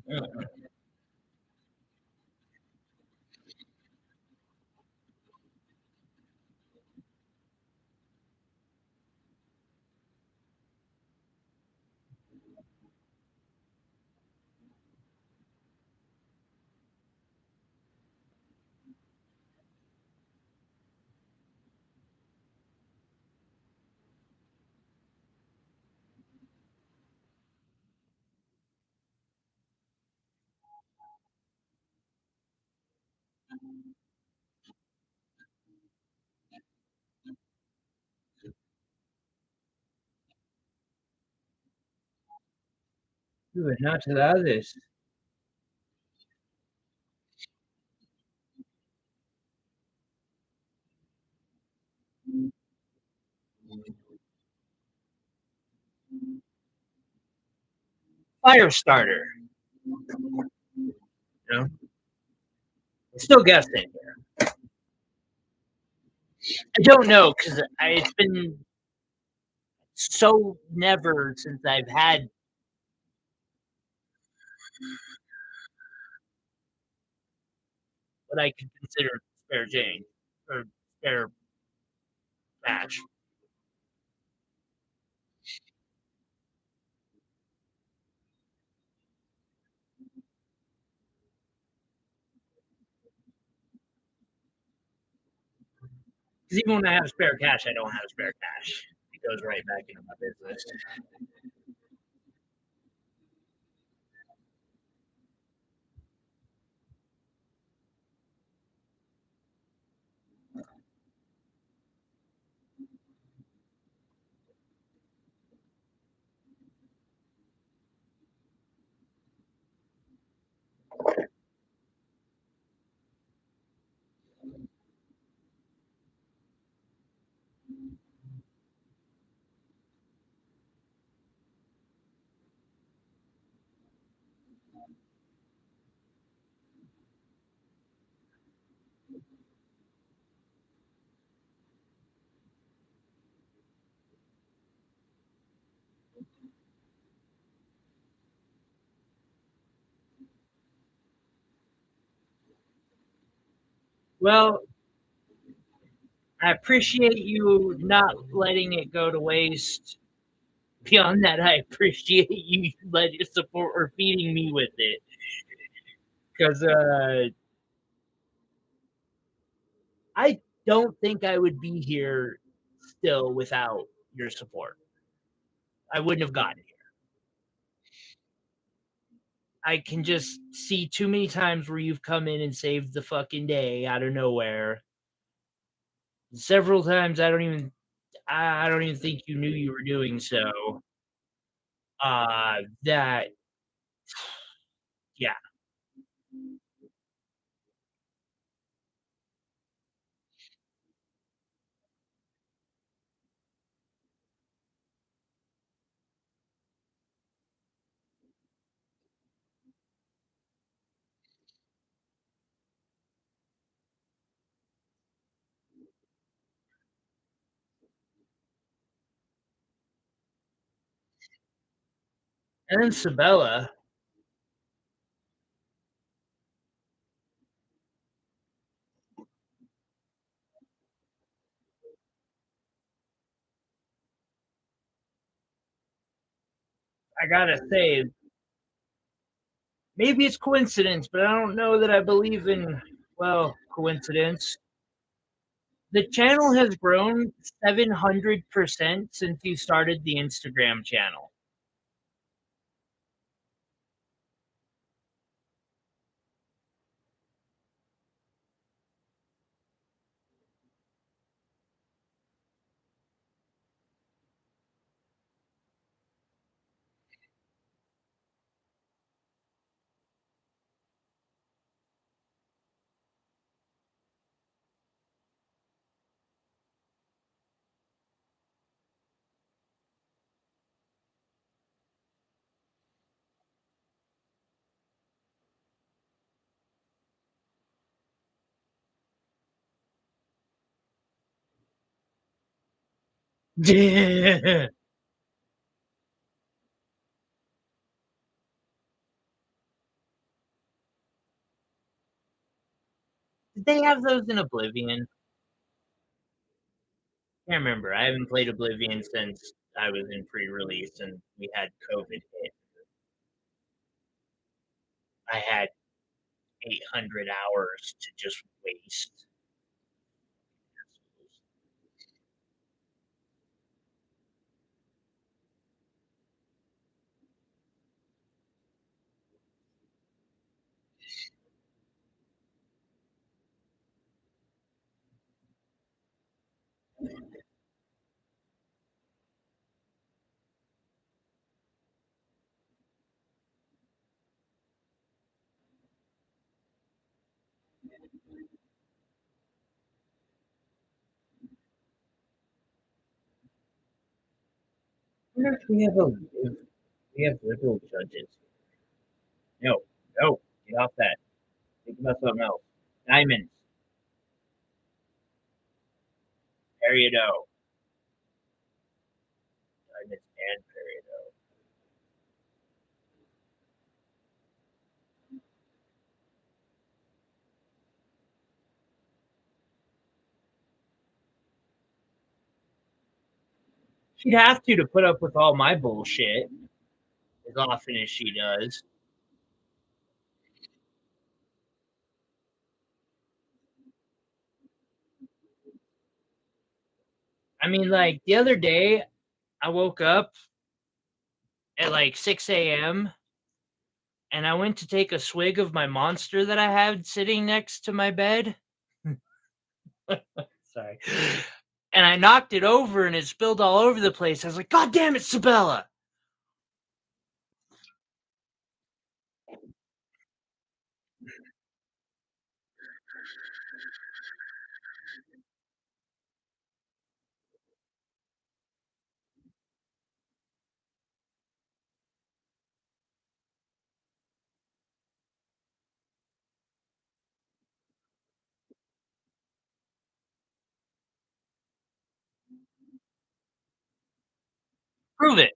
Buenas tardes. Fire starter, you know? Still guessing. I don't know because it's been so never since I've had what I could consider spare change or spare cash. 'Cause even when I have spare cash, I don't have spare cash. It goes right back into my business. Well, I appreciate you not letting it go to waste. Beyond that, I appreciate you letting support or feeding me with it because I don't think I would be here still without your support. I wouldn't have gotten here. I can just see too many times where you've come in and saved the fucking day out of nowhere. Several times I don't even think you knew you were doing so. That yeah. And then Sabella, I gotta say, maybe it's coincidence, but I don't know that I believe in coincidence. The channel has grown 700% since you started the Instagram channel. Did they have those in Oblivion? Can't remember. I haven't played Oblivion since I was in pre-release and we had COVID hit. I had 800 hours to just waste. wonder if we have liberal judges. No, no, get off that. Think about something else. Diamonds, peridot, diamonds and peridot. She'd have to put up with all my bullshit as often as she does. I mean, like the other day, I woke up at like 6 a.m. and I went to take a swig of my monster that I had sitting next to my bed. Sorry. And I knocked it over and it spilled all over the place. I was like, God damn it, Sabella. Prove it.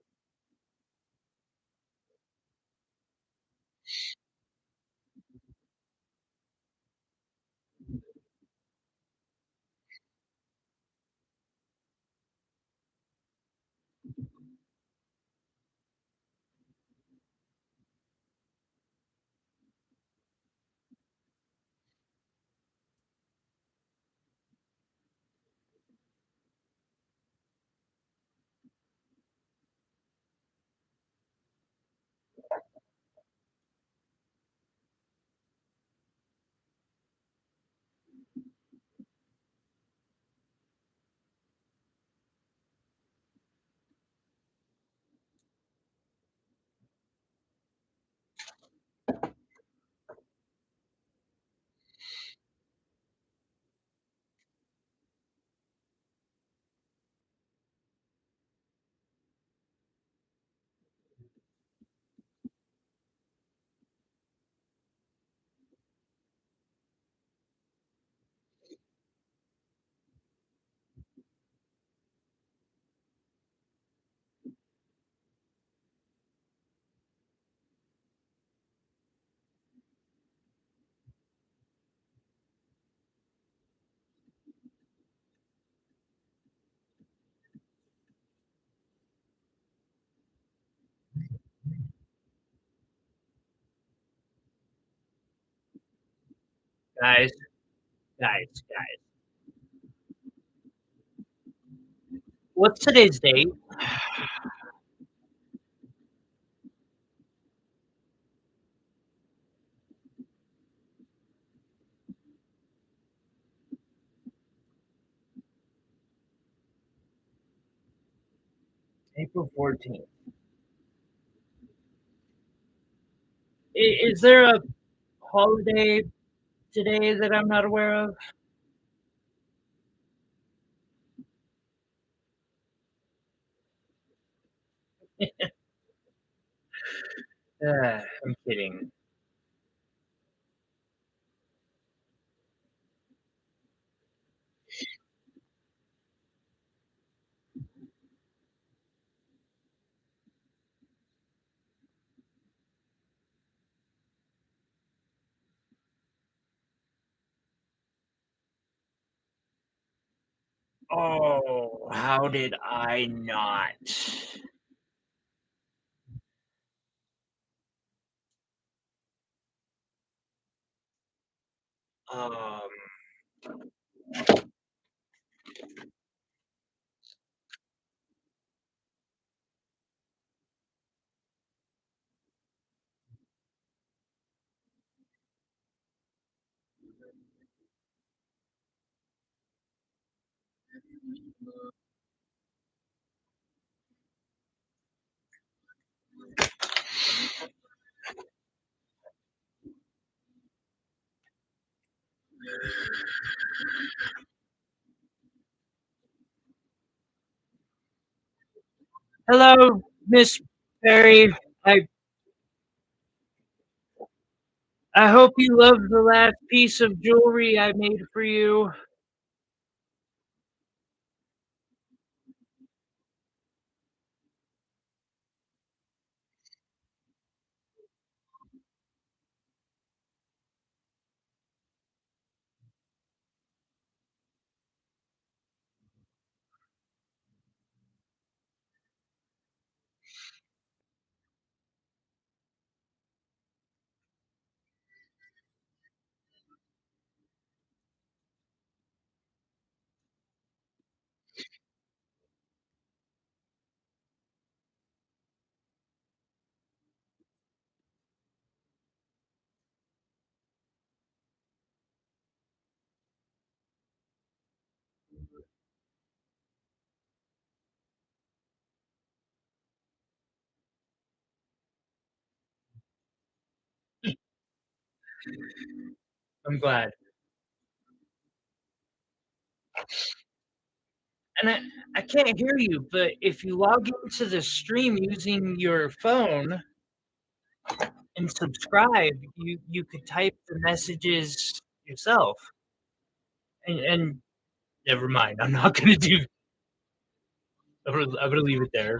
Guys, guys. What's today's date? April 14th. Is there a holiday today that I'm not aware of? I'm kidding. Oh, how did I not? Um, Hello, Miss Perry. I I hope you love the last piece of jewelry I made for you. I'm glad. And I can't hear you, but if you log into the stream using your phone and subscribe, you could type the messages yourself. And never mind. I'm not gonna do. I'm gonna leave it there.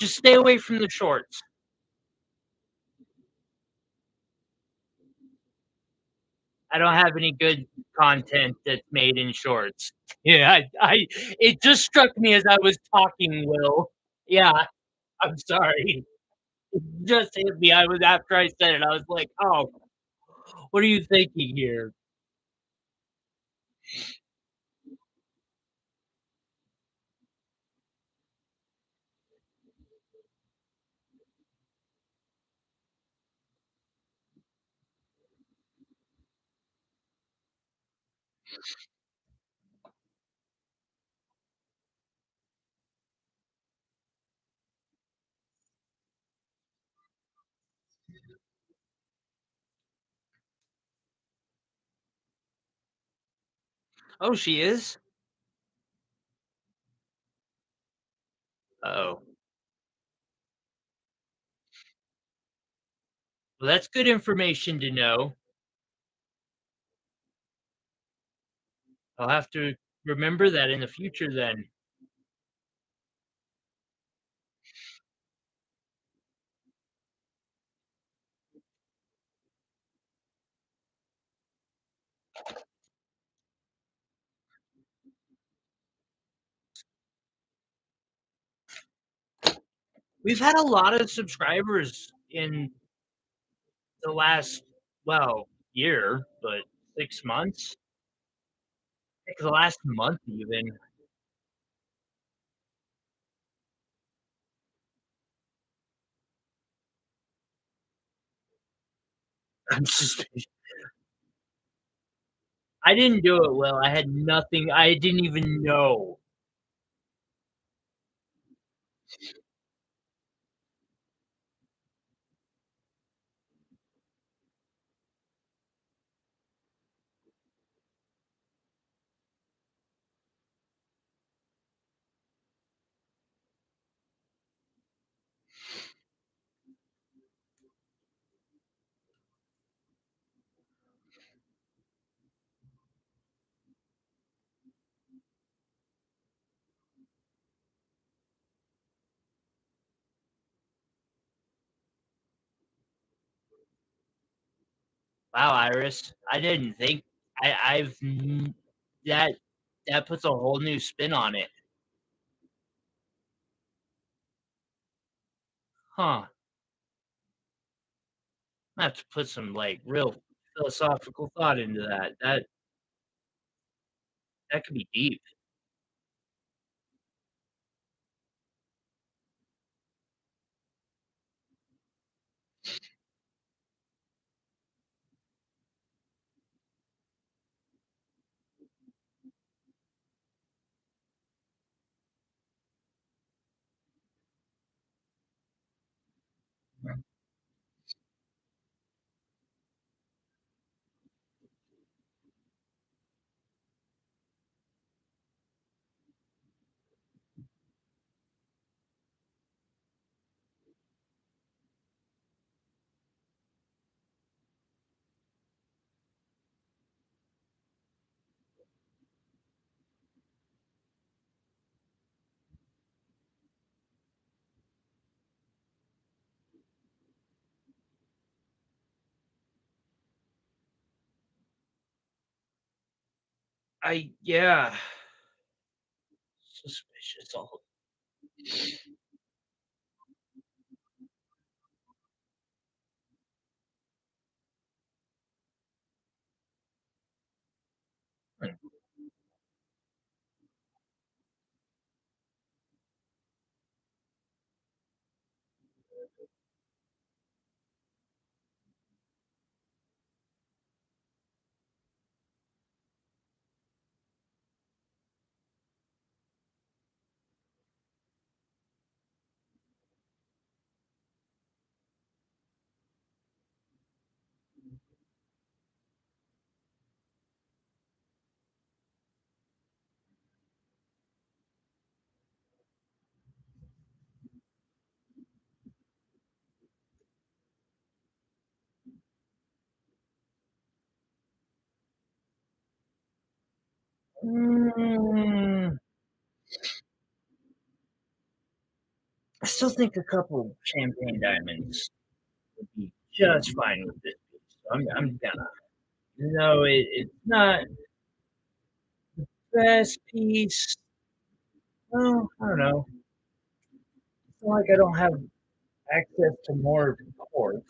Just stay away from the shorts. I don't have any good content that's made in shorts. Yeah, I it just struck me as I was talking, Will. Yeah, I'm sorry. It just hit me. I was after I said it, I was like, "Oh, what are you thinking here?" "Oh, she is? Oh, well, that's good information to know. I'll have to remember that in the future then." We've had a lot of subscribers in the last, well, year, but 6 months? Like, the last month even. I'm suspicious. I didn't do it, Will. I had nothing. I didn't even know. Wow, Iris. I didn't think that that puts a whole new spin on it. Huh. I have to put some, like, real philosophical thought into that. That could be deep. Yeah, suspicious all. Mm, I still think a couple champagne diamonds would be just fine with this piece. So I'm gonna. No, it's not best piece. Well, I don't know. It's not like I don't have access to more ports.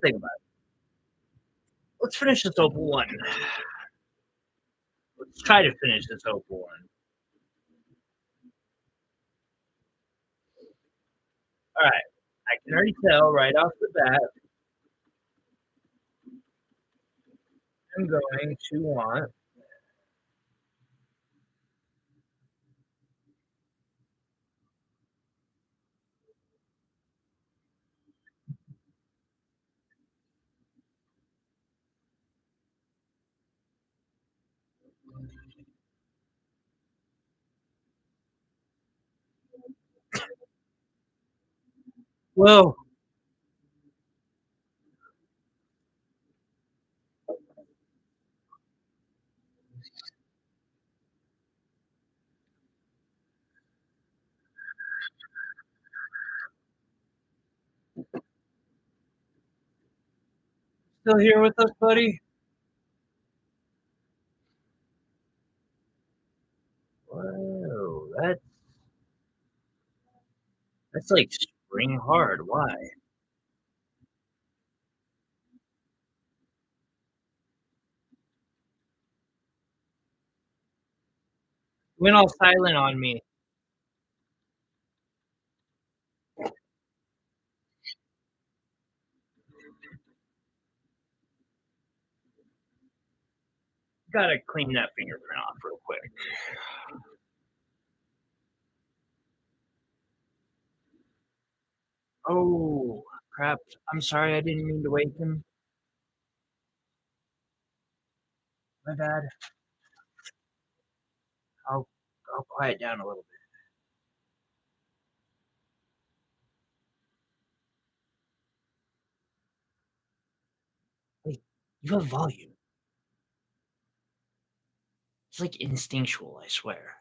Think about it. Let's finish this opal one. Let's try to finish this opal one. All right. I can already tell right off the bat I'm going to want. Whoa. Still here with us, buddy? Whoa. That's like spring hard. Why? Went all silent on me. Gotta clean that fingerprint off real quick. Oh, crap. I'm sorry. I didn't mean to wake him. My bad. I'll I'll quiet down a little bit. Wait, you have volume. It's like instinctual, I swear.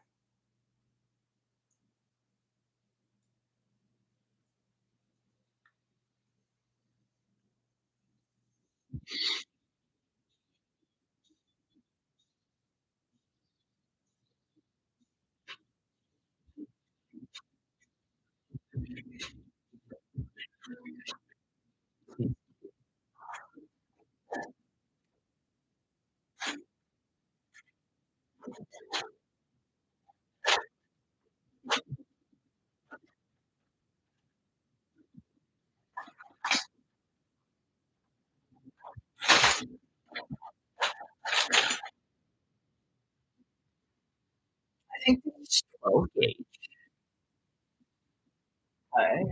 I think it's 12 gauge. Okay.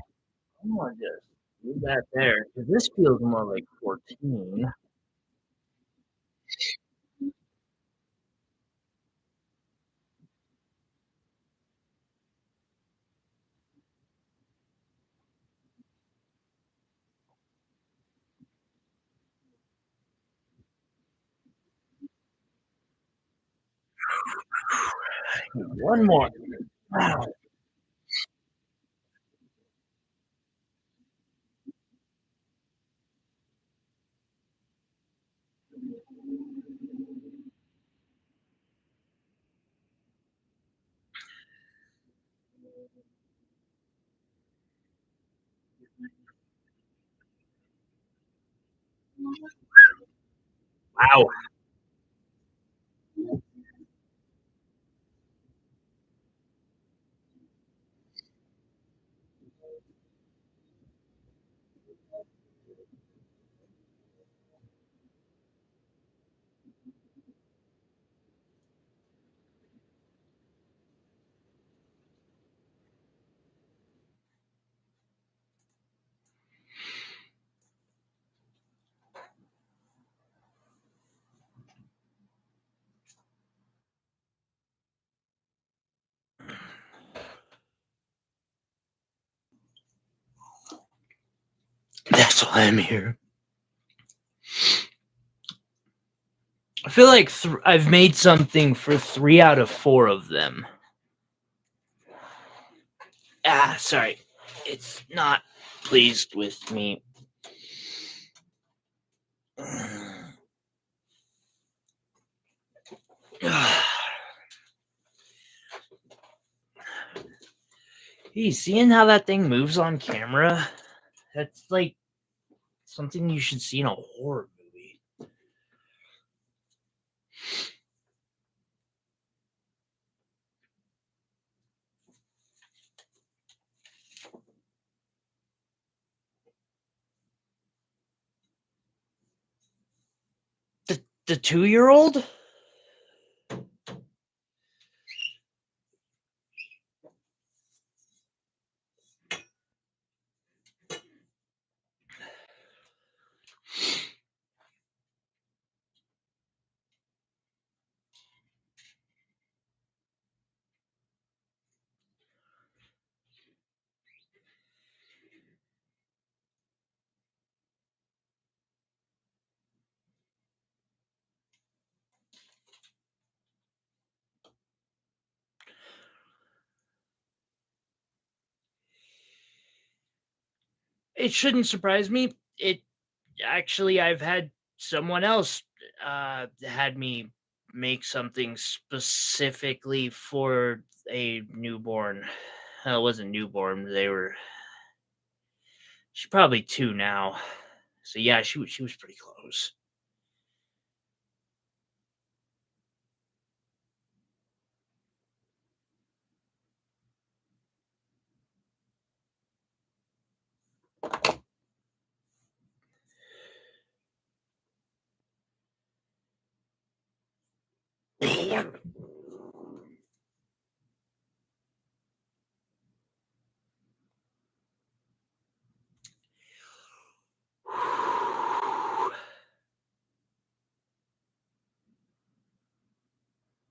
I'm gonna just leave that there because this feels more like 14. One more. Wow. Wow. That's why I'm here. I feel like I've made something for 3 out of 4 of them. Ah, sorry. It's not pleased with me. Hey, seeing how that thing moves on camera? That's like something you should see in a horror movie. The 2-year-old? It shouldn't surprise me. It actually, I've had someone else had me make something specifically for a newborn. It wasn't newborn. She's probably 2 now. So yeah, she was pretty close.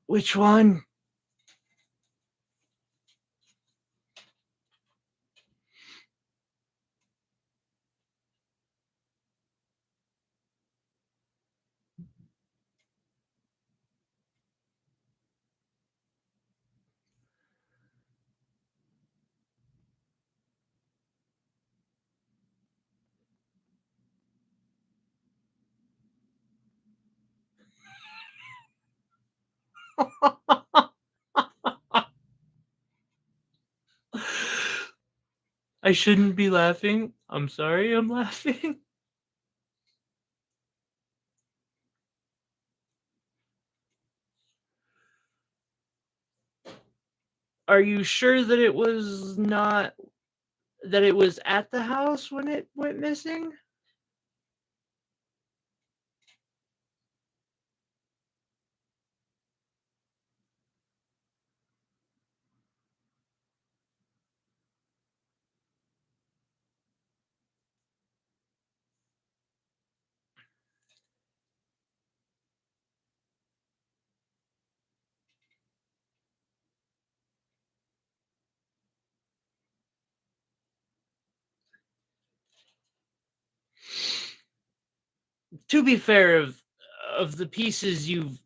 Which one? I shouldn't be laughing. I'm sorry I'm laughing. Are you sure that it was not that it was at the house when it went missing? To be fair, of the pieces you've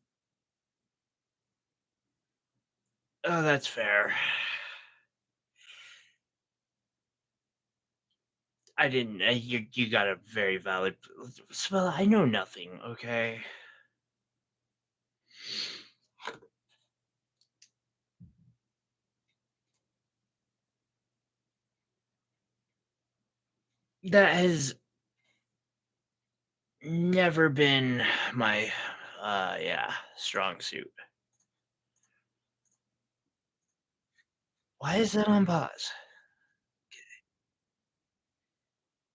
oh, that's fair. I didn't. You got a very valid. Well, I know nothing. Okay. That has never been my, yeah, strong suit. Why is that on pause?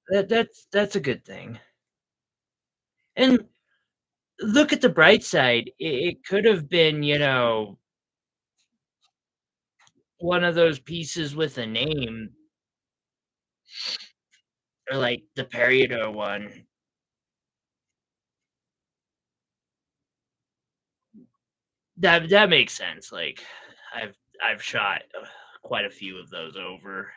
That's a good thing. And look at the bright side. It could have been, one of those pieces with a name or like the peridot one. That makes sense. Like I've shot quite a few of those over.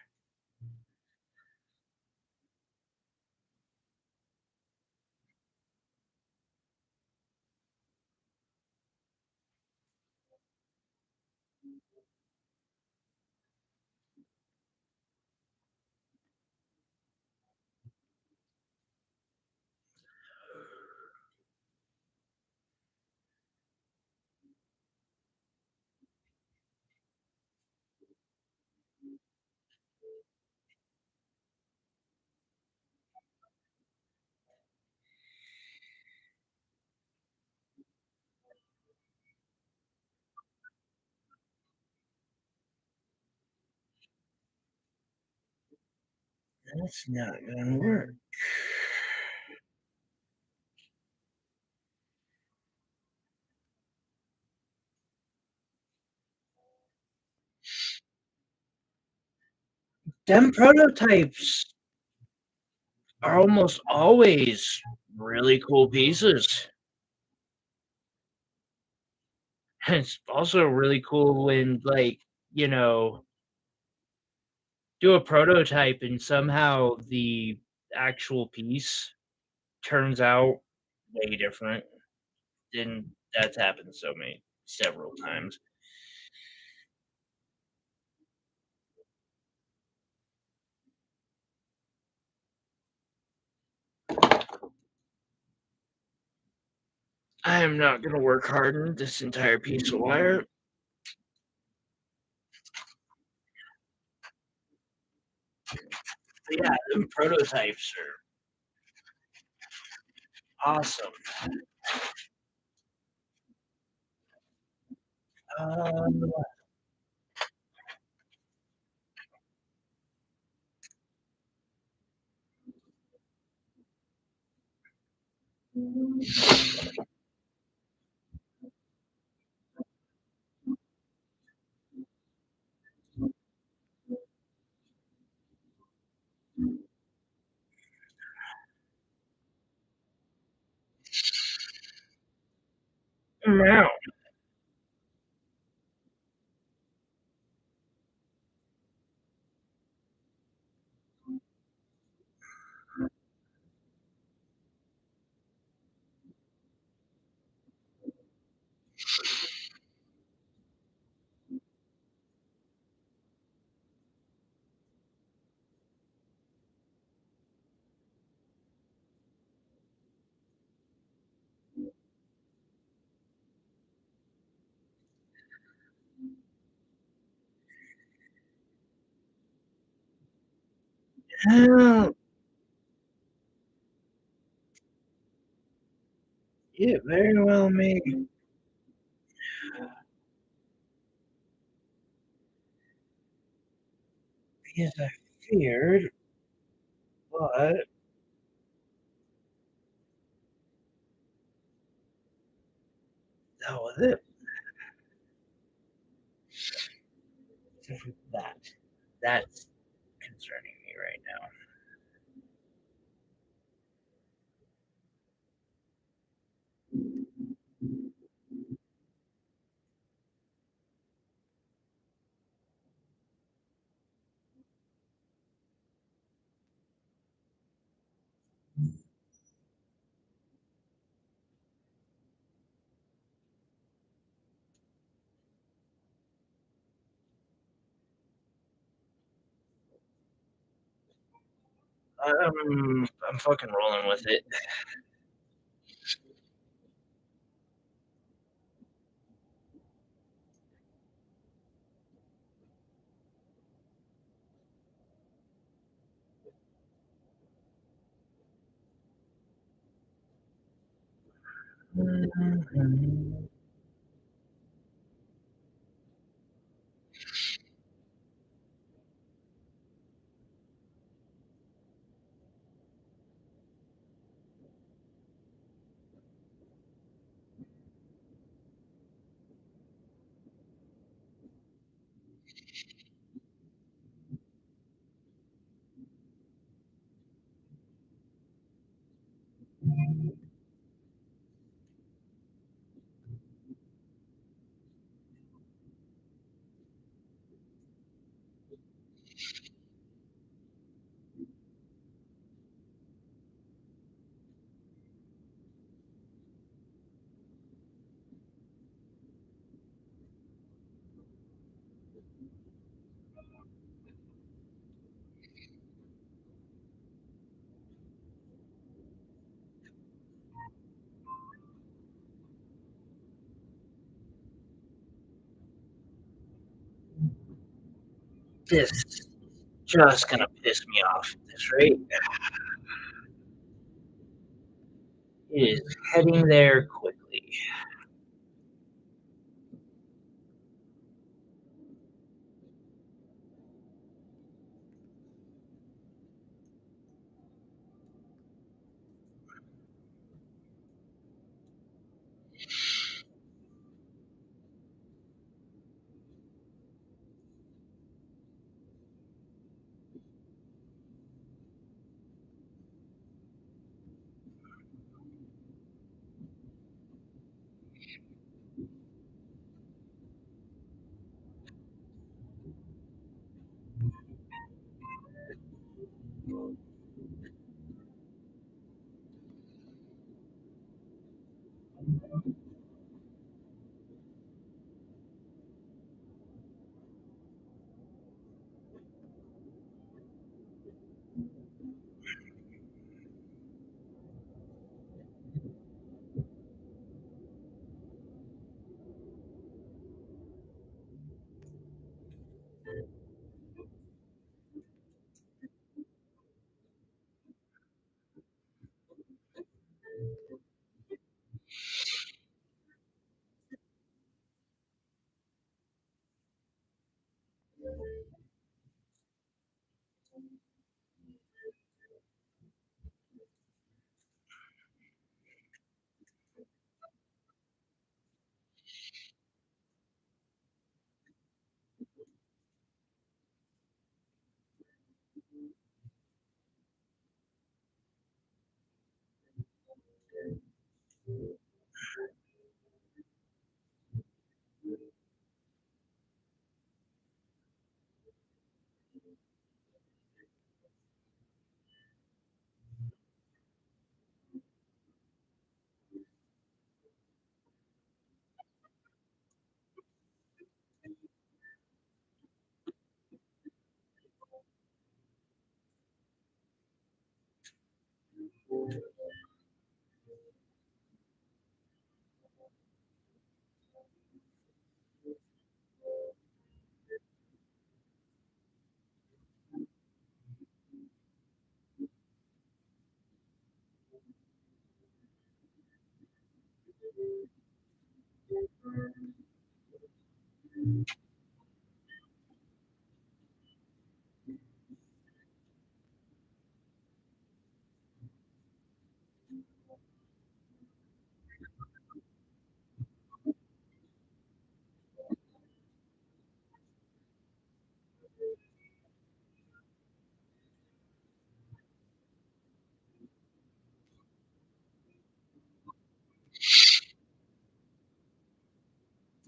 That's not gonna work. Them prototypes are almost always really cool pieces. It's also really cool when, like, you know, do a prototype and somehow the actual piece turns out way different. And that's happened several times. I am not gonna work harden this entire piece of wire. But yeah, them prototypes are awesome. Um, now, now it very well may be as I feared, but that was it. That that's concerning me right now. I'm fucking rolling with it. Mhm. This is just gonna piss me off at this rate. It is heading there quickly.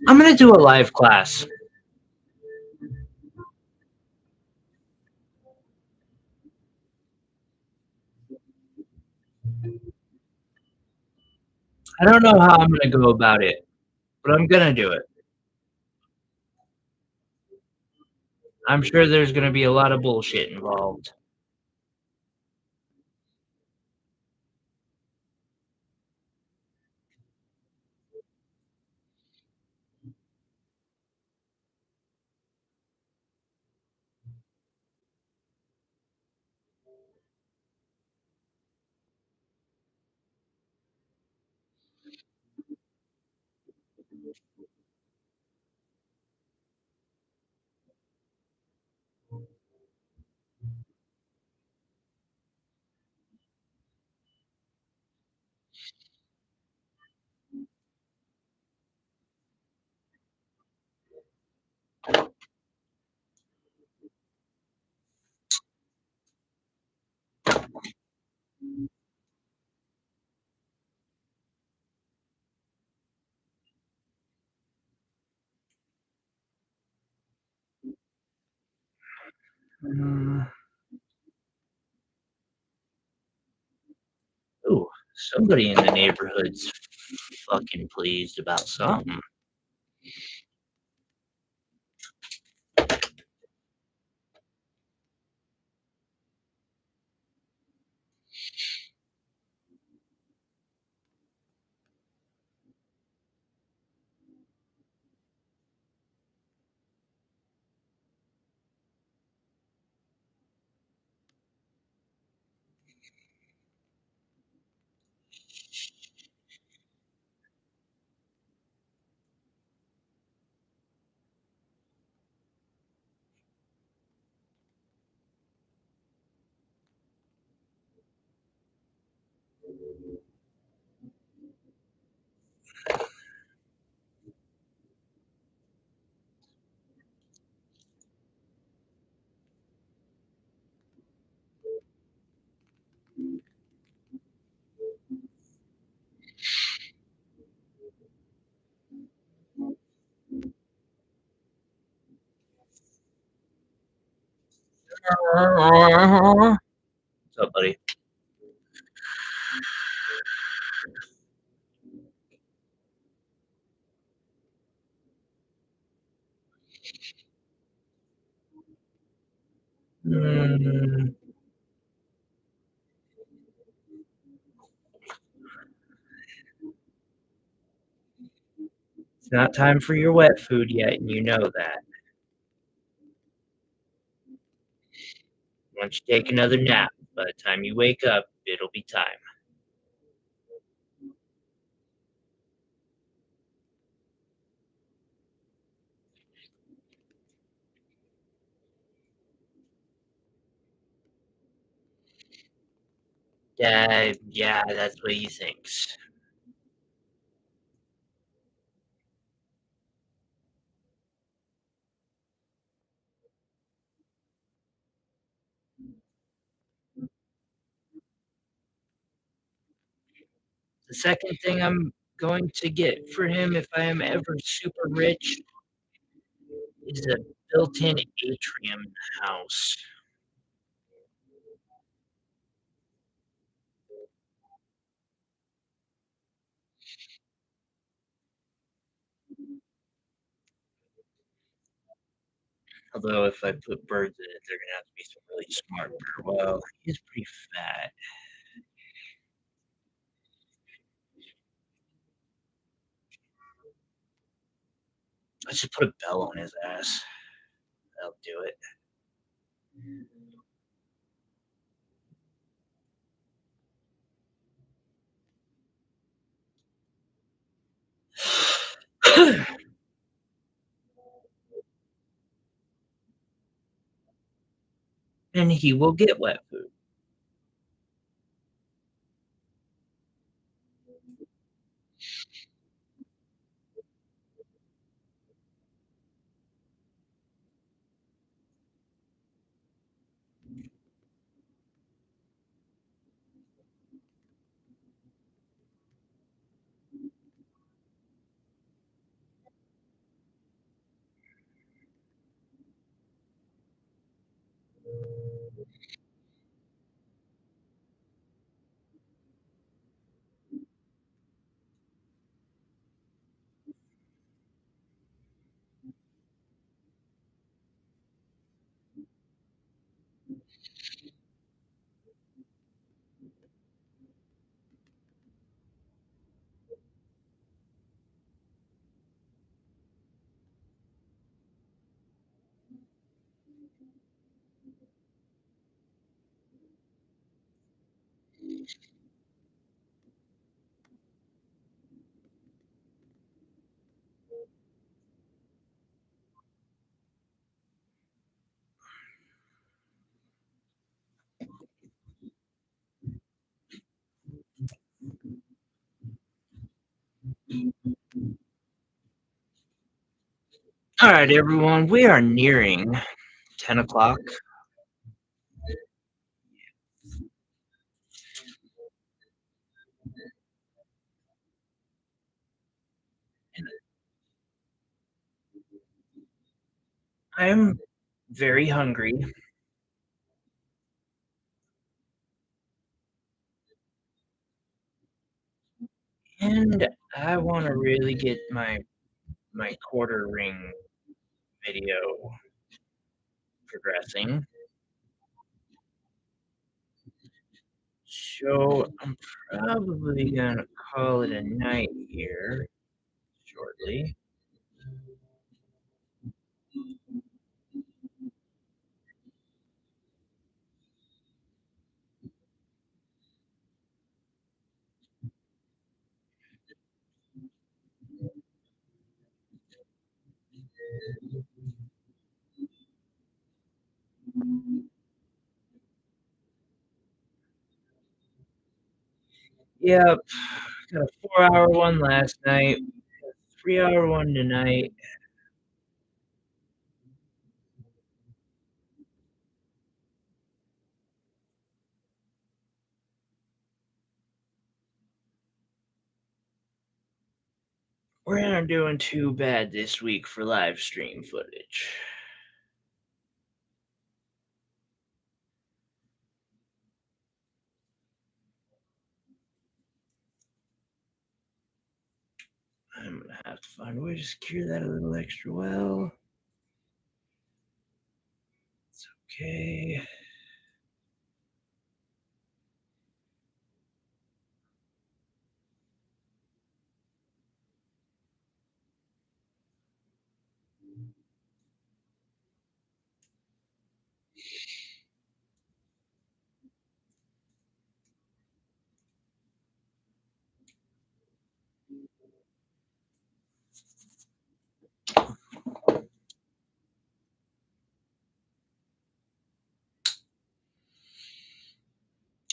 I'm gonna do a live class. I don't know how I'm gonna go about it, but I'm gonna do it. I'm sure there's gonna be a lot of bullshit involved. Mm, ooh, somebody in the neighborhood's fucking pleased about something. What's up, buddy? Mm, it's not time for your wet food yet, and you know that. Once you take another nap, by the time you wake up, it'll be time. Yeah, that's what he thinks. The second thing I'm going to get for him if I am ever super rich is a built-in atrium in the house. Although if I put birds in it, they're gonna have to be some really smart bird. Well, he's pretty fat. Let's just put a bell on his ass. That'll do it. And he will get wet food. All right, everyone, we are nearing 10 o'clock. I am very hungry. and I wanna really get my quarter ring video progressing. So I'm probably gonna call it a night here shortly. Yep, got a 4-hour one last night, 3-hour one tonight. We're not doing too bad this week for live stream footage. I'm gonna have to find a way to secure that a little extra well. It's okay.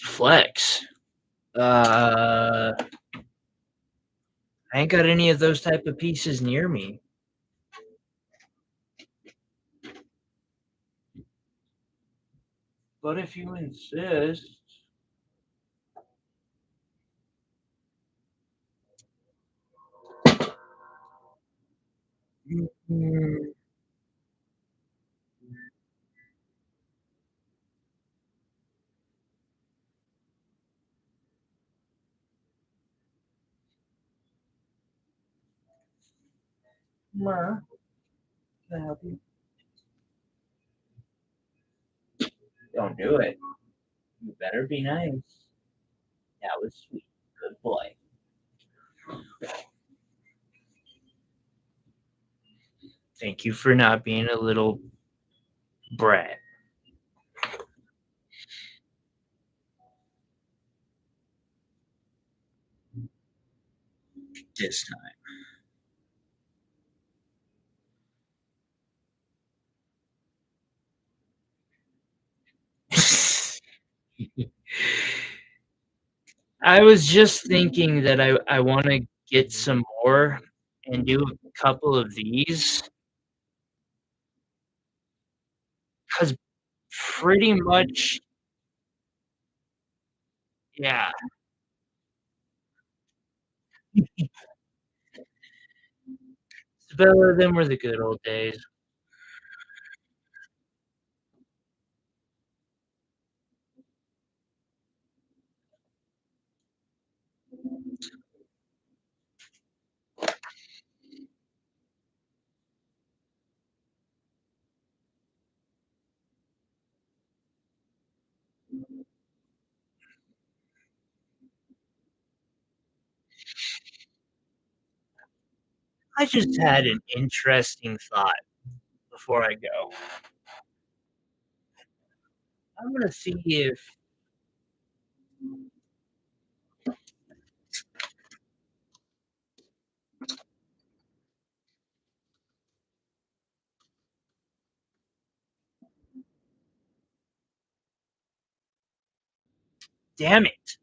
Flex. I ain't got any of those type of pieces near me. But if you insist. Mm, Ma, can I help you? Don't do it. You better be nice. That was sweet. Good boy. Thank you for not being a little brat this time. I was just thinking that I wanna get some more and do a couple of these, 'cause pretty much yeah. Better than were the good old days. I just had an interesting thought before I go. I'm gonna see if damn it.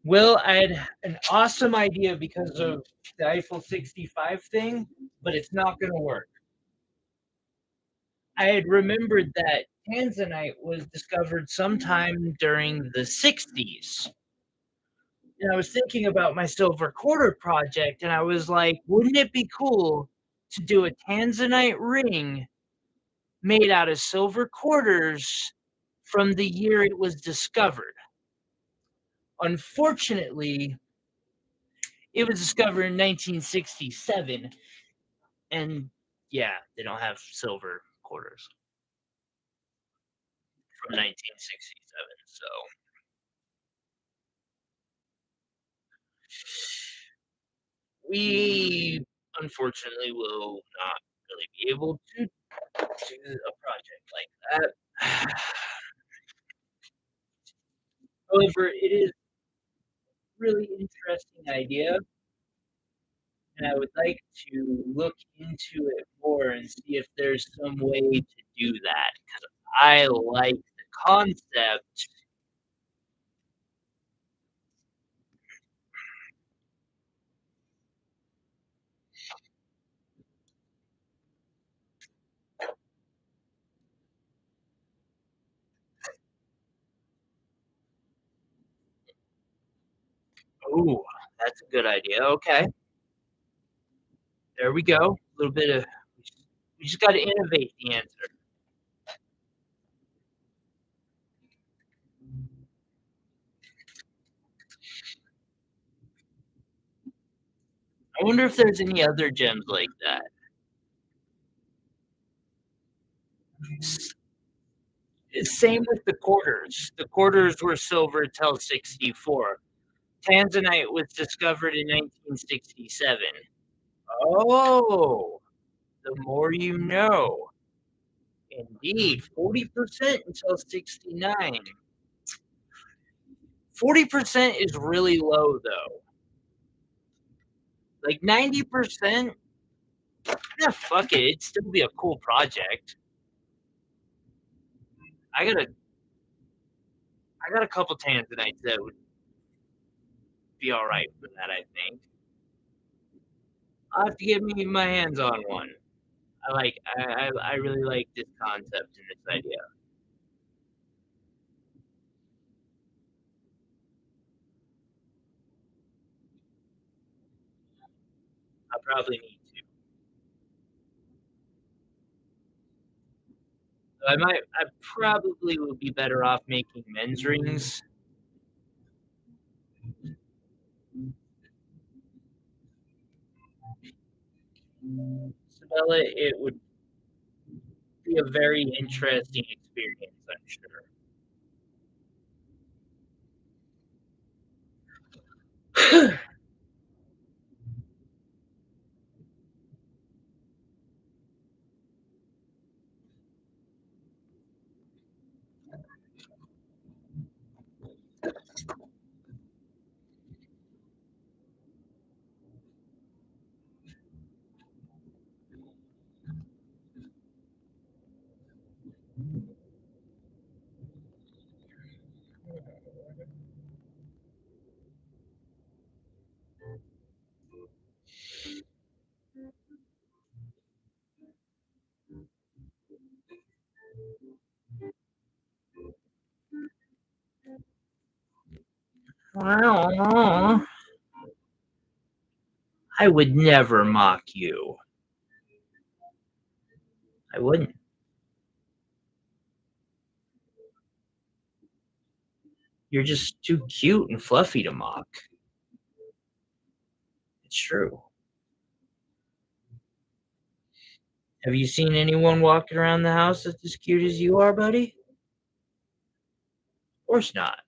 Will, I had an awesome idea because of the Eiffel 65 thing, but it's not gonna work. I had remembered that tanzanite was discovered sometime during the '60s, and I was thinking about my silver quarter project, and I was like, "Wouldn't it be cool to do a tanzanite ring made out of silver quarters from the year it was discovered?" Unfortunately, it was discovered in 1967, and yeah, they don't have silver quarters from 1967, so we unfortunately will not really be able to do a project like that. However, it is really interesting idea, and I would like to look into it more and see if there's some way to do that, because I like the concept. Ooh, that's a good idea, okay. There we go. A little bit of we just gotta innovate the answer. I wonder if there's any other gems like that. Same with the quarters. The quarters were silver till '64. Tanzanite was discovered in 1967. Oh, the more you know. Indeed, 40% until 69. 40% is really low though. Like 90%, yeah, fuck it. It'd still be a cool project. I got a I got a couple Tanzanites that would be alright for that, I think. I'll have to get me my hands on one. I really like this concept and this idea. I probably need to. I probably would be better off making men's rings. Isabella, it would be a very interesting experience, I'm sure. Well, I would never mock you. I wouldn't. You're just too cute and fluffy to mock. It's true. Have you seen anyone walking around the house that's as cute as you are, buddy? Of course not.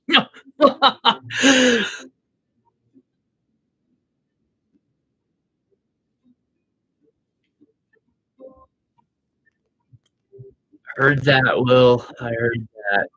No. Heard that, Will. I heard that.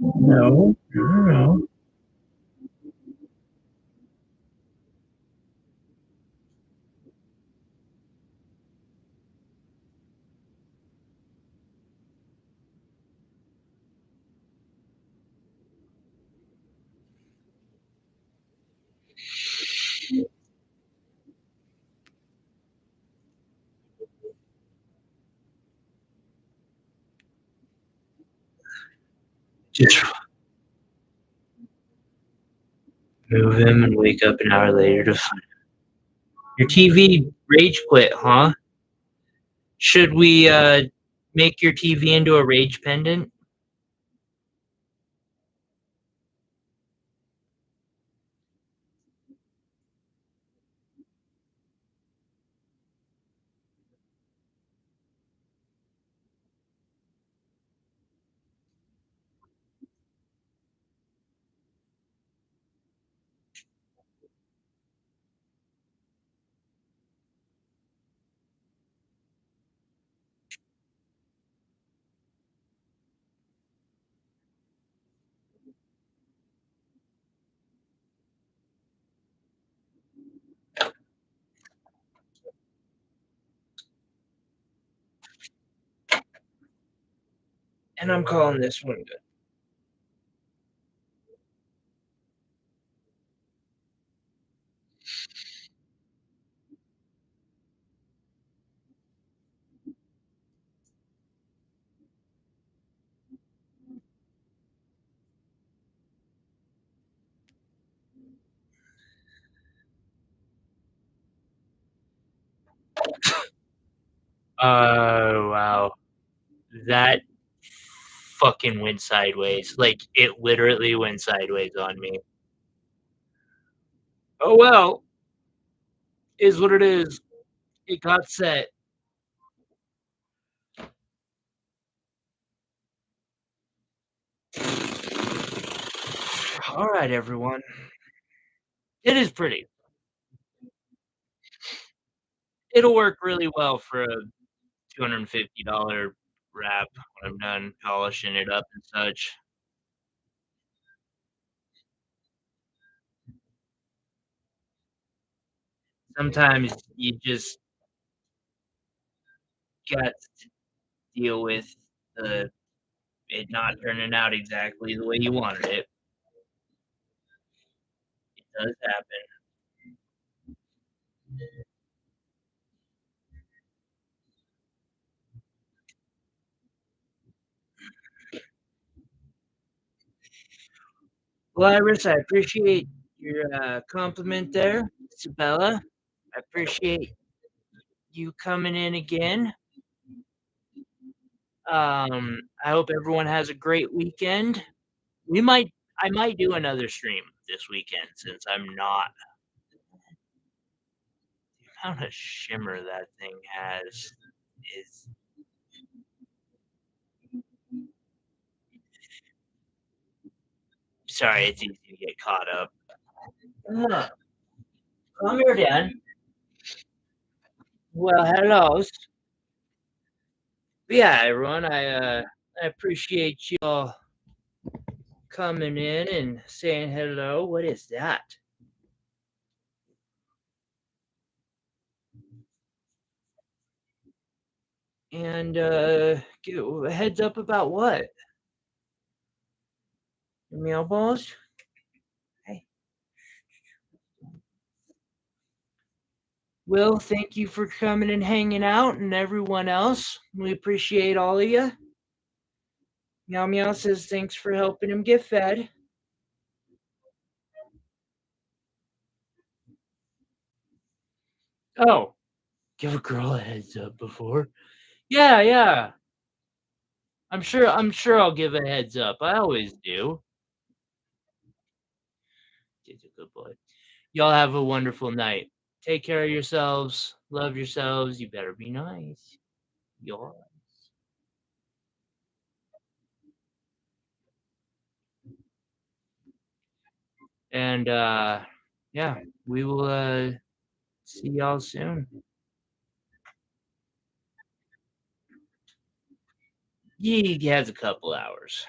No, no. Just move him and wake up an hour later to find your TV rage quit, huh? Should we make your TV into a rage pendant? And I'm calling this one good. Oh, wow. That fucking went sideways. Like, it literally went sideways on me. Oh, well, is what it is. It got set. All right, everyone. It is pretty. It'll work really well for a $250 wrap when I'm done polishing it up and such. Sometimes you just got to deal with the it not turning out exactly the way you wanted it. It does happen. Well, Iris, I appreciate your compliment there, Isabella. I appreciate you coming in again. I hope everyone has a great weekend. We might I might do another stream this weekend since I'm not the amount of shimmer that thing has is sorry, it's easy to get caught up. Huh, come here, Dan. Well, hello. Yeah, everyone, I appreciate y'all coming in and saying hello. What is that? And give a heads up about what? Your meal balls? Hey. Will, thank you for coming and hanging out, and everyone else. We appreciate all of you. Meow Meow says thanks for helping him get fed. Oh, give a girl a heads up before? Yeah, yeah. I'm sure I'll give a heads up. I always do. He's a good boy. Y'all have a wonderful night. Take care of yourselves. Love yourselves. You better be nice. Y'all. And yeah, we will see y'all soon. He has a couple hours.